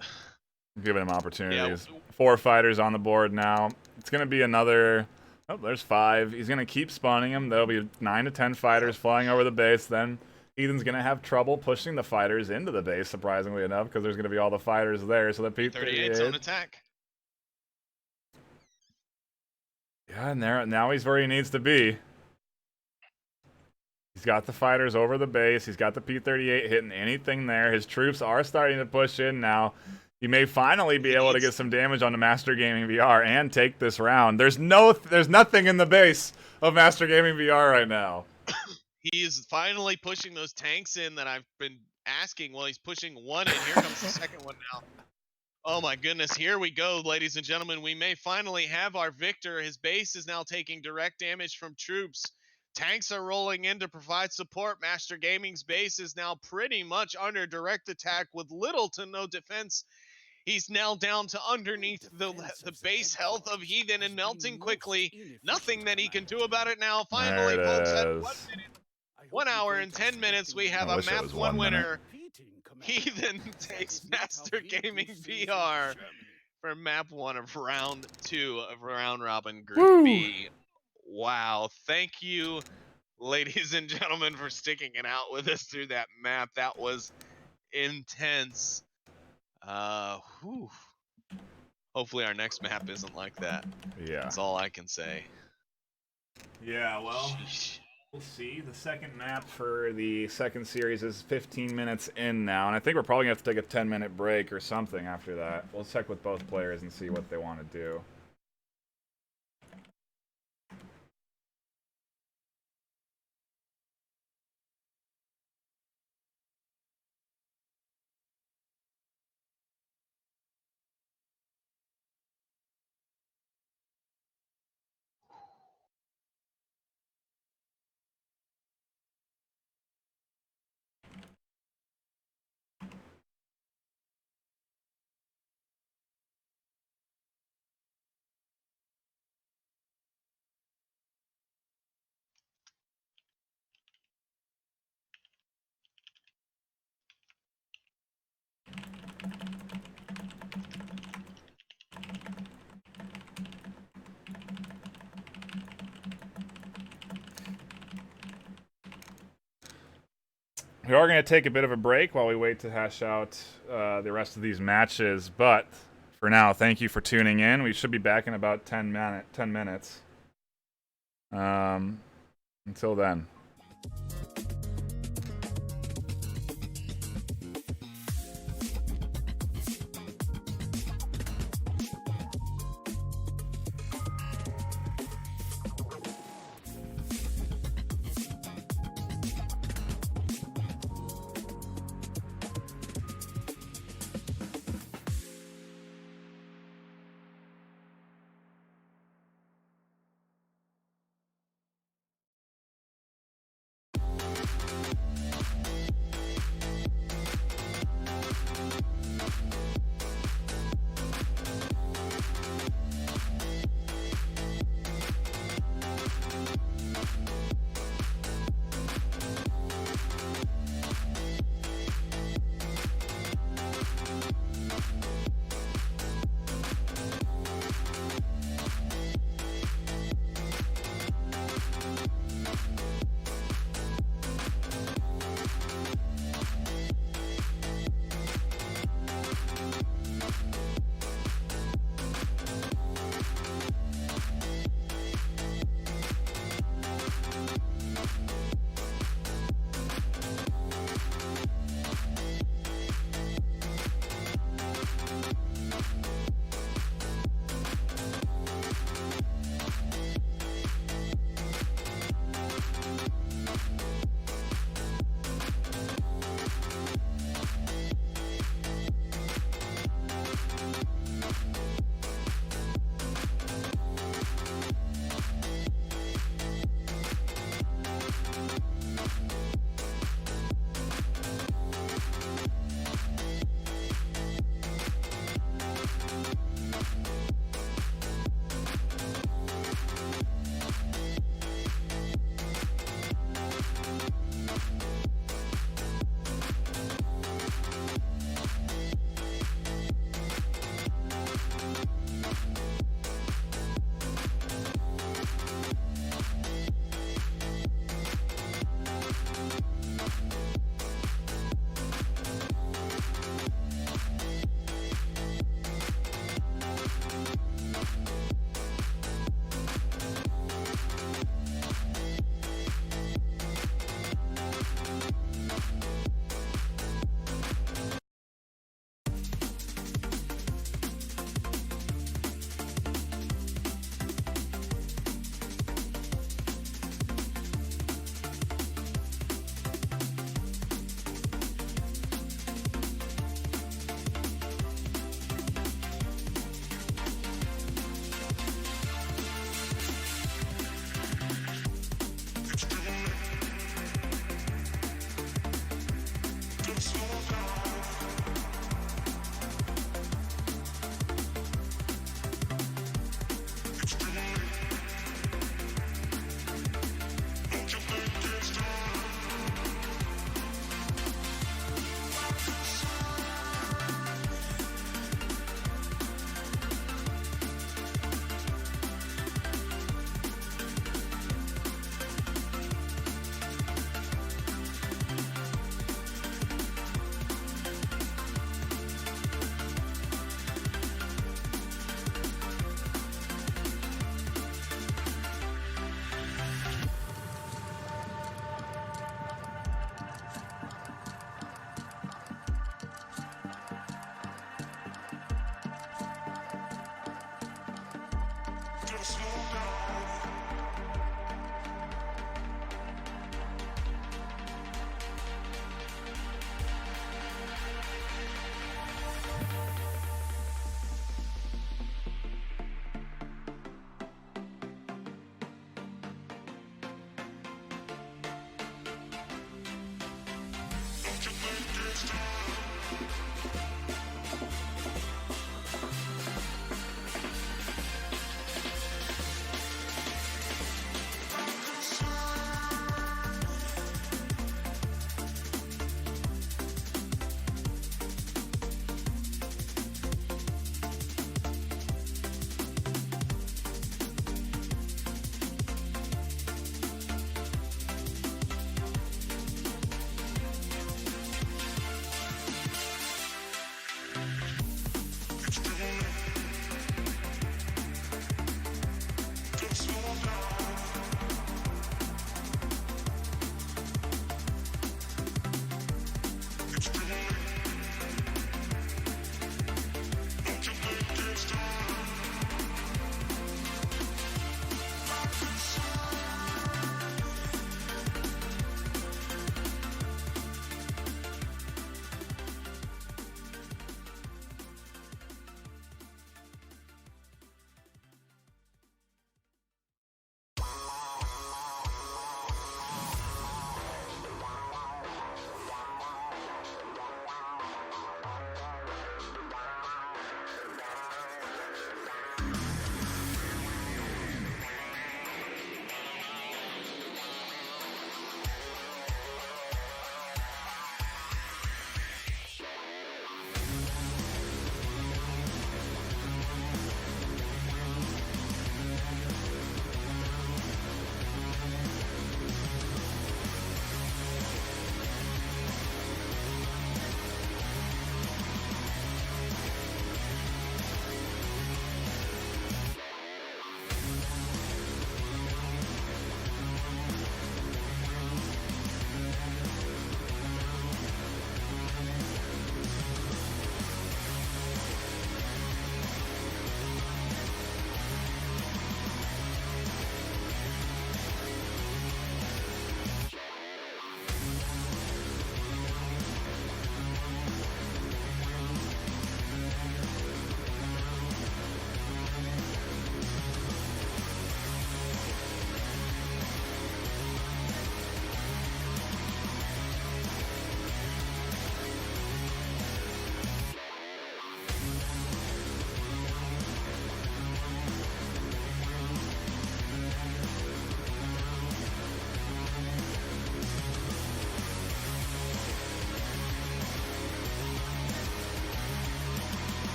Giving him opportunities. Yeah. 4 fighters on the board now. It's going to be another... Oh, there's 5. He's going to keep spawning them. There'll be 9 to 10 fighters flying over the base. Then Heathen's going to have trouble pushing the fighters into the base, surprisingly enough, because there's going to be all the fighters there. So the P-38's on attack. Yeah, and now he's where he needs to be. He's got the fighters over the base. He's got the P-38 hitting anything there. His troops are starting to push in now. He may finally be able to get some damage on the Master Gaming VR and take this round. There's nothing in the base of Master Gaming VR right now. He is finally pushing those tanks in that I've been asking. Well, he's pushing one in. Here comes the second one now. Oh my goodness, here we go, ladies and gentlemen. We may finally have our victor. His base is now taking direct damage from troops. Tanks are rolling in to provide support. Master Gaming's base is now pretty much under direct attack with little to no defense. He's now down to underneath the base health of Heathen and melting quickly. Nothing that he can do about it now. Finally, There folks, it at is. 1 hour and 10 minutes, we have I a wish it map was 1 1 minute. winner. Heathen takes Master Gaming VR for map 1 of round 2 of round robin group Woo! B. Wow, thank you, ladies and gentlemen, for sticking it out with us through that map. That was intense. Whew. Hopefully our next map isn't like that. Yeah. That's all I can say. Yeah, well, Sheesh. we'll see. The second map for the second series is 15 minutes in now, and I think we're probably going to have to take a 10-minute break or something after that. We'll check with both players and see what they want to do. We are going to take a bit of a break while we wait to hash out the rest of these matches, but for now, thank you for tuning in. We should be back in about 10 minutes. Until then.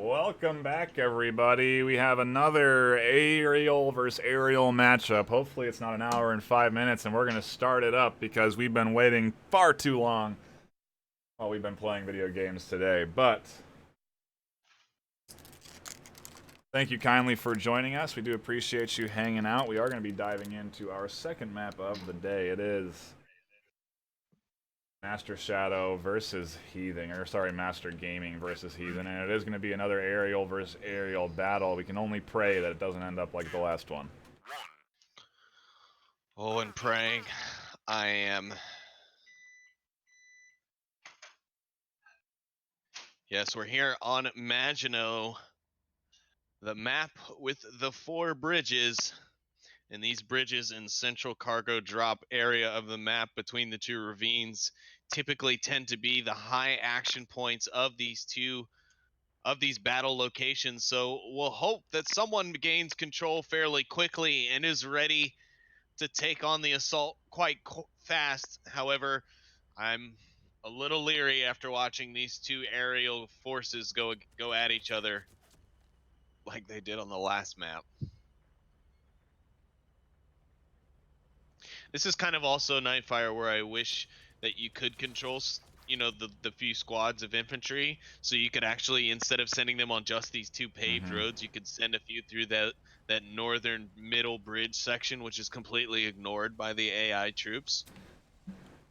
Welcome back, everybody. We have another aerial versus aerial matchup. Hopefully it's not an hour and 5 minutes, and we're going to start it up because we've been waiting far too long while we've been playing video games today. But thank you kindly for joining us. We do appreciate you hanging out. We are going to be diving into our second map of the day. It is Master Shadow versus Heathen, or sorry, Master Gaming versus Heathen, and it is going to be another aerial versus aerial battle. We can only pray that it doesn't end up like the last one. Oh, and praying. I am. Yes, we're here on Maginot, the map with the 4 bridges. And these bridges in central cargo drop area of the map between the 2 ravines typically tend to be the high action points of these battle locations. So we'll hope that someone gains control fairly quickly and is ready to take on the assault quite fast. However, I'm a little leery after watching these 2 aerial forces go at each other like they did on the last map. This is kind of also NightFiree where I wish that you could control, the few squads of infantry, so you could actually, instead of sending them on just these 2 paved roads, you could send a few through that northern middle bridge section, which is completely ignored by the AI troops.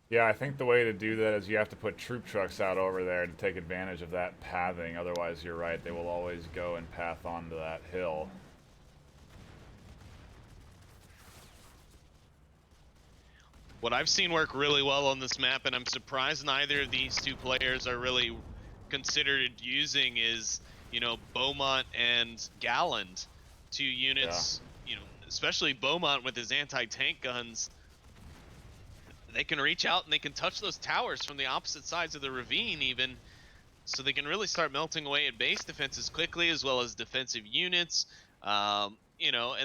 Yeah, I think the way to do that is you have to put troop trucks out over there to take advantage of that pathing. Otherwise, you're right, they will always go and path onto that hill. What I've seen work really well on this map, and I'm surprised neither of these 2 players are really considered using, is, Beaumont and Galland, 2 units, especially Beaumont with his anti-tank guns. They can reach out and they can touch those towers from the opposite sides of the ravine even, so they can really start melting away at base defenses quickly, as well as defensive units. And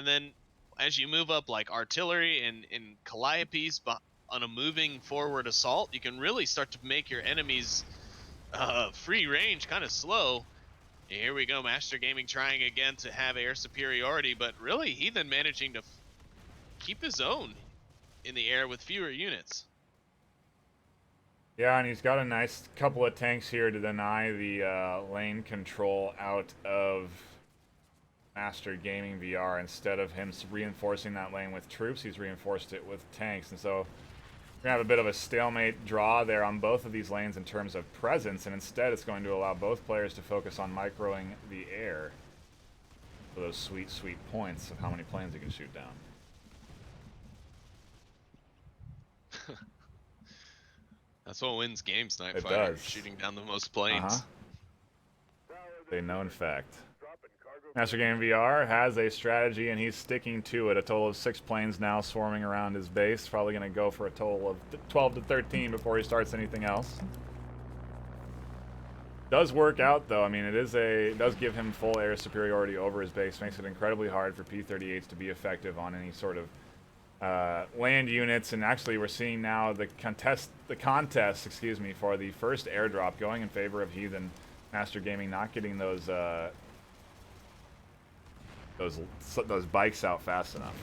then as you move up like artillery and calliopes on a moving forward assault, you can really start to make your enemies free range kind of slow. And here we go, Master Gaming trying again to have air superiority, but really Heathen managing to keep his own in the air with fewer units. Yeah, and he's got a nice couple of tanks here to deny the lane control out of Master Gaming VR. Instead of him reinforcing that lane with troops, he's reinforced it with tanks. And so we're going to have a bit of a stalemate draw there on both of these lanes in terms of presence, and instead it's going to allow both players to focus on microing the air for those sweet, sweet points of how many planes you can shoot down. That's what wins games, NightFiree. It does. Shooting down the most planes. They know in fact. Master Game VR has a strategy and he's sticking to it. A total of 6 planes now swarming around his base. Probably going to go for a total of 12 to 13 before he starts anything else. Does work out though. I mean, it does give him full air superiority over his base. Makes it incredibly hard for P-38s to be effective on any sort of land units, and actually we're seeing now the contest, for the first airdrop going in favor of Heathen. Master Gaming not getting those bikes out fast enough.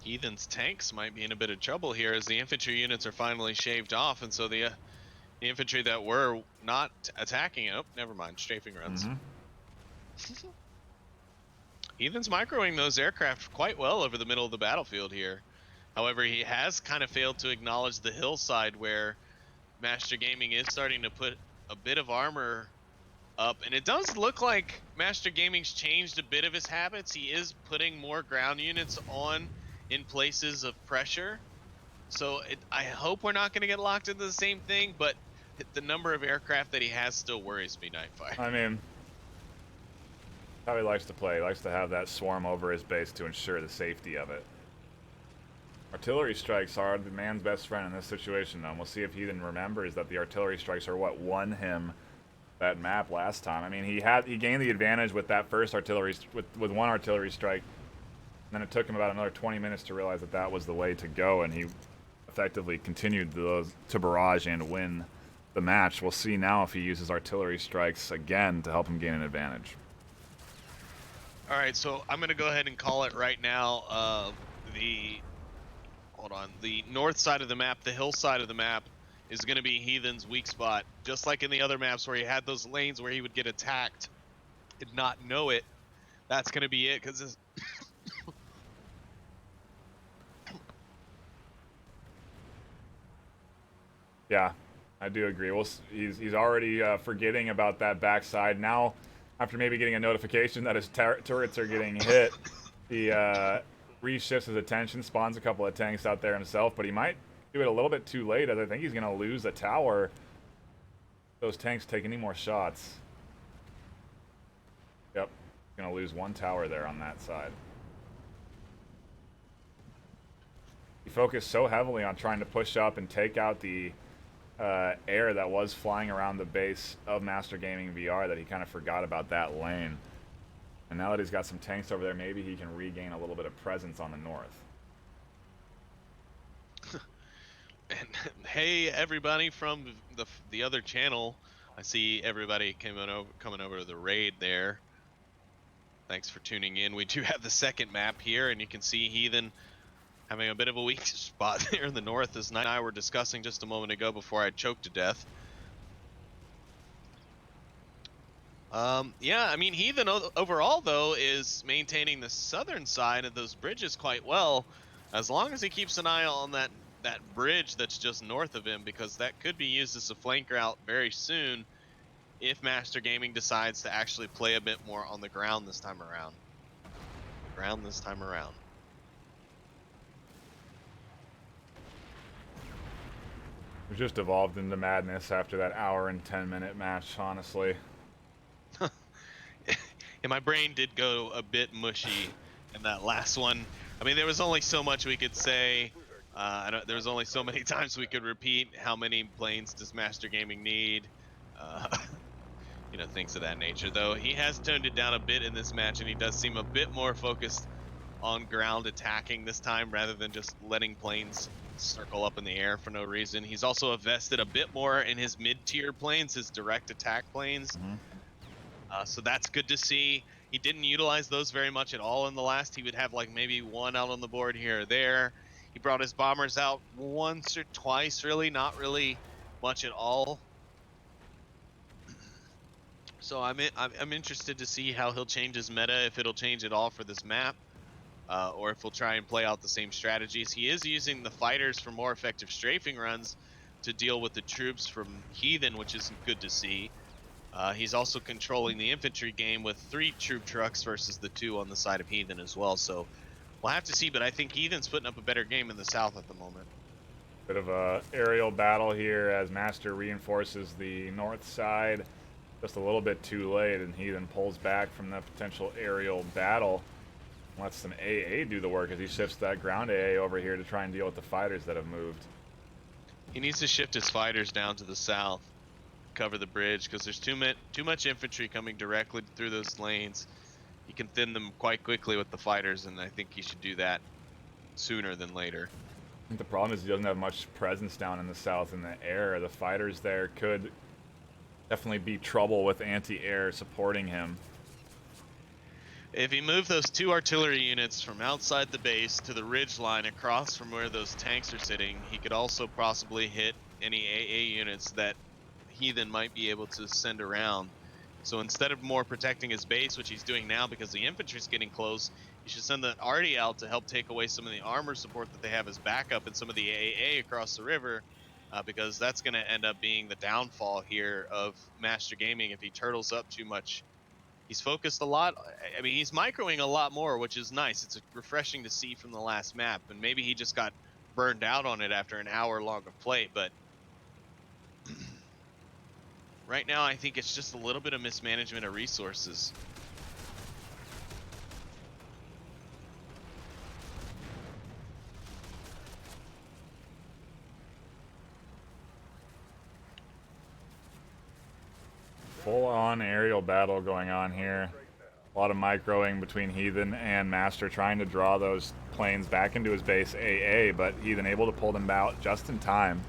Heathen's tanks might be in a bit of trouble here as the infantry units are finally shaved off, and so the infantry that were not attacking, never mind, strafing runs. Heathen's microing those aircraft quite well over the middle of the battlefield here. However, he has kind of failed to acknowledge the hillside where Master Gaming is starting to put a bit of armor up, and it does look like Master Gaming's changed a bit of his habits. He is putting more ground units on in places of pressure. So I hope we're not going to get locked into the same thing, but the number of aircraft that he has still worries me, Nightfire. I mean, how he likes to play. He likes to have that swarm over his base to ensure the safety of it. Artillery strikes are the man's best friend in this situation, though. And we'll see if Heathen remembers that the artillery strikes are what won him that map last time. I mean, he gained the advantage with that first artillery with one artillery strike. And then it took him about another 20 minutes to realize that that was the way to go, and he effectively continued to barrage and win the match. We'll see now if he uses artillery strikes again to help him gain an advantage. All right, so I'm going to go ahead and call it right now. The north side of the map, the hill side of the map, is going to be Heathen's weak spot. Just like in the other maps where he had those lanes where he would get attacked and not know it, that's going to be it, because Yeah, I do agree. Well, he's already forgetting about that backside. Now, after maybe getting a notification that his turrets are getting hit, he reshifts his attention, spawns a couple of tanks out there himself, but he might do it a little bit too late, as I think he's going to lose a tower. Those tanks take any more shots. Yep, going to lose one tower there on that side. He focused so heavily on trying to push up and take out the air that was flying around the base of Master Gaming VR that he kind of forgot about that lane. And now that he's got some tanks over there, maybe he can regain a little bit of presence on the north. And hey, everybody from the other channel, I see everybody coming over to the raid there. Thanks for tuning in. We do have the second map here, and you can see Heathen having a bit of a weak spot there in the north, as Knight and I were discussing just a moment ago before I choked to death. Yeah, I mean, Heathen overall, though, is maintaining the southern side of those bridges quite well, as long as he keeps an eye on that bridge that's just north of him, because that could be used as a flank route very soon if Master Gaming decides to actually play a bit more on the ground this time around. It just evolved into madness after that hour and 10-minute match, honestly. And my brain did go a bit mushy in that last one. I mean, there was only so much we could say. There was only so many times we could repeat how many planes does Master Gaming need. You know, things of that nature. Though he has toned it down a bit in this match, and he does seem a bit more focused on ground attacking this time rather than just letting planes circle up in the air for no reason. He's also invested a bit more in his mid-tier planes, his direct attack planes. So that's good to see. He didn't utilize those very much at all in the last. He would have like maybe one out on the board here or there. He brought his bombers out once or twice, really, not really much at all. So I'm interested to see how he'll change his meta, if it'll change at all for this map, or if he'll try and play out the same strategies. He is using the fighters for more effective strafing runs to deal with the troops from Heathen, which is good to see. He's also controlling the infantry game with 3 troop trucks versus the 2 on the side of Heathen as well. So we'll have to see, but I think Heathen's putting up a better game in the south at the moment. Bit of a aerial battle here as Master reinforces the north side just a little bit too late, and Heathen pulls back from that potential aerial battle. Lets some AA do the work as he shifts that ground AA over here to try and deal with the fighters that have moved. He needs to shift his fighters down to the south, cover the bridge, because there's too much infantry coming directly through those lanes. He can thin them quite quickly with the fighters, and I think he should do that sooner than later. I think the problem is he doesn't have much presence down in the south in the air. The fighters there could definitely be trouble with anti-air supporting him. If he moved those 2 artillery units from outside the base to the ridge line across from where those tanks are sitting, he could also possibly hit any AA units that Heathen might be able to send around. So instead of more protecting his base, which he's doing now because the infantry's getting close, he should send the arty out to help take away some of the armor support that they have as backup and some of the AA across the river, because that's going to end up being the downfall here of Master Gaming if he turtles up too much. He's focused a lot. I mean, he's microing a lot more, which is nice. It's refreshing to see from the last map, and maybe he just got burned out on it after an hour long of play, but right now I think it's just a little bit of mismanagement of resources. Full-on aerial battle going on here. A lot of microing between Heathen and Master, trying to draw those planes back into his base AA, but Heathen able to pull them out just in time.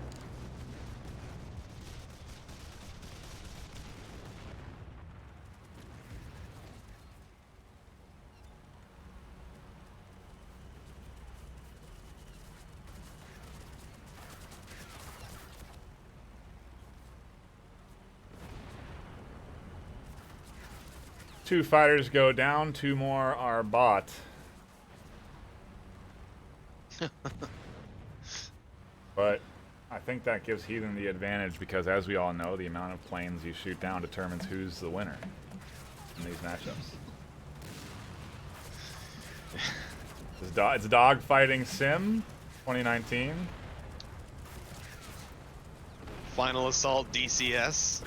Two fighters go down, two more are bought. But I think that gives Heathen the advantage because, as we all know, the amount of planes you shoot down determines who's the winner in these matchups. It's Dog Fighting Sim 2019. Final Assault DCS.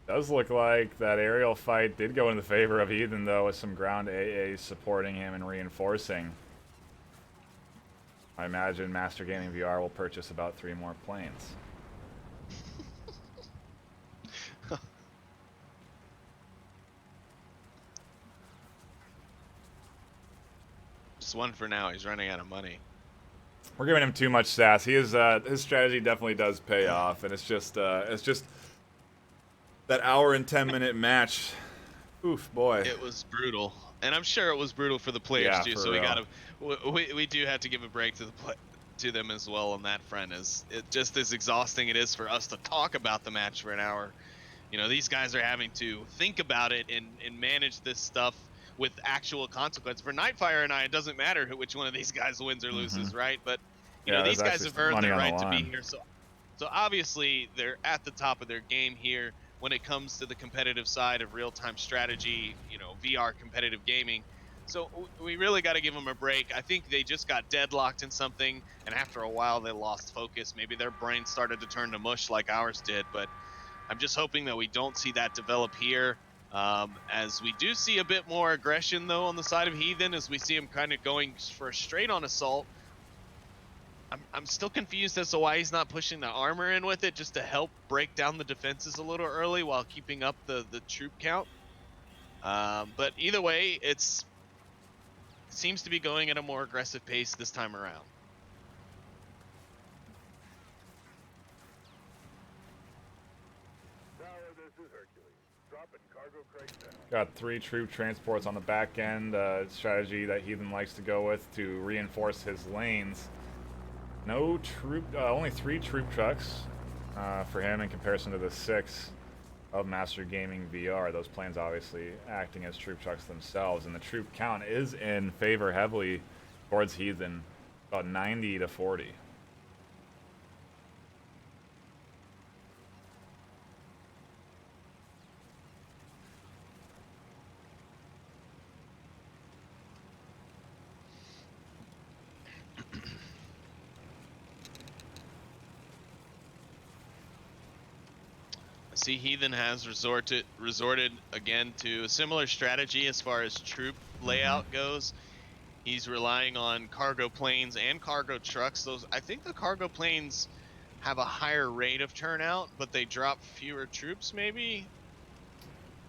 Does look like that aerial fight did go in the favor of Heathen, though, with some ground AAs supporting him and reinforcing. I imagine Master Gaming VR will purchase about 3 more planes. Just one for now. He's running out of money. We're giving him too much sass. He is his strategy definitely does pay off, and it's just that hour and 10-minute match. Oof, boy. It was brutal, and I'm sure it was brutal for the players too. So we do have to give a break to them as well on that front. As it just as exhausting it is for us to talk about the match for an hour. You know, these guys are having to think about it and manage this stuff with actual consequence. For NightFiree and I, it doesn't matter which one of these guys wins or loses, right? But you know, these guys have earned the right to be here. So obviously they're at the top of their game here when it comes to the competitive side of real-time strategy, you know, VR competitive gaming. So we really got to give them a break. I think they just got deadlocked in something, and after a while they lost focus. Maybe their brain started to turn to mush like ours did, but I'm just hoping that we don't see that develop here. As we do see a bit more aggression, though, on the side of Heathen, as we see him kind of going for a straight-on assault. I'm still confused as to why he's not pushing the armor in with it just to help break down the defenses a little early while keeping up the troop count. But either way, it seems to be going at a more aggressive pace this time around. Got 3 troop transports on the back end. Strategy that Heathen likes to go with to reinforce his lanes. No troop, only 3 troop trucks for him in comparison to the 6 of Master Gaming VR. Those planes obviously acting as troop trucks themselves, and the troop count is in favor heavily towards Heathen, about 90 to 40. See, Heathen has resorted again to a similar strategy as far as troop layout goes. He's relying on cargo planes and cargo trucks. I think the cargo planes have a higher rate of turnout, but they drop fewer troops. Maybe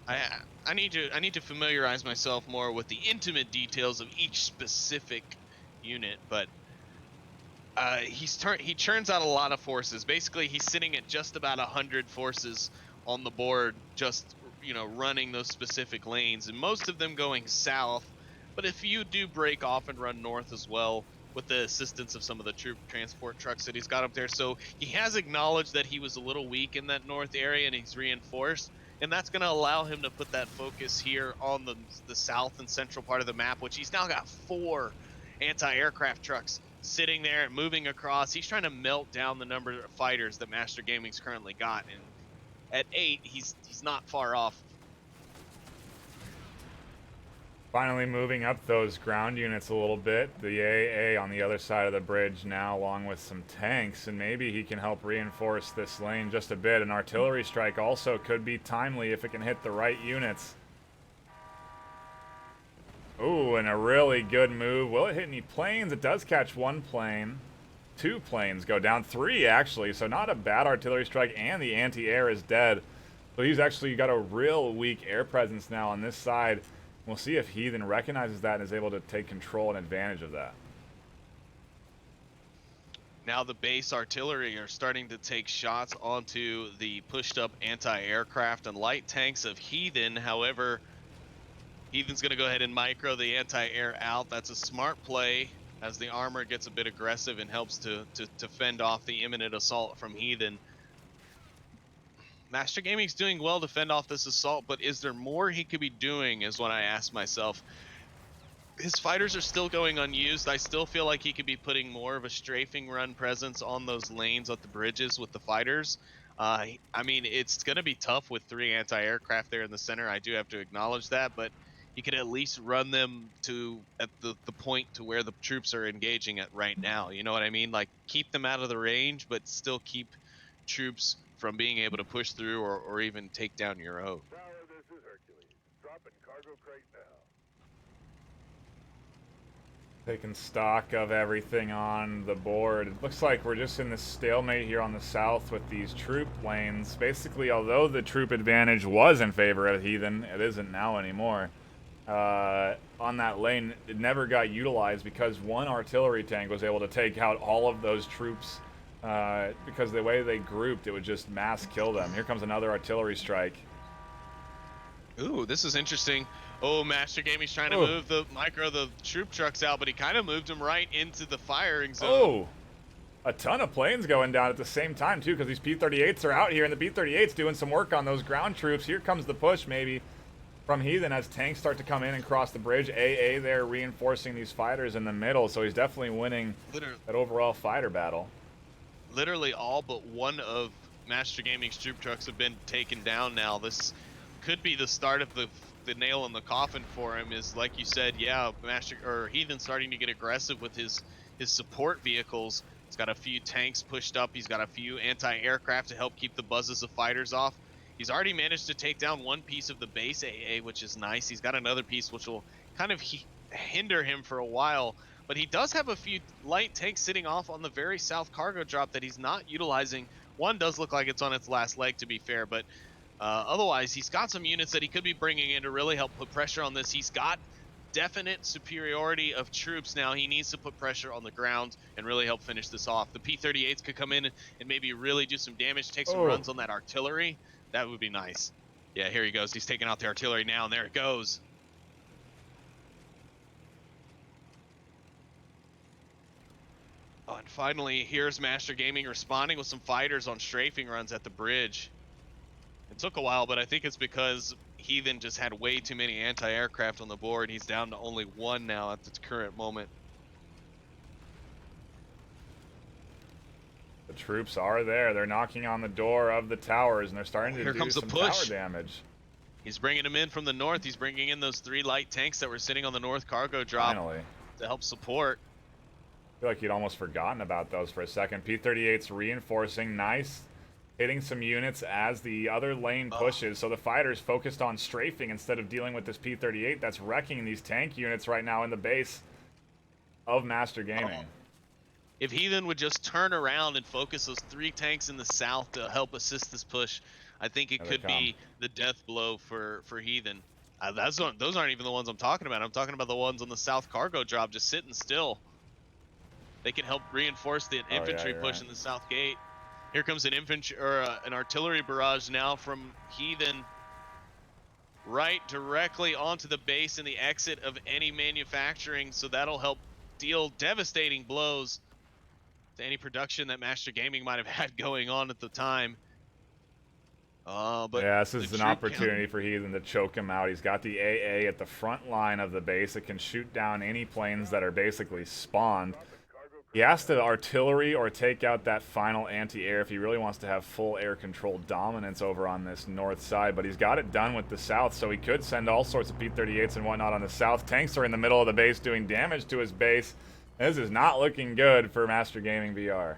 I need to familiarize myself more with the intimate details of each specific unit, but he churns out a lot of forces. Basically, he's sitting at just about 100 forces on the board, just, you know, running those specific lanes, and most of them going south. But if you do break off and run north as well, with the assistance of some of the troop transport trucks that he's got up there. So he has acknowledged that he was a little weak in that north area, and he's reinforced. And that's going to allow him to put that focus here on the south and central part of the map, which he's now got 4 anti-aircraft trucks sitting there, moving across. He's trying to melt down the number of fighters that Master Gaming's currently got, and at 8, he's not far off. Finally moving up those ground units a little bit. The AA on the other side of the bridge now, along with some tanks, and maybe he can help reinforce this lane just a bit. An artillery strike also could be timely if it can hit the right units. Ooh, and a really good move. Will it hit any planes? It does catch one plane. 2 planes go down. 3, actually, so not a bad artillery strike, and the anti-air is dead. So he's actually got a real weak air presence now on this side. We'll see if Heathen recognizes that and is able to take control and advantage of that. Now the base artillery are starting to take shots onto the pushed up anti-aircraft and light tanks of Heathen. However, Heathen's going to go ahead and micro the anti-air out. That's a smart play as the armor gets a bit aggressive and helps to fend off the imminent assault from Heathen. Master Gaming's doing well to fend off this assault, but is there more he could be doing is what I ask myself. His fighters are still going unused. I still feel like he could be putting more of a strafing run presence on those lanes at the bridges with the fighters. I mean, it's going to be tough with 3 anti-aircraft there in the center. I do have to acknowledge that, but he could at least run them to at the point to where the troops are engaging at right now. You know what I mean? Like, keep them out of the range, but still keep troops from being able to push through or even take down your own. Tower, this is Hercules. Dropping cargo crate now. Taking stock of everything on the board. It looks like we're just in this stalemate here on the south with these troop lanes. Basically, although the troop advantage was in favor of Heathen, it isn't now anymore. On that lane, it never got utilized because one artillery tank was able to take out all of those troops. Because the way they grouped, it would just mass kill them. Here comes another artillery strike. Ooh, this is interesting. Oh, Master Gaming's trying to move the troop trucks out, but he kind of moved them right into the firing zone. Oh, a ton of planes going down at the same time, too, because these P-38s are out here, and the P-38's doing some work on those ground troops. Here comes the push, maybe, from Heathen as tanks start to come in and cross the bridge. AA there reinforcing these fighters in the middle, so he's definitely winning that overall fighter battle. Literally all but one of Master Gaming's troop trucks have been taken down now. This could be the start of the nail in the coffin for him. Is, like you said, yeah, Heathen starting to get aggressive with his support vehicles. He's got a few tanks pushed up. He's got a few anti-aircraft to help keep the buzzes of fighters off. He's already managed to take down one piece of the base AA, which is nice. He's got another piece which will kind of hinder him for a while. But he does have a few light tanks sitting off on the very south cargo drop that he's not utilizing. One does look like it's on its last leg, to be fair, but otherwise he's got some units that he could be bringing in to really help put pressure on this. He's got definite superiority of troops now. He needs to put pressure on the ground and really help finish this off. The P-38s could come in and maybe really do some damage, take some runs on that artillery. That would be nice. Yeah, here he goes. He's taking out the artillery now, and there it goes. Oh, and finally, here's Master Gaming responding with some fighters on strafing runs at the bridge. It took a while, but I think it's because Heathen just had way too many anti-aircraft on the board. He's down to only 1 now at the current moment. The troops are there. They're knocking on the door of the towers, and they're starting to do some tower damage. He's bringing them in from the north. He's bringing in those 3 light tanks that were sitting on the north cargo drop to help support. I feel like you'd almost forgotten about those for a second. P-38's reinforcing. Nice. Hitting some units as the other lane pushes. So the fighters focused on strafing instead of dealing with this P-38 that's wrecking these tank units right now in the base of Master Gaming. If Heathen would just turn around and focus those 3 tanks in the south to help assist this push, I think it could be the death blow for Heathen. Those aren't even the ones I'm talking about. I'm talking about the ones on the south cargo drop just sitting still. They can help reinforce the infantry push in the south gate. Here comes an artillery barrage now from Heathen, right directly onto the base and the exit of any manufacturing. So that'll help deal devastating blows to any production that Master Gaming might have had going on at the time. But yeah, this is an opportunity for Heathen to choke him out. He's got the AA at the front line of the base. It can shoot down any planes that are basically spawned. He has to artillery or take out that final anti-air if he really wants to have full air control dominance over on this north side, but he's got it done with the south, so he could send all sorts of P-38s and whatnot on the south. Tanks are in the middle of the base doing damage to his base. This is not looking good for Master Gaming VR.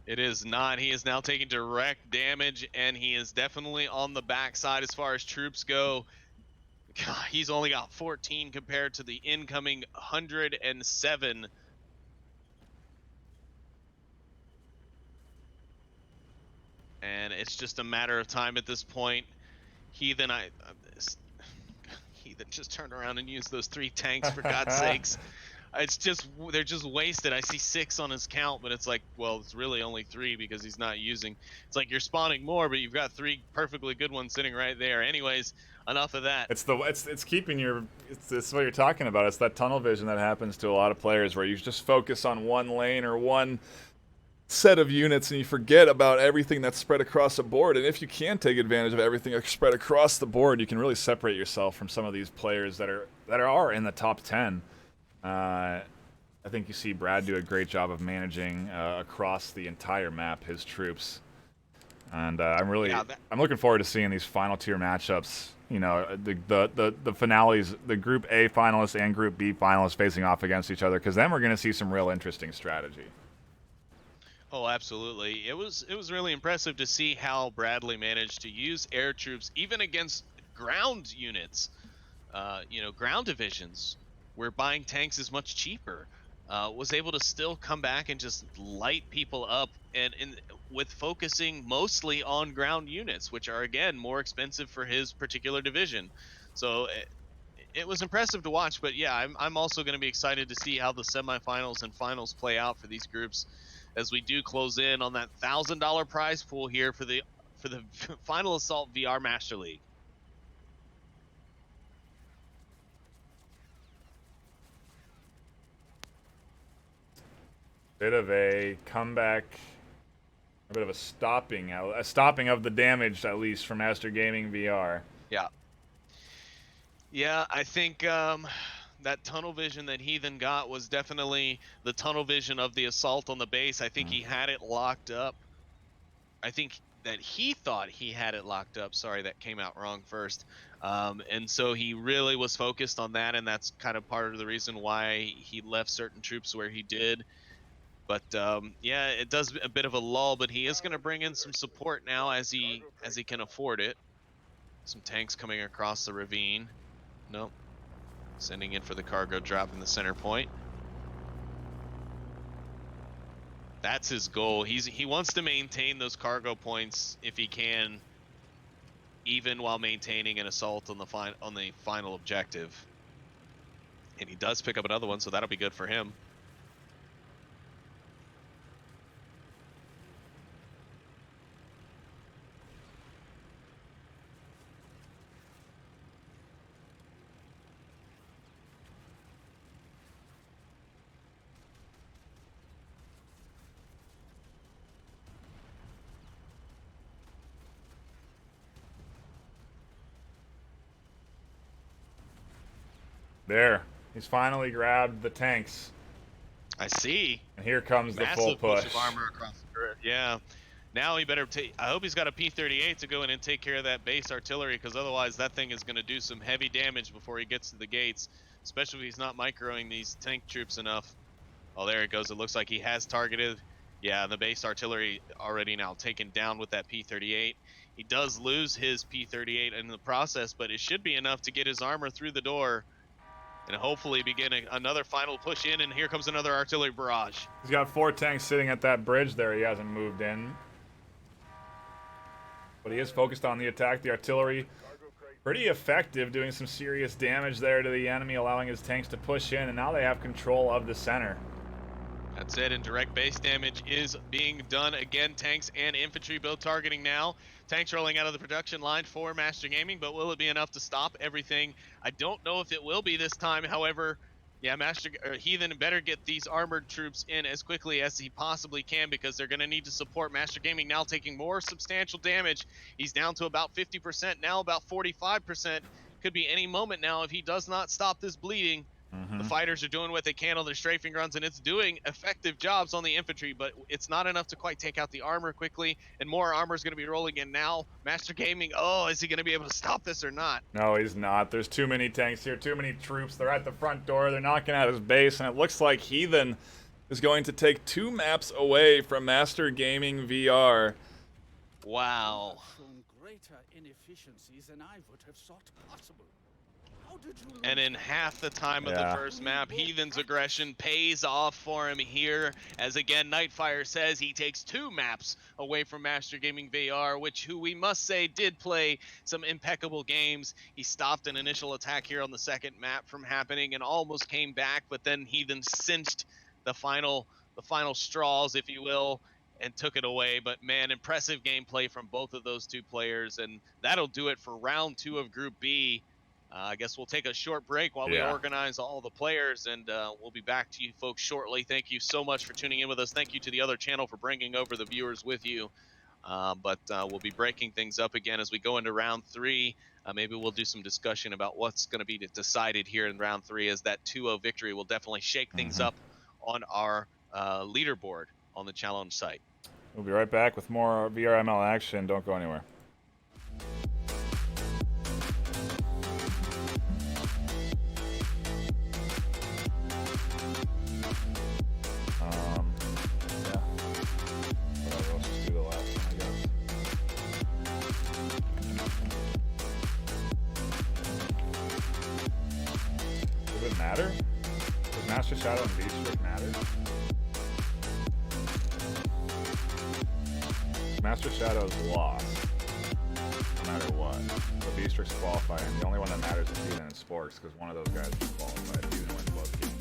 It is not. He is now taking direct damage, and he is definitely on the backside as far as troops go. God, he's only got 14 compared to the incoming 107. And it's just a matter of time at this point. Heathen, Heathen just turned around and used those 3 tanks for God's sakes. It's just, they're just wasted. I see 6 on his count, but it's like, well, it's really only 3 because he's not using. It's like you're spawning more, but you've got 3 perfectly good ones sitting right there. Anyways, enough of that. It's keeping your, it's what you're talking about. It's that tunnel vision that happens to a lot of players where you just focus on one lane or one set of units and you forget about everything that's spread across the board. And if you can take advantage of everything that's spread across the board, you can really separate yourself from some of these players that are in the top 10. I think you see Brad do a great job of managing across the entire map his troops, and I'm looking forward to seeing these final tier matchups. You know, the finales, the Group A finalists and Group B finalists facing off against each other, because then we're going to see some real interesting strategy. Oh, absolutely. It was really impressive to see how Bradley managed to use air troops even against ground units. You know, ground divisions where buying tanks is much cheaper. Was able to still come back and just light people up, and with focusing mostly on ground units, which are again more expensive for his particular division. So it was impressive to watch. But yeah, I'm also going to be excited to see how the semifinals and finals play out for these groups, as we do close in on that $1,000 prize pool here for the Final Assault VR Master League. Bit of a comeback, a bit of a stopping of the damage, at least, from Master Gaming VR. Yeah. Yeah, I think that tunnel vision that Heathen got was definitely the tunnel vision of the assault on the base. I think he had it locked up. I think that he thought he had it locked up. Sorry, that came out wrong first. And so he really was focused on that, and that's kind of part of the reason why he left certain troops where he did. But yeah, it does a bit of a lull, but he is going to bring in some support now as he can afford it. Some tanks coming across the ravine. Nope. Sending in for the cargo drop in the center point. That's his goal. He wants to maintain those cargo points if he can, even while maintaining an assault on the final objective. And he does pick up another one, so that'll be good for him. There. He's finally grabbed the tanks. I see. And here comes the full push. Massive push of armor across the grid. Yeah. Now he better take. I hope he's got a P-38 to go in and take care of that base artillery, because otherwise that thing is going to do some heavy damage before he gets to the gates, especially if he's not microing these tank troops enough. Oh, there it goes. It looks like he has targeted. Yeah, the base artillery already now taken down with that P-38. He does lose his P-38 in the process, but it should be enough to get his armor through the door and hopefully begin another final push in. And here comes another artillery barrage. He's got 4 tanks sitting at that bridge there. He hasn't moved in. But he is focused on the attack. The artillery, pretty effective, doing some serious damage there to the enemy, allowing his tanks to push in. And now they have control of the center. That's it, and direct base damage is being done. Again, tanks and infantry both targeting now. Tanks rolling out of the production line for Master Gaming, but will it be enough to stop everything? I don't know if it will be this time. However, yeah, Heathen better get these armored troops in as quickly as he possibly can, because they're going to need to support Master Gaming now, taking more substantial damage. He's down to about 50%, now about 45%. Could be any moment now if he does not stop this bleeding. The fighters are doing what they can on their strafing runs, and it's doing effective jobs on the infantry, but it's not enough to quite take out the armor quickly, and more armor is going to be rolling in now. Master Gaming, oh, is he going to be able to stop this or not? No, he's not. There's too many tanks here, too many troops. They're at the front door. They're knocking out his base, and it looks like Heathen is going to take 2 maps away from Master Gaming VR. Wow. Shown greater inefficiencies than I would have thought possible. How did you And in half the time of the first map, Heathen's aggression pays off for him here. As again, NightFiree says he takes 2 maps away from Master Gaming VR, who we must say did play some impeccable games. He stopped an initial attack here on the second map from happening and almost came back, but then Heathen cinched the final straws, if you will, and took it away. But man, impressive gameplay from both of those 2 players, and that'll do it for round 2 of Group B. I guess we'll take a short break while we organize all the players, and we'll be back to you folks shortly. Thank you so much for tuning in with us. Thank you to the other channel for bringing over the viewers with you. But we'll be breaking things up again as we go into round 3. Maybe we'll do some discussion about what's going to be decided here in round 3, as that 2-0 victory will definitely shake things up on our leaderboard on the challenge site. We'll be right back with more VRML action. Don't go anywhere. Matter? Does Master Shadow and V-Strict matter? Master Shadow's lost, no matter what. But V-Strict's qualifying. The only one that matters is Heathen and Sporks, because one of those guys is qualified. Heathen wins both games.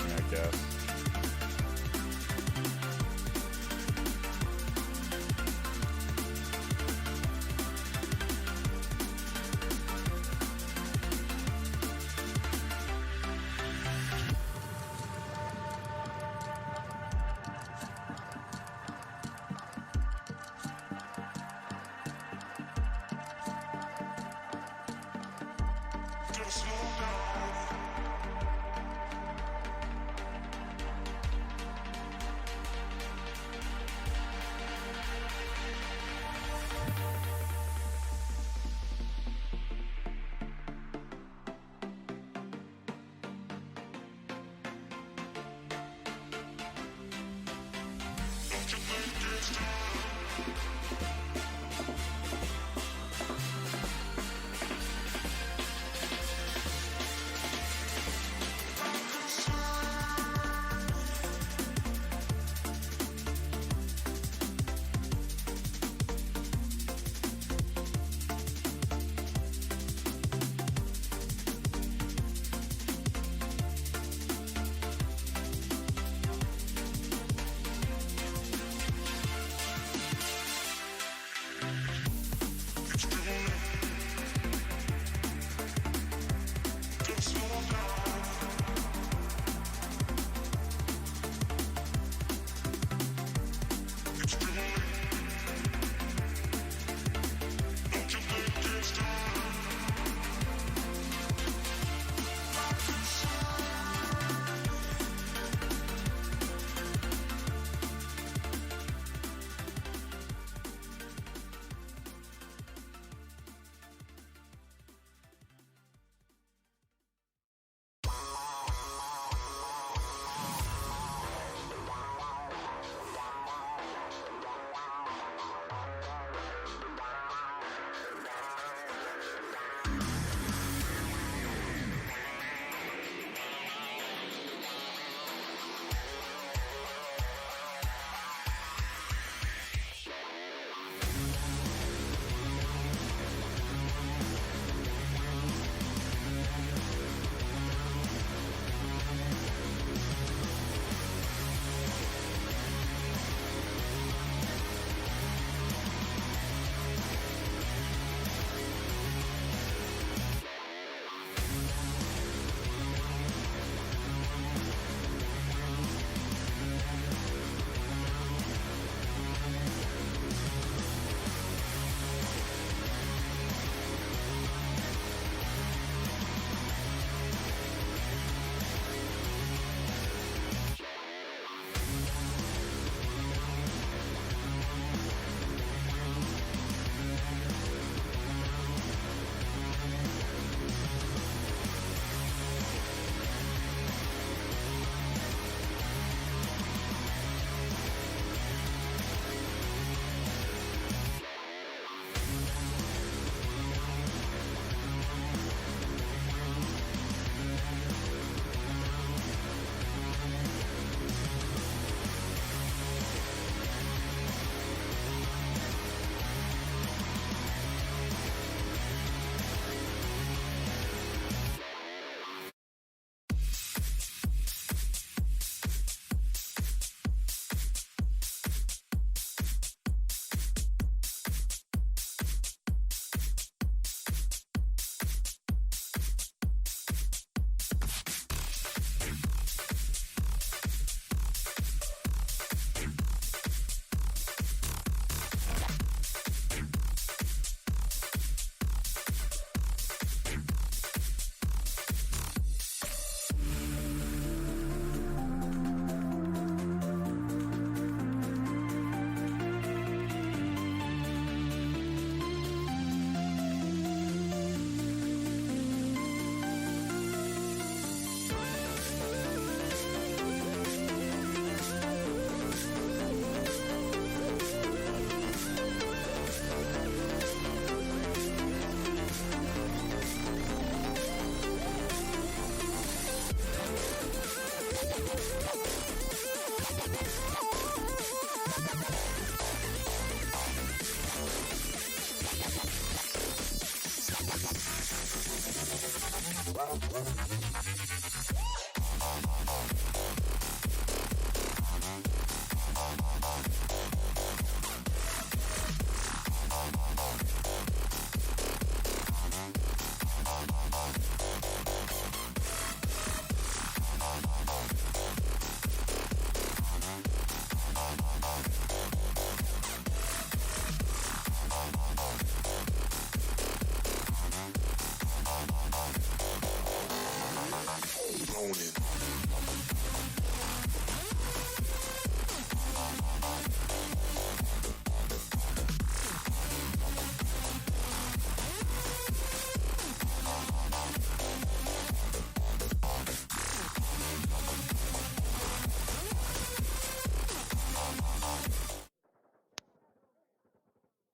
I guess.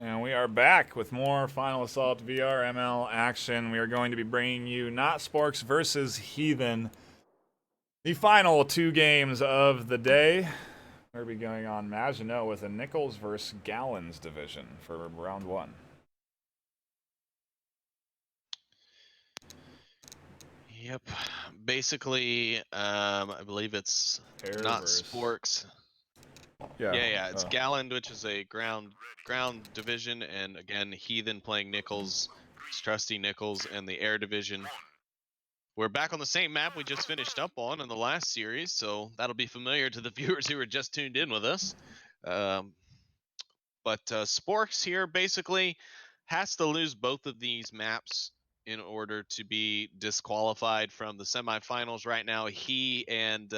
And we are back with more Final Assault VRML action. We are going to be bringing you Not Sporks versus Heathen, the final 2 games of the day. We're going to be going on Maginot with a Nichols versus Gallons division for round 1. Yep. Basically, I believe it's Air Not versus... Sporks. Yeah. It's Galland, which is a ground division, and again, Heathen playing Nichols, it's trusty Nichols, and the air division. We're back on the same map we just finished up on in the last series, so that'll be familiar to the viewers who were just tuned in with us. But Sporks here basically has to lose both of these maps in order to be disqualified from the semifinals right now. He and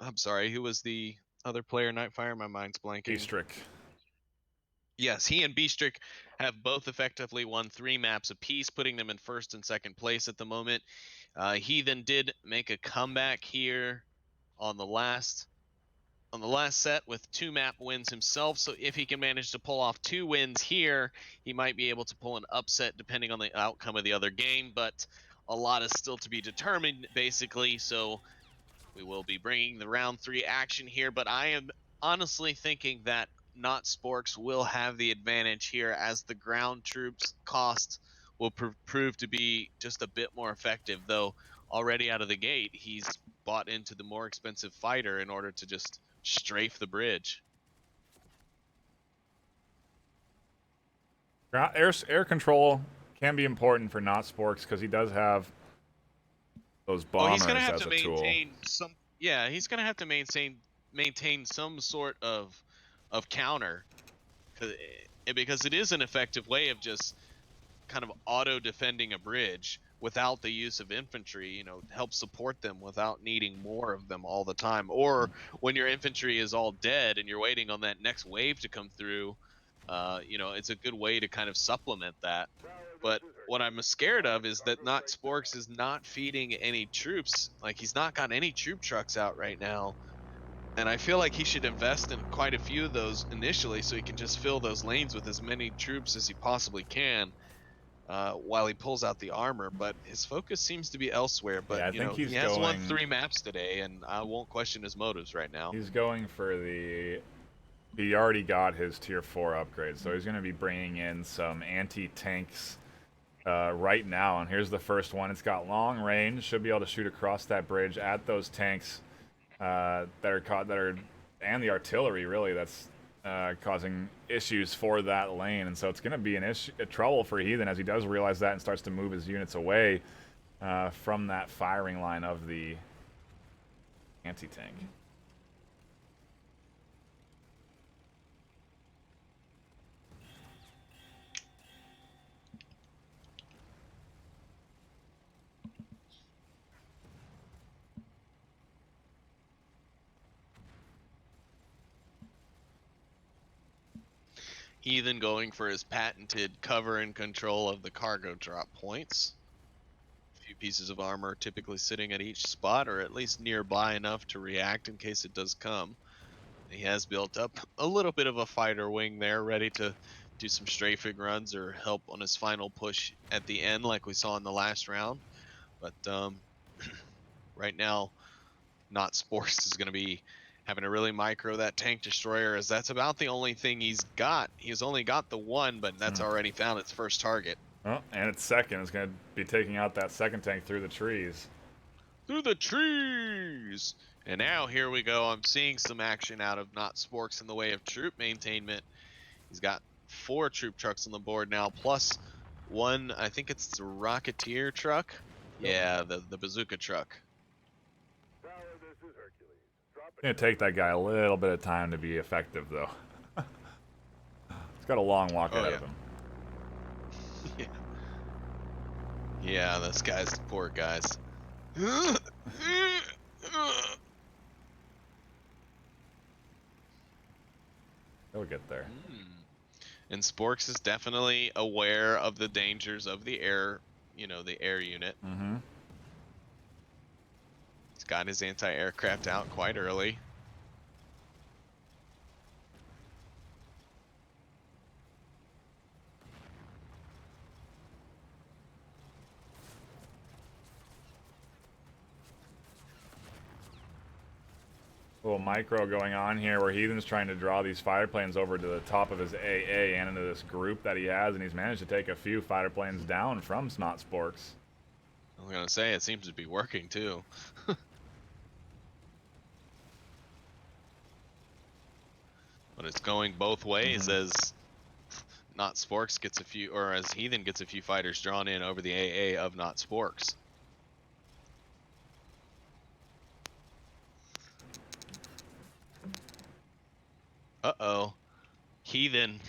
I'm sorry, who was the other player, NightFiree? My mind's blanking. Beastrick. Yes, he and Beastrick have both effectively won 3 maps apiece, putting them in first and second place at the moment. He then did make a comeback here on the last set with 2 map wins himself. So if he can manage to pull off 2 wins here, he might be able to pull an upset depending on the outcome of the other game. But a lot is still to be determined, basically. So we will be bringing the round 3 action here. But I am honestly thinking that Not Sporks will have the advantage here, as the ground troops cost will prove to be just a bit more effective. Though already out of the gate, he's bought into the more expensive fighter in order to just strafe the bridge. Air control can be important for Not Sporks because he does have those bombers he's gonna have as to a tool. maintain some. Yeah, he's gonna have to maintain some sort of counter, because it is an effective way of just kind of auto defending a bridge without the use of infantry, help support them without needing more of them all the time. Or when your infantry is all dead and you're waiting on that next wave to come through, it's a good way to kind of supplement that. But what I'm scared of is that Not Sporks is not feeding any troops. Like, he's not got any troop trucks out right now. And I feel like he should invest in quite a few of those initially so he can just fill those lanes with as many troops as he possibly can. While he pulls out the armor, but his focus seems to be elsewhere. But I think he has won 3 maps today, and I won't question his motives right now. He's going for he already got his tier 4 upgrade, so he's going to be bringing in some anti-tanks right now. And here's the first one. It's got long range, should be able to shoot across that bridge at those tanks and the artillery, really, that's causing issues for that lane. And so it's going to be a trouble for Heathen as he does realize that and starts to move his units away from that firing line of the anti-tank. Heathen going for his patented cover and control of the cargo drop points. A few pieces of armor typically sitting at each spot, or at least nearby enough to react in case it does come. He has built up a little bit of a fighter wing there, ready to do some strafing runs or help on his final push at the end like we saw in the last round. But right now, Not Sporks is going to be having to really micro that tank destroyer, as that's about the only thing he's got. He's only got the one, but that's already found its first target. Oh, and it's second. It's going to be taking out that second tank through the trees. Through the trees! And now here we go. I'm seeing some action out of Not Sporks in the way of troop maintainment. He's got 4 troop trucks on the board now, plus one, I think it's the Rocketeer truck. Yeah, the bazooka truck. Tower, this is Hercules. Drop It's going to take that guy a little bit of time to be effective, though. He's got a long walk ahead of him. Yeah. Yeah, those guys, poor guys. He'll get there. And Sporks is definitely aware of the dangers of the air, the air unit. Mm-hmm. He's got his anti-aircraft out quite early. Little micro going on here where Heathen's trying to draw these fighter planes over to the top of his AA and into this group that he has, and he's managed to take a few fighter planes down from Snot Sporks. I was gonna say, it seems to be working too. But it's going both ways as Not Sporks gets a few, or as Heathen gets a few fighters drawn in over the AA of Not Sporks. Uh-oh. Heathen.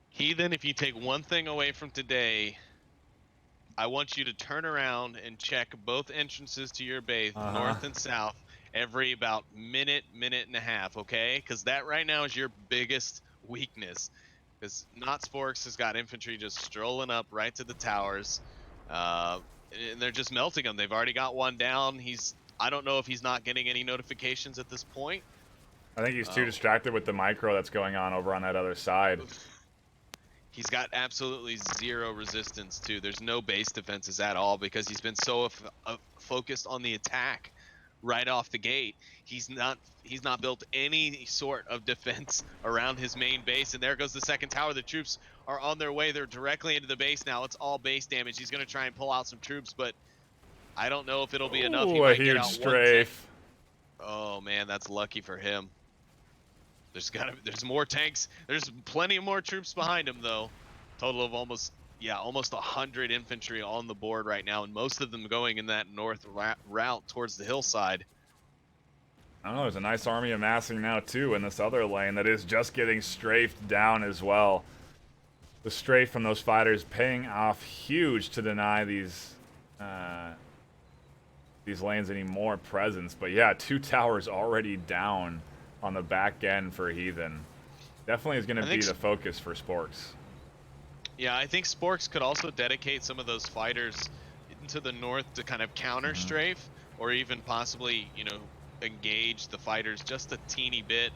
Heathen, if you take one thing away from today, I want you to turn around and check both entrances to your base, north and south, every about minute and a half, okay? Because that right now is your biggest weakness. Because Not Sporks has got infantry just strolling up right to the towers. And they're just melting them. They've already got one down. I don't know if he's not getting any notifications at this point. I think he's too distracted with the micro that's going on over on that other side. He's got absolutely zero resistance too. There's no base defenses at all because he's been so focused on the attack right off the gate. He's not built any sort of defense around his main base. And there goes the second tower. The troops are on their way. They're directly into the base now. It's all base damage. He's going to try and pull out some troops, but I don't know if it'll be enough. He might get out strafe. Oh man, that's lucky for him. There's more tanks. There's plenty more troops behind him though. Total of almost 100 infantry on the board right now, and most of them going in that north route towards the hillside. I don't know, there's a nice army amassing now too in this other lane that is just getting strafed down as well. The strafe from those fighters paying off huge to deny these lanes any more presence. But yeah, 2 towers already down on the back end for Heathen. Definitely is going to be the focus for Sporks. Yeah, I think Sporks could also dedicate some of those fighters into the north to kind of counter strafe, or even possibly, engage the fighters just a teeny bit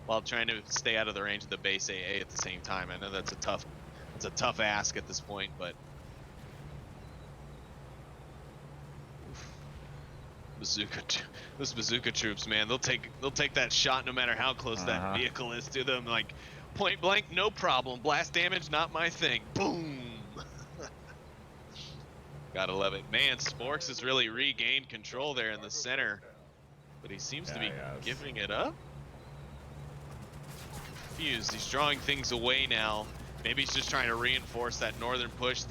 while trying to stay out of the range of the base AA at the same time. I know that's a tough ask at this point, but those bazooka troops, man, they'll take that shot no matter how close that vehicle is to them. Like, point blank, no problem. Blast damage, not my thing. Boom. Gotta love it. Man, Sporks has really regained control there in the center, but he seems to be giving it up. Confused. He's drawing things away now. Maybe he's just trying to reinforce that northern push.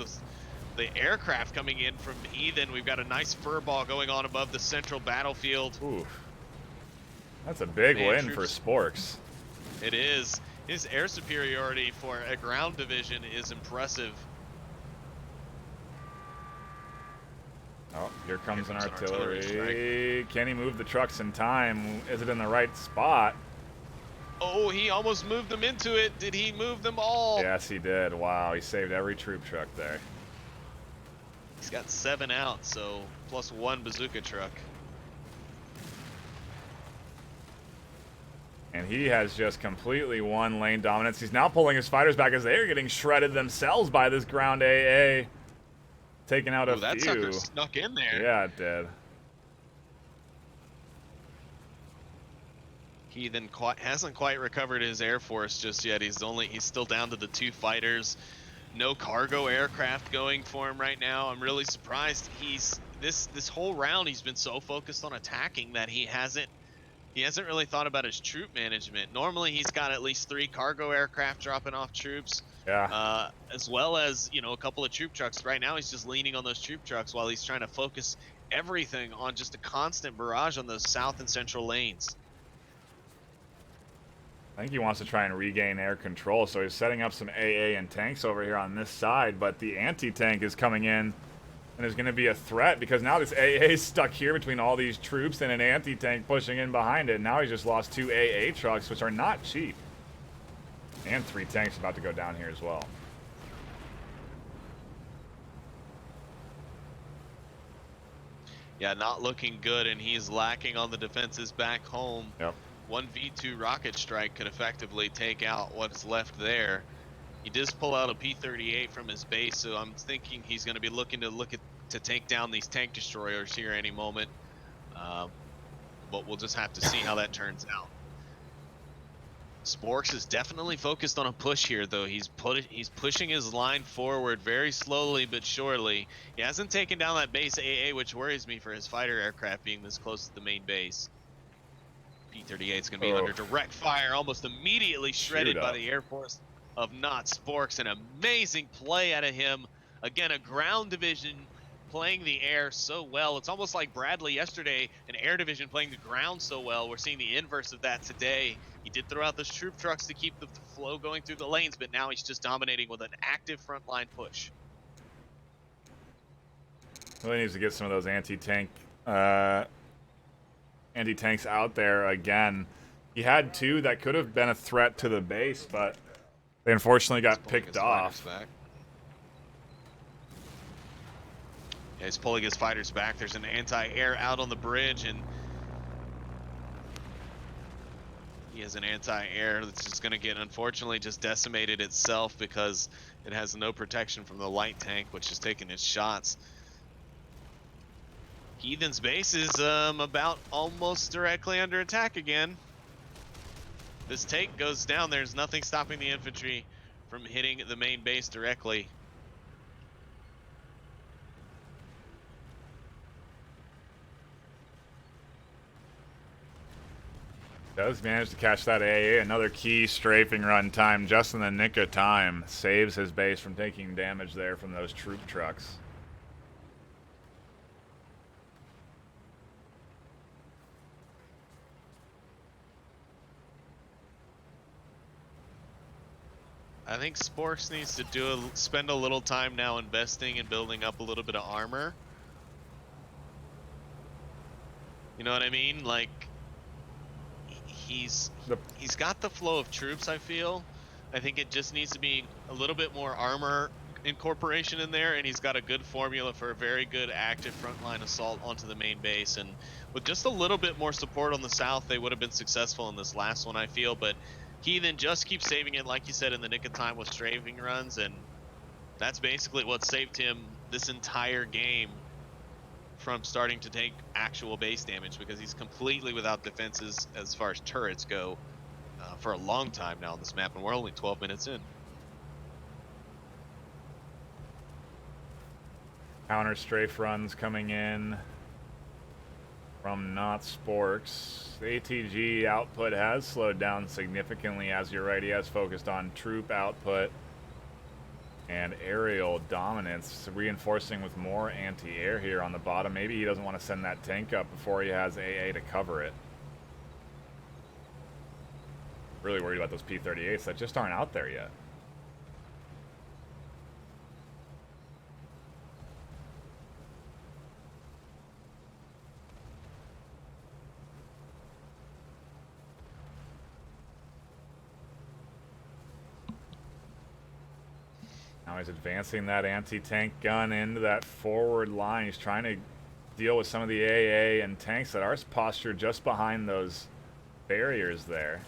The aircraft coming in from Heathen. We've got a nice fur ball going on above the central battlefield. Ooh. That's a big win for Sporks. It is. His air superiority for a ground division is impressive. Oh, here comes an artillery. Can he move the trucks in time? Is it in the right spot? Oh, he almost moved them into it. Did he move them all? Yes, he did. Wow, he saved every troop truck there. He's got 7 out, so plus 1 bazooka truck. And he has just completely won lane dominance. He's now pulling his fighters back as they are getting shredded themselves by this ground AA. Taking out a few. That sucker snuck in there. Yeah, it did. He then hasn't quite recovered his air force just yet. He's still down to the 2 fighters. no cargo aircraft going for him right now. I'm really surprised. He's this whole round he's been so focused on attacking that he hasn't really thought about his troop management. Normally he's got at least 3 cargo aircraft dropping off troops. Yeah. As well as, you know, a couple of troop trucks. Right now he's just leaning on those troop trucks while he's trying to focus everything on just a constant barrage on those south and central lanes. I think he wants to try and regain air control, so he's setting up some AA and tanks over here on this side, but the anti-tank is coming in and is going to be a threat because now this AA is stuck here between all these troops and an anti-tank pushing in behind it. Now he's just lost 2 AA trucks, which are not cheap. And 3 tanks about to go down here as well. Yeah, not looking good, and he's lacking on the defenses back home. Yep. 1 V2 rocket strike could effectively take out what's left there. He does pull out a P-38 from his base, so I'm thinking he's going to be looking to take down these tank destroyers here any moment. But we'll just have to see how that turns out. Sporks is definitely focused on a push here, though. He's pushing his line forward very slowly but surely. He hasn't taken down that base AA, which worries me for his fighter aircraft being this close to the main base. P-38 is going to be under direct fire, almost immediately shredded by the Air Force of Not Sporks. An amazing play out of him. Again, a ground division playing the air so well. It's almost like Bradley yesterday, an air division playing the ground so well. We're seeing the inverse of that today. He did throw out those troop trucks to keep the flow going through the lanes, but now he's just dominating with an active frontline push. Really needs to get some of those anti-tanks out there again. He had 2 that could have been a threat to the base, but they unfortunately got picked off. Yeah, he's pulling his fighters back. There's an anti-air out on the bridge, and he has an anti-air that's just going to get, unfortunately, just decimated itself because it has no protection from the light tank, which is taking its shots. Heathen's base is about almost directly under attack again. This tank goes down. There's nothing stopping the infantry from hitting the main base directly. Does manage to catch that AA. Another key strafing run time just in the nick of time. Saves his base from taking damage there from those troop trucks. I think Sporks needs to spend a little time now investing and building up a little bit of armor. You know what I mean? Like, he's got the flow of troops, I feel. I think it just needs to be a little bit more armor incorporation in there, and he's got a good formula for a very good active frontline assault onto the main base. And with just a little bit more support on the south, they would have been successful in this last one, I feel. But he then just keeps saving it, like you said, in the nick of time with strafing runs, and that's basically what saved him this entire game from starting to take actual base damage, because he's completely without defenses as far as turrets go for a long time now on this map, and we're only 12 minutes in. Counter strafe runs coming in from Not Sporks. The ATG output has slowed down significantly, as you're right. He has focused on troop output and aerial dominance, reinforcing with more anti-air here on the bottom. Maybe he doesn't want to send that tank up before he has AA to cover it. Really worried about those P-38s that just aren't out there yet. Now he's advancing that anti-tank gun into that forward line. He's trying to deal with some of the AA and tanks that are postured just behind those barriers there.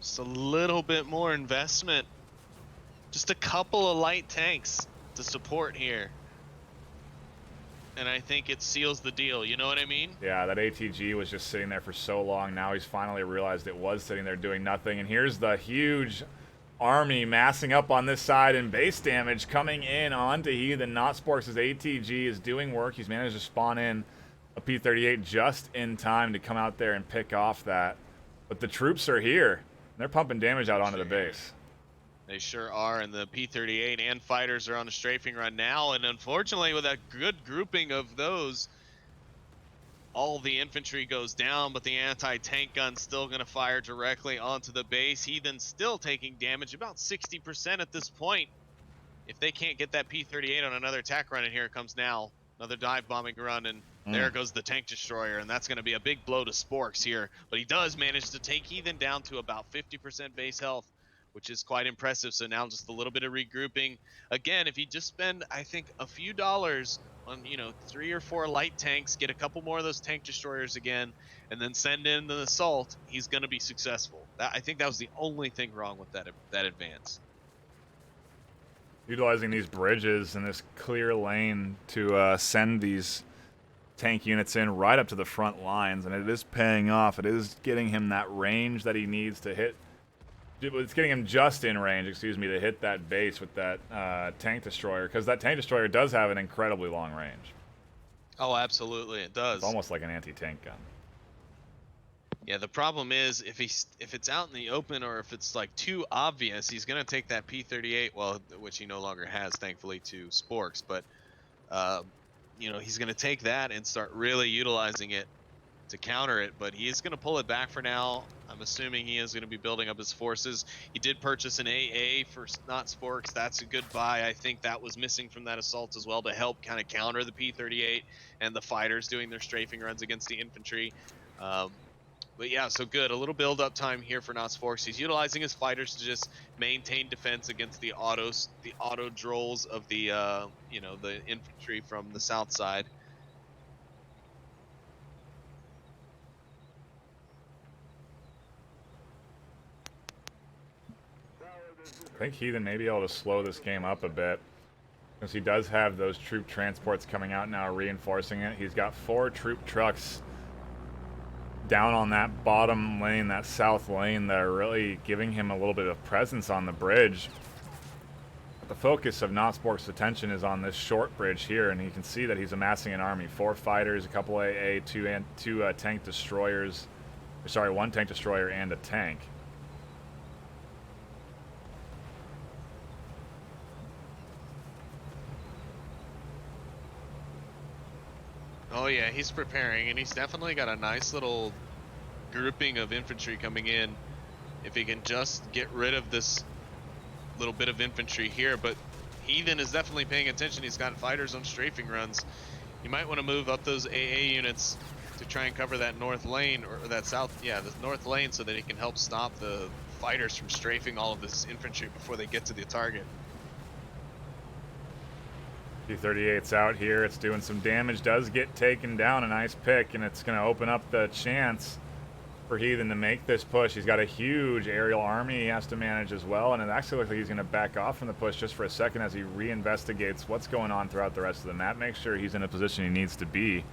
Just a little bit more investment. Just a couple of light tanks to support here. and I think it seals the deal. You know what I mean? Yeah, that ATG was just sitting there for so long. Now he's finally realized it was sitting there doing nothing. And here's the huge army massing up on this side, and base damage coming in onto Heathen. Not Sporks' ATG is doing work. He's managed to spawn in a P-38 just in time to come out there and pick off that. But the troops are here. They're pumping damage out onto the base. They sure are, and the P-38 and fighters are on a strafing run now, and unfortunately with a good grouping of those, all the infantry goes down, but the anti-tank gun's still going to fire directly onto the base. Heathen's still taking damage, about 60% at this point. If they can't get that P-38 on another attack run, and here it comes now, another dive bombing run, and there goes the tank destroyer, and that's going to be a big blow to Sporks here. But he does manage to take Heathen down to about 50% base health, which is quite impressive. So now just a little bit of regrouping. Again, if you just spend, I think, a few dollars on, 3 or 4 light tanks, get a couple more of those tank destroyers again, and then send in the assault, he's going to be successful. I think that was the only thing wrong with that advance. Utilizing these bridges and this clear lane to send these tank units in right up to the front lines, and it is paying off. It is getting him that range that he needs to hit. It's getting him just in range, excuse me, to hit that base with that tank destroyer, because that tank destroyer does have an incredibly long range. Oh, absolutely, it does. It's almost like an anti-tank gun. Yeah, the problem is if it's out in the open, or if it's like too obvious, he's gonna take that P-38, well, which he no longer has, thankfully, to Sporks, but he's gonna take that and start really utilizing it to counter it. But he is gonna pull it back for now. I'm assuming he is gonna be building up his forces. He did purchase an AA for not Sporks. That's a good buy. I think that was missing from that assault as well, to help kind of counter the P-38 and the fighters doing their strafing runs against the infantry. But yeah, so good. A little build-up time here for Knots Forks. He's utilizing his fighters to just maintain defense against the auto drolls of the the infantry from the south side. I think Heathen may be able to slow this game up a bit, because he does have those troop transports coming out now, reinforcing it. He's got 4 troop trucks down on that bottom lane, that south lane, that are really giving him a little bit of presence on the bridge. But the focus of Notspork's attention is on this short bridge here, and you can see that he's amassing an army. 4 fighters, a couple AA, 2 tank destroyers. Sorry, 1 tank destroyer and a tank. Oh yeah, he's preparing, and he's definitely got a nice little grouping of infantry coming in. If he can just get rid of this little bit of infantry here, but Heathen is definitely paying attention. He's got fighters on strafing runs. You might want to move up those AA units to try and cover that north lane, or that south, yeah, the north lane, so that he can help stop the fighters from strafing all of this infantry before they get to the target. P-38's out here. It's doing some damage. Does get taken down. A nice pick, and it's going to open up the chance for Heathen to make this push. He's got a huge aerial army he has to manage as well, and it actually looks like he's going to back off from the push just for a second as he reinvestigates what's going on throughout the rest of the map. Make sure he's in a position he needs to be.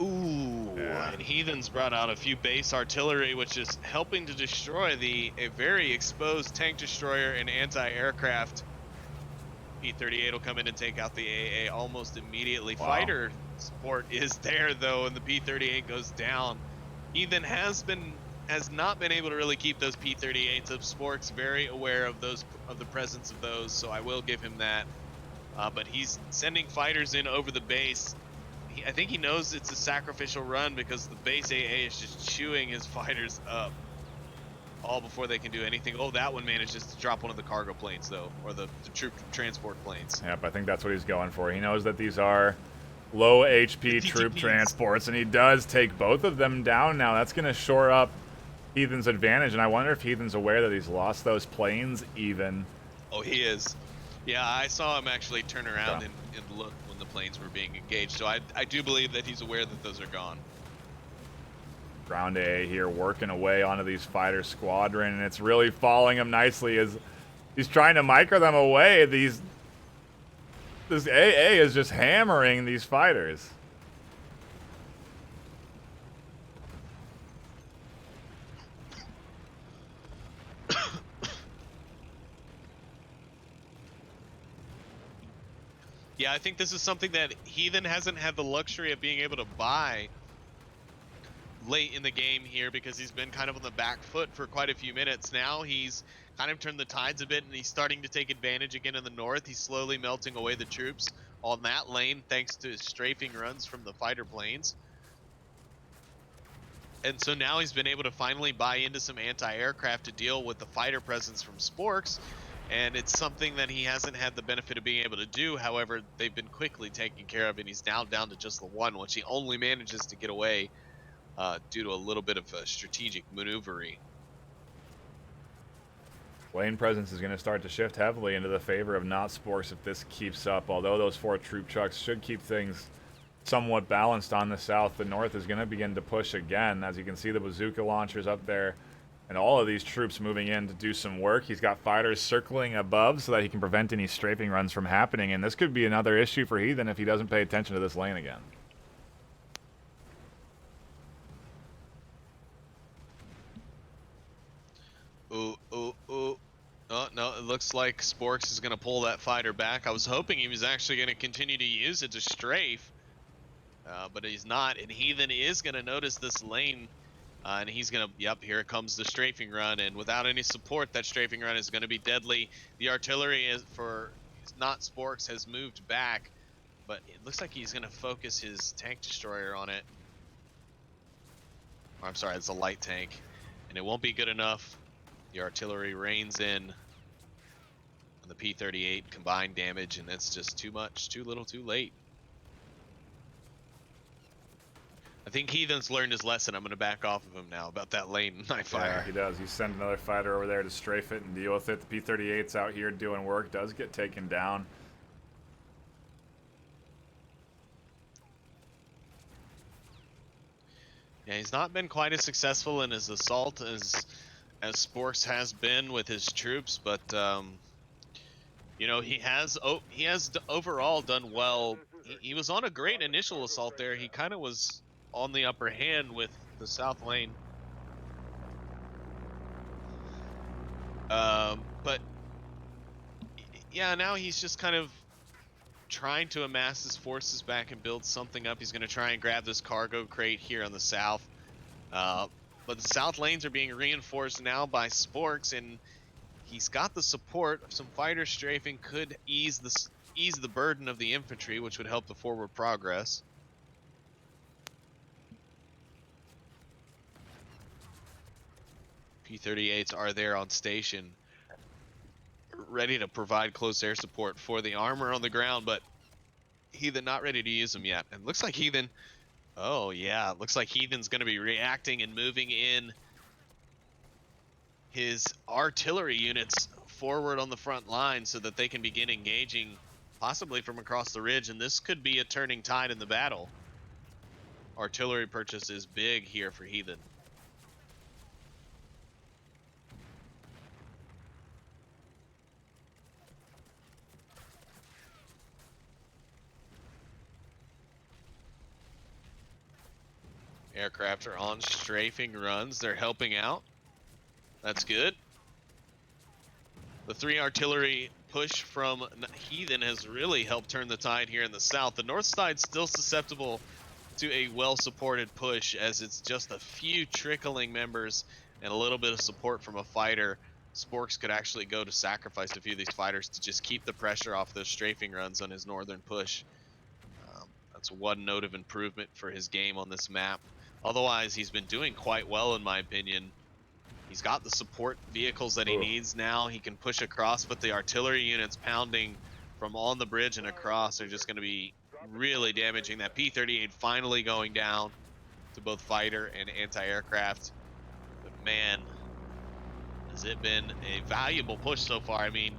Ooh, yeah. And Heathen's brought out a few base artillery, which is helping to destroy a very exposed tank destroyer and anti-aircraft. P-38 will come in and take out the AA almost immediately. Wow. Fighter support is there though, and the P-38 goes down. Heathen has not been able to really keep those P-38s up. Spork's very aware of the presence of those, so I will give him that. But he's sending fighters in over the base. I think he knows it's a sacrificial run, because the base AA is just chewing his fighters up all before they can do anything. Oh, that one manages to drop one of the cargo planes though, or the troop transport planes. Yep, I think that's what he's going for. He knows that these are low HP troop transports, and he does take both of them down now. That's going to shore up Heathen's advantage, and I wonder if Heathen's aware that he's lost those planes even. Oh, he is. Yeah, I saw him actually turn around and look when the planes were being engaged, so I do believe that he's aware that those are gone. Ground A here, working away onto these fighter squadron, and it's really falling him nicely as he's trying to micro them away. This AA is just hammering these fighters. Yeah, I think this is something that Heathen hasn't had the luxury of being able to buy late in the game here, because he's been kind of on the back foot for quite a few minutes now. He's kind of turned the tides a bit, and he's starting to take advantage again in the north. He's slowly melting away the troops on that lane thanks to his strafing runs from the fighter planes. And so now he's been able to finally buy into some anti-aircraft to deal with the fighter presence from Sporks, and it's something that he hasn't had the benefit of being able to do. However, they've been quickly taken care of, and he's now down to just the one, which he only manages to get away due to a little bit of strategic maneuvery. Lane presence is going to start to shift heavily into the favor of not Sporks if this keeps up, although those 4 troop trucks should keep things somewhat balanced on the south. The north is going to begin to push again. As you can see, the bazooka launchers up there and all of these troops moving in to do some work. He's got fighters circling above so that he can prevent any strafing runs from happening, and this could be another issue for Heathen if he doesn't pay attention to this lane again. Ooh. Oh, no, it looks like Sporks is going to pull that fighter back. I was hoping he was actually going to continue to use it to strafe, but he's not, and Heathen is going to notice this lane, and he's going to, yep, here comes the strafing run, and without any support, that strafing run is going to be deadly. The artillery is for not Sporks has moved back, but it looks like he's going to focus his tank destroyer on it. Oh, I'm sorry, it's a light tank, and it won't be good enough. The artillery rains in on the P-38 combined damage, and that's just too much, too little, too late. I think Heathen's learned his lesson. I'm going to back off of him now about that lane NightFiree. Yeah, he does. He sent another fighter over there to strafe it and deal with it. The P-38's out here doing work, does get taken down. Yeah, he's not been quite as successful in his assault as Sporks has been with his troops, but you know, he has overall done well. He was on a great initial assault there. He kind of was on the upper hand with the south lane. But yeah, now he's just kind of trying to amass his forces back and build something up. He's going to try and grab this cargo crate here on the south. But the south lanes are being reinforced now by Sporks, and he's got the support of some fighter strafing. Could ease the burden of the infantry, which would help the forward progress. P-38s are there on station, ready to provide close air support for the armor on the ground, but Heathen not ready to use them yet. And looks like Heathen, oh yeah, looks like Heathen's going to be reacting and moving in his artillery units forward on the front line so that they can begin engaging possibly from across the ridge, and this could be a turning tide in the battle. Artillery purchase is big here for Heathen. Aircraft are on strafing runs. They're helping out. That's good. The 3 artillery push from Heathen has really helped turn the tide here in the south. The north side's still susceptible to a well-supported push, as it's just a few trickling members and a little bit of support from a fighter. Sporks could actually go to sacrifice a few of these fighters to just keep the pressure off those strafing runs on his northern push. That's one note of improvement for his game on this map. Otherwise, he's been doing quite well, in my opinion. He's got the support vehicles that he needs now. He can push across, but the artillery units pounding from on the bridge and across are just going to be really damaging. That P-38 finally going down to both fighter and anti-aircraft. But man, has it been a valuable push so far. I mean,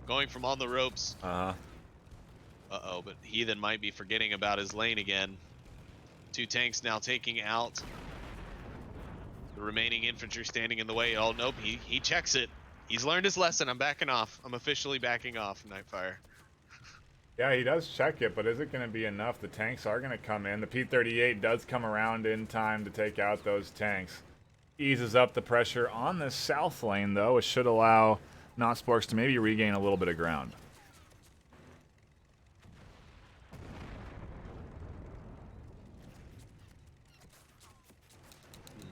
going from on the ropes. Uh-oh, but Heathen might be forgetting about his lane again. 2 tanks now taking out The remaining infantry standing in the way. Oh, nope, he checks it. He's learned his lesson. I'm backing off. I'm officially backing off, NightFiree. Yeah, he does check it, but is it going to be enough? The tanks are going to come in. The P-38 does come around in time to take out those tanks. Eases up the pressure on the south lane, though. It should allow Notsporks to maybe regain a little bit of ground. Hmm.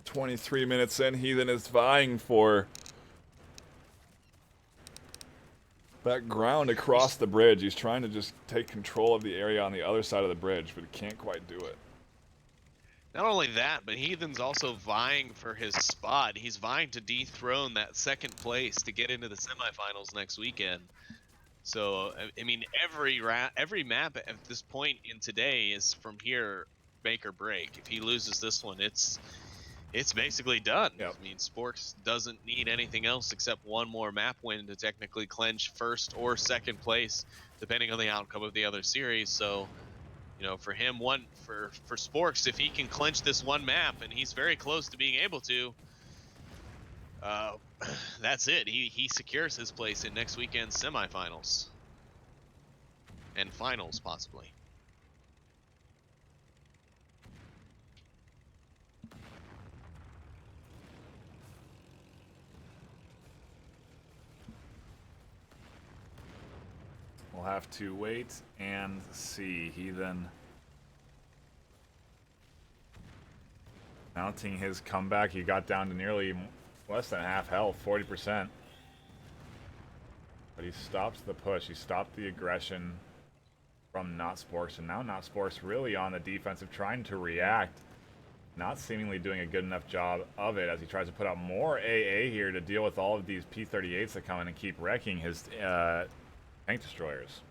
23 minutes in, Heathen is vying for that ground across the bridge. He's trying to just take control of the area on the other side of the bridge, but he can't quite do it. Not only that, but Heathen's also vying for his spot. He's vying to dethrone that second place to get into the semifinals next weekend. So, I mean, every map at this point in today is from here make or break. If he loses this one, it's basically done. Yep. I mean, Sporks doesn't need anything else except one more map win to technically clinch first or second place, depending on the outcome of the other series. So, you know, for him, for Sporks, if he can clinch this one map, and he's very close to being able to, that's it. He secures his place in next weekend's semifinals and finals, possibly. We'll have to wait and see. Heathen mounting his comeback. He got down to nearly less than half health, 40%. But he stopped the push. He stopped the aggression from Notsporks. And now Notsporks really on the defensive, trying to react. Not seemingly doing a good enough job of it as he tries to put out more AA here to deal with all of these P-38s that come in and keep wrecking his tank destroyers.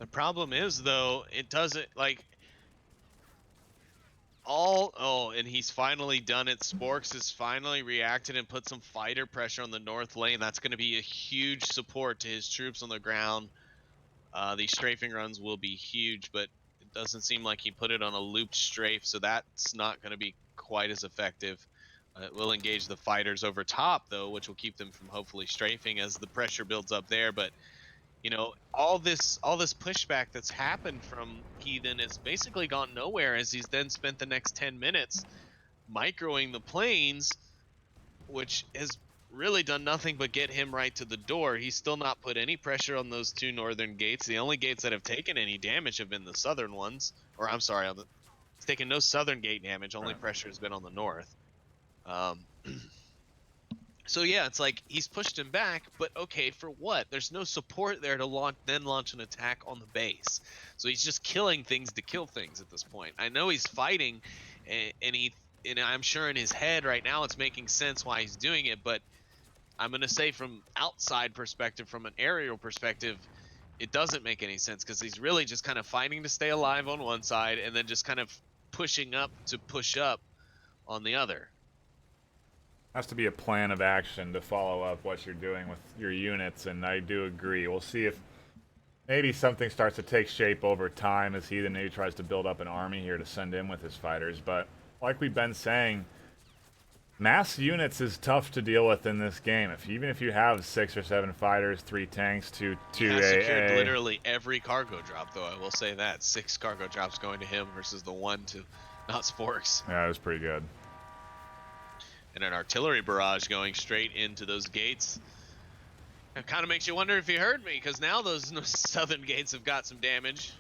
The problem is, though, it doesn't, like, and he's finally done it. Sporks has finally reacted and put some fighter pressure on the north lane. That's going to be a huge support to his troops on the ground. These strafing runs will be huge, but it doesn't seem like he put it on a looped strafe, so that's not going to be quite as effective. It will engage the fighters over top, though, which will keep them from hopefully strafing as the pressure builds up there. But you know, all this pushback that's happened from Heathen has basically gone nowhere, as he's then spent the next 10 minutes microing the planes, which has really done nothing but get him right to the door. He's still not put any pressure on those two northern gates. The only gates that have taken any damage have been the southern ones. Or I'm sorry, it's taken no southern gate damage. Only pressure has been on the north. So yeah, it's like he's pushed him back, but okay, for what? There's no support there to launch an attack on the base. So he's just killing things to kill things at this point. I know he's fighting, and I'm sure in his head right now it's making sense why he's doing it, but I'm gonna say from outside perspective, from an aerial perspective, it doesn't make any sense because he's really just kind of fighting to stay alive on one side and then just kind of pushing up to push up on the other. Has to be a plan of action to follow up what you're doing with your units, and I do agree. We'll see if maybe something starts to take shape over time as Heathen maybe tries to build up an army here to send in with his fighters. But like we've been saying, mass units is tough to deal with in this game. Even if you have 6 or 7 fighters, 3 tanks, 2 AA. Secured literally every cargo drop, though. I will say that 6 cargo drops going to him versus the 1 to Notsporks. Yeah, it was pretty good. And an artillery barrage going straight into those gates. It kind of makes you wonder if he heard me, because now those southern gates have got some damage.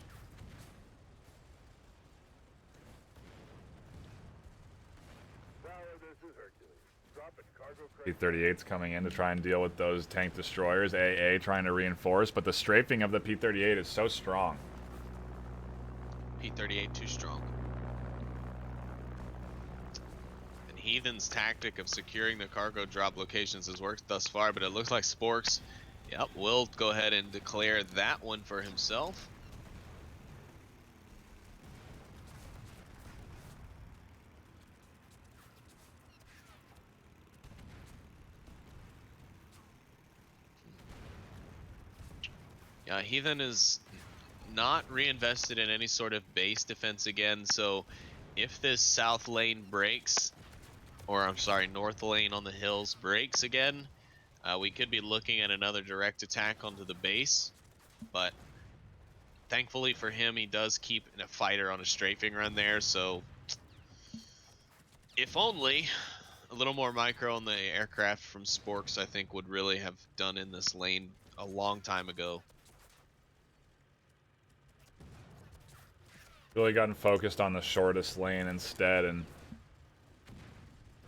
P-38's coming in to try and deal with those tank destroyers. AA trying to reinforce, but the strafing of the P-38 is so strong. P-38 too strong. Heathen's tactic of securing the cargo drop locations has worked thus far, but it looks like Sporks, will go ahead and declare that one for himself. Yeah, Heathen is not reinvested in any sort of base defense again, so if this south lane breaks, or I'm sorry, north lane on the hills breaks again, we could be looking at another direct attack onto the base. But thankfully for him, he does keep a fighter on a strafing run there, so if only a little more micro on the aircraft from Sporks, I think, would really have done in this lane a long time ago. Really gotten focused on the shortest lane instead, and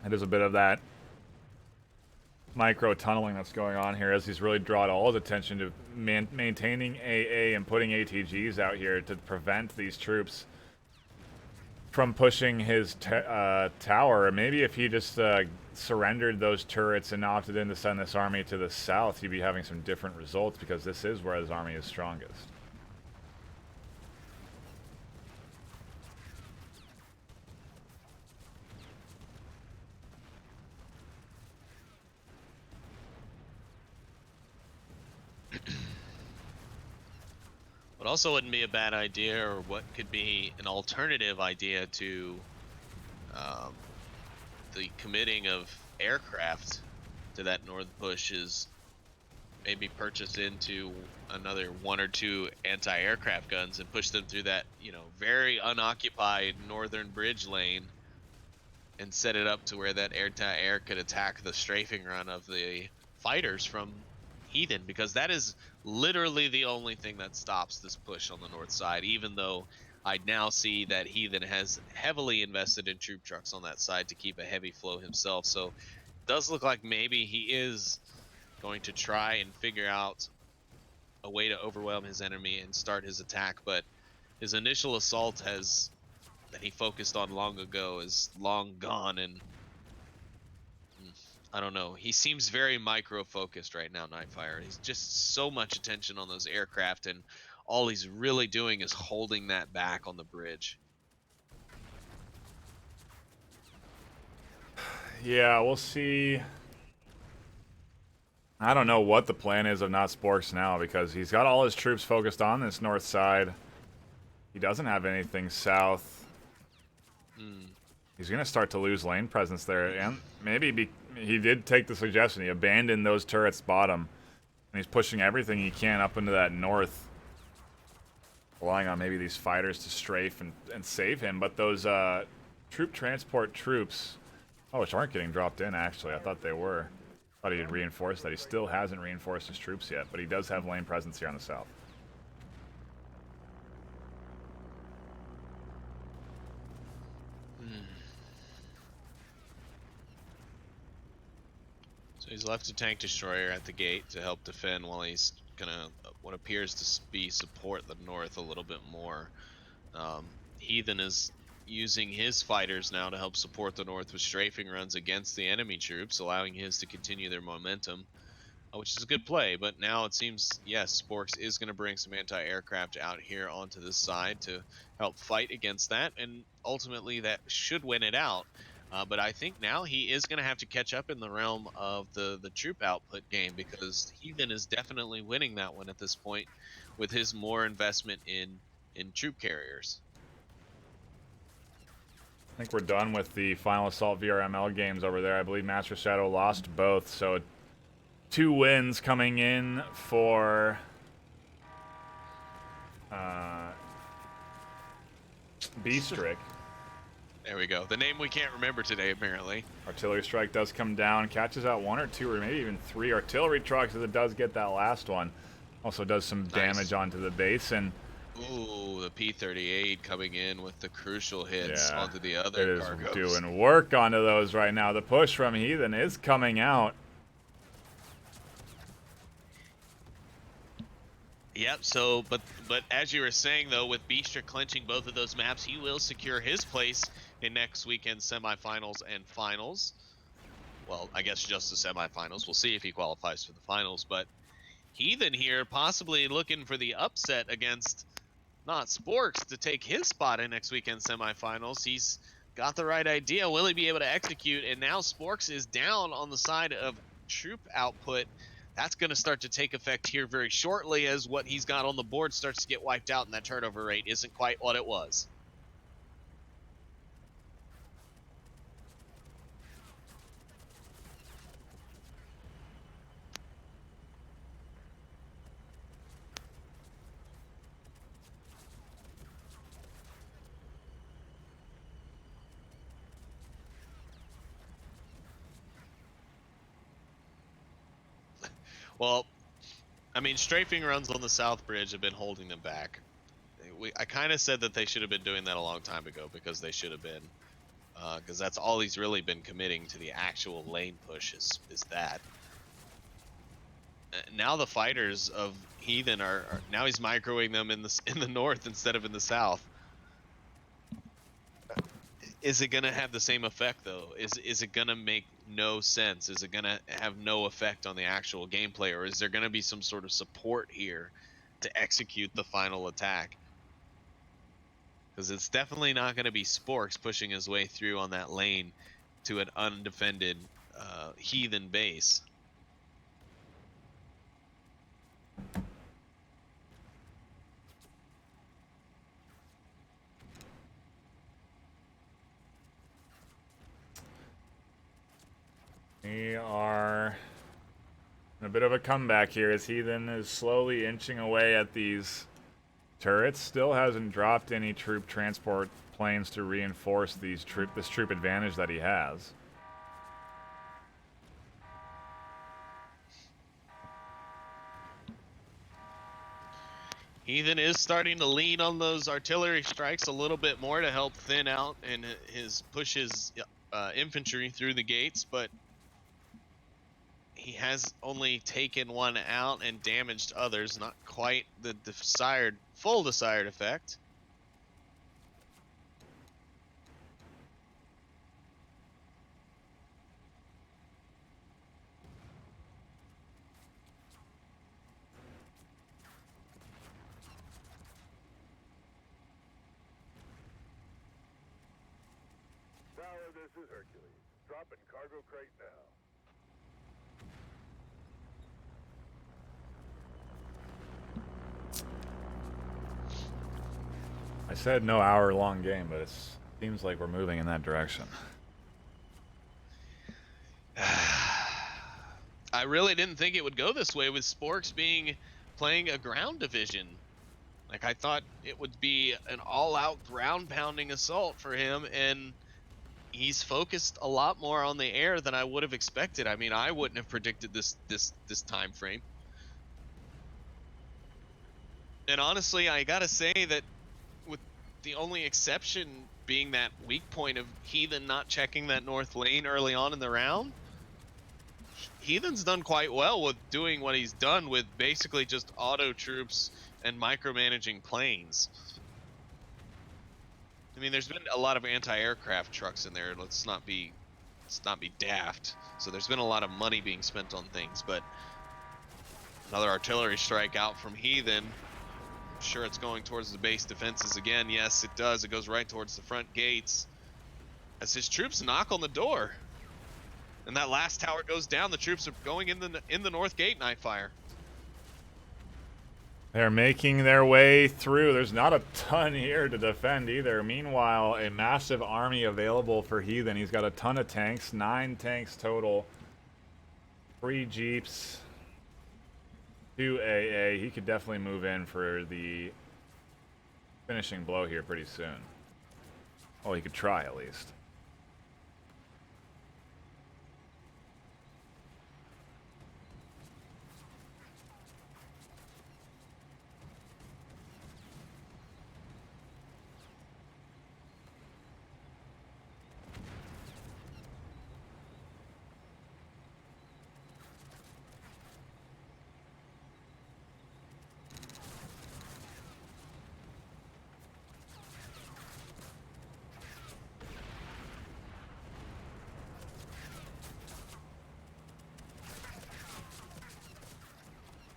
it is a bit of that micro tunneling that's going on here as he's really drawn all his attention to maintaining AA and putting ATGs out here to prevent these troops from pushing his tower. Maybe if he just surrendered those turrets and opted in to send this army to the south, he'd be having some different results, because this is where his army is strongest. But also wouldn't be a bad idea, or what could be an alternative idea to the committing of aircraft to that north push, is maybe purchase into another 1 or 2 anti-aircraft guns and push them through that, you know, very unoccupied northern bridge lane, and set it up to where that air-to-air could attack the strafing run of the fighters from Heathen, because that is literally the only thing that stops this push on the north side, even though I now see that Heathen has heavily invested in troop trucks on that side to keep a heavy flow himself. So it does look like maybe he is going to try and figure out a way to overwhelm his enemy and start his attack, but his initial assault that he focused on long ago is long gone, and I don't know. He seems very micro-focused right now, NightFiree. He's just so much attention on those aircraft, and all he's really doing is holding that back on the bridge. Yeah, we'll see. I don't know what the plan is of not Sporks now, because he's got all his troops focused on this north side. He doesn't have anything south. He's going to start to lose lane presence there, and maybe he did take the suggestion. He abandoned those turrets bottom, and he's pushing everything he can up into that north, relying on maybe these fighters to strafe and save him. But those troop transport troops, which aren't getting dropped in, actually. I thought they were. Thought he had reinforced that. He still hasn't reinforced his troops yet, but he does have lane presence here on the south. So he's left a tank destroyer at the gate to help defend, while he's gonna what appears to be support the north a little bit more. Heathen is using his fighters now to help support the north with strafing runs against the enemy troops, allowing his to continue their momentum, which is a good play. But now it seems, yes, Sporks is going to bring some anti-aircraft out here onto this side to help fight against that, and ultimately that should win it out. But I think now he is going to have to catch up in the realm of the troop output game, because Heathen is definitely winning that one at this point with his more investment in troop carriers. I think we're done with the final assault VRML games over there. I believe Master Shadow lost both, so 2 wins coming in for B-Strick. There we go. The name we can't remember today, apparently. Artillery strike does come down, catches out 1 or 2 or maybe even 3 artillery trucks, as it does get that last one. Also does some damage onto the base, and ooh, the P-38 coming in with the crucial hits onto the other cargos. It is doing work onto those right now. The push from Heathen is coming out. Yep, so, but as you were saying, though, with Beastra clinching both of those maps, he will secure his place in next weekend's semifinals and finals. Well, I guess just the semifinals. We'll see if he qualifies for the finals, but Heathen here possibly looking for the upset against not Sporks to take his spot in next weekend's semifinals. He's got the right idea. Will he be able to execute? And now Sporks is down on the side of troop output. That's going to start to take effect here very shortly as what he's got on the board starts to get wiped out and that turnover rate isn't quite what it was. Well, I mean, strafing runs on the South Bridge have been holding them back. I kind of said that they should have been doing that a long time ago because they should have been. Because that's all he's really been committing to the actual lane push is that. Now the fighters of Heathen are now he's microing them in the north instead of in the south. Is it gonna have the same effect though? Is it gonna make no sense? Is it gonna have no effect on the actual gameplay, or is there gonna be some sort of support here to execute the final attack? Because it's definitely not gonna be Sporks pushing his way through on that lane to an undefended Heathen base. We are in a bit of a comeback here as Heathen is slowly inching away at these turrets. Still hasn't dropped any troop transport planes to reinforce this troop advantage that he has. Heathen is starting to lean on those artillery strikes a little bit more to help thin out and push his infantry through the gates, but he has only taken one out and damaged others, not quite the full desired effect. Tower, this is Hercules. Dropping cargo crate now. I said no hour-long game, but it seems like we're moving in that direction. I really didn't think it would go this way with Sporks playing a ground division. Like, I thought it would be an all-out ground-pounding assault for him, and he's focused a lot more on the air than I would have expected. I mean, I wouldn't have predicted this time frame. And honestly, I gotta say that with the only exception being that weak point of Heathen not checking that north lane early on in the round, Heathen's done quite well with doing what he's done with basically just auto troops and micromanaging planes. I mean, there's been a lot of anti-aircraft trucks in there. Let's not be daft. So there's been a lot of money being spent on things, but another artillery strike out from Heathen. I'm sure it's going towards the base defenses again. Yes, it does. It goes right towards the front gates as his troops knock on the door. And that last tower goes down. The troops are going in the north gate, NightFiree. They're making their way through. There's not a ton here to defend either. Meanwhile, a massive army available for Heathen. He's got a ton of tanks, 9 tanks total, 3 jeeps, 2 AA. He could definitely move in for the finishing blow here pretty soon. Oh, he could try at least.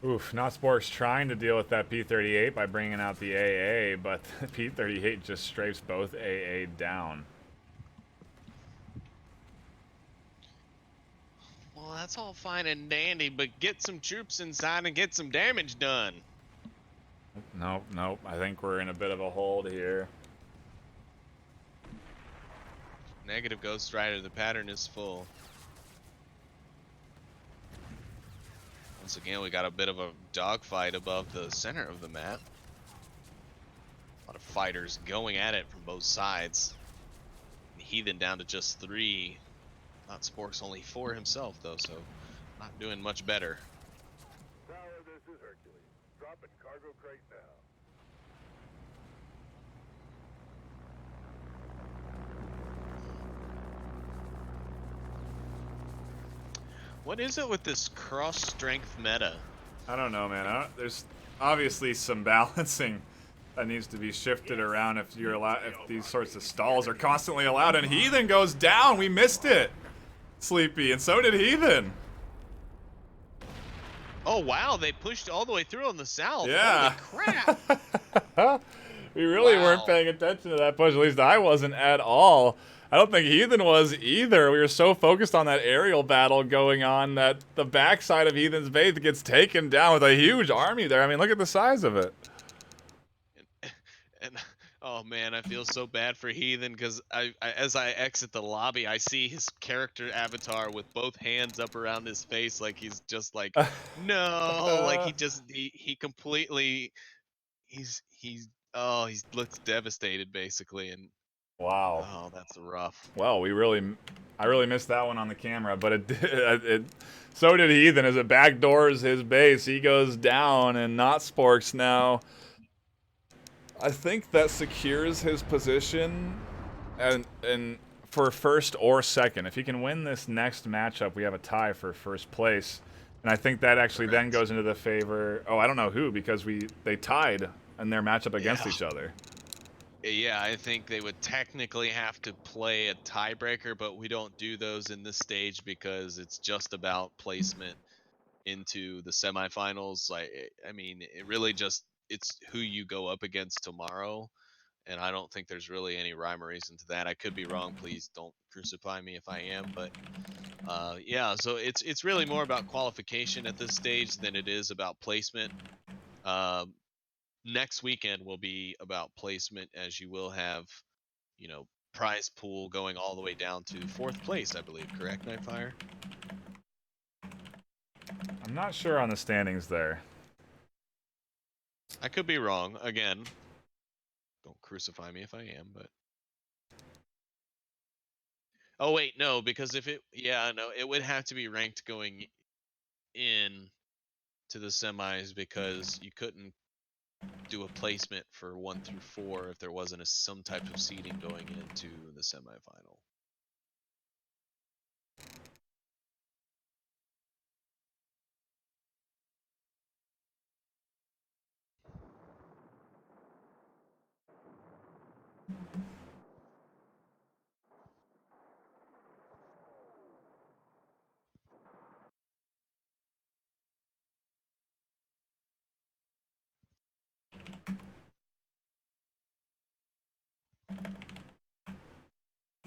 Oof, not Sporks trying to deal with that P-38 by bringing out the AA, but the P-38 just strafes both AA down. Well, that's all fine and dandy, but get some troops inside and get some damage done. Nope, nope. I think we're in a bit of a hold here. Negative Ghost Rider, the pattern is full. Once again, we got a bit of a dogfight above the center of the map. A lot of fighters going at it from both sides. Heathen down to just 3. Not Spork's only 4 himself, though, so not doing much better. Tower, this is Hercules. Dropping cargo crate now. What is it with this cross-strength meta? I don't know, man. There's obviously some balancing that needs to be shifted around if you're allowed, if these sorts of stalls are constantly allowed. And Heathen goes down. We missed it, Sleepy, and so did Heathen. Oh wow, they pushed all the way through on the south. Yeah. Holy crap. We really Wow. weren't paying attention to that push. At least I wasn't at all. I don't think Heathen was either. We were so focused on that aerial battle going on that the backside of Heathen's base gets taken down with a huge army there. I mean, look at the size of it. And oh man, I feel so bad for Heathen because as I exit the lobby, I see his character avatar with both hands up around his face, like he's just like, no, like he completely, he looks devastated basically, and Wow. oh, that's rough. Well, I really missed that one on the camera, but so did Heathen as it backdoors his base. He goes down, and not Sporks now. I think that secures his position, and for first or second. If he can win this next matchup, we have a tie for first place, and I think that actually then goes into the favor. Oh, I don't know who, because they tied in their matchup against each other. Yeah, I think they would technically have to play a tiebreaker, but we don't do those in this stage because it's just about placement into the semifinals. I mean, it really just, it's who you go up against tomorrow, and I don't think there's really any rhyme or reason to that. I could be wrong. Please don't crucify me if I am, but yeah. So it's really more about qualification at this stage than it is about placement. Next weekend will be about placement, as you will have, you know, prize pool going all the way down to 4th place, I believe. Correct, NightFiree? I'm not sure on the standings there. I could be wrong. Again, don't crucify me if I am, but... Oh, wait, no, because if it... Yeah, no, it would have to be ranked going in to the semis because you couldn't do a placement for 1 through 4 if there wasn't some type of seeding going into the semifinal.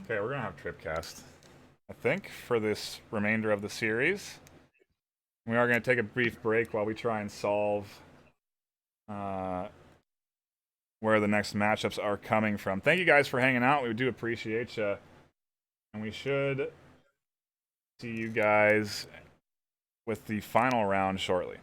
Okay, we're gonna have Tripcast, I think, for this remainder of the series. We are gonna take a brief break while we try and solve where the next matchups are coming from. Thank you guys for hanging out. We do appreciate you, and we should see you guys with the final round shortly.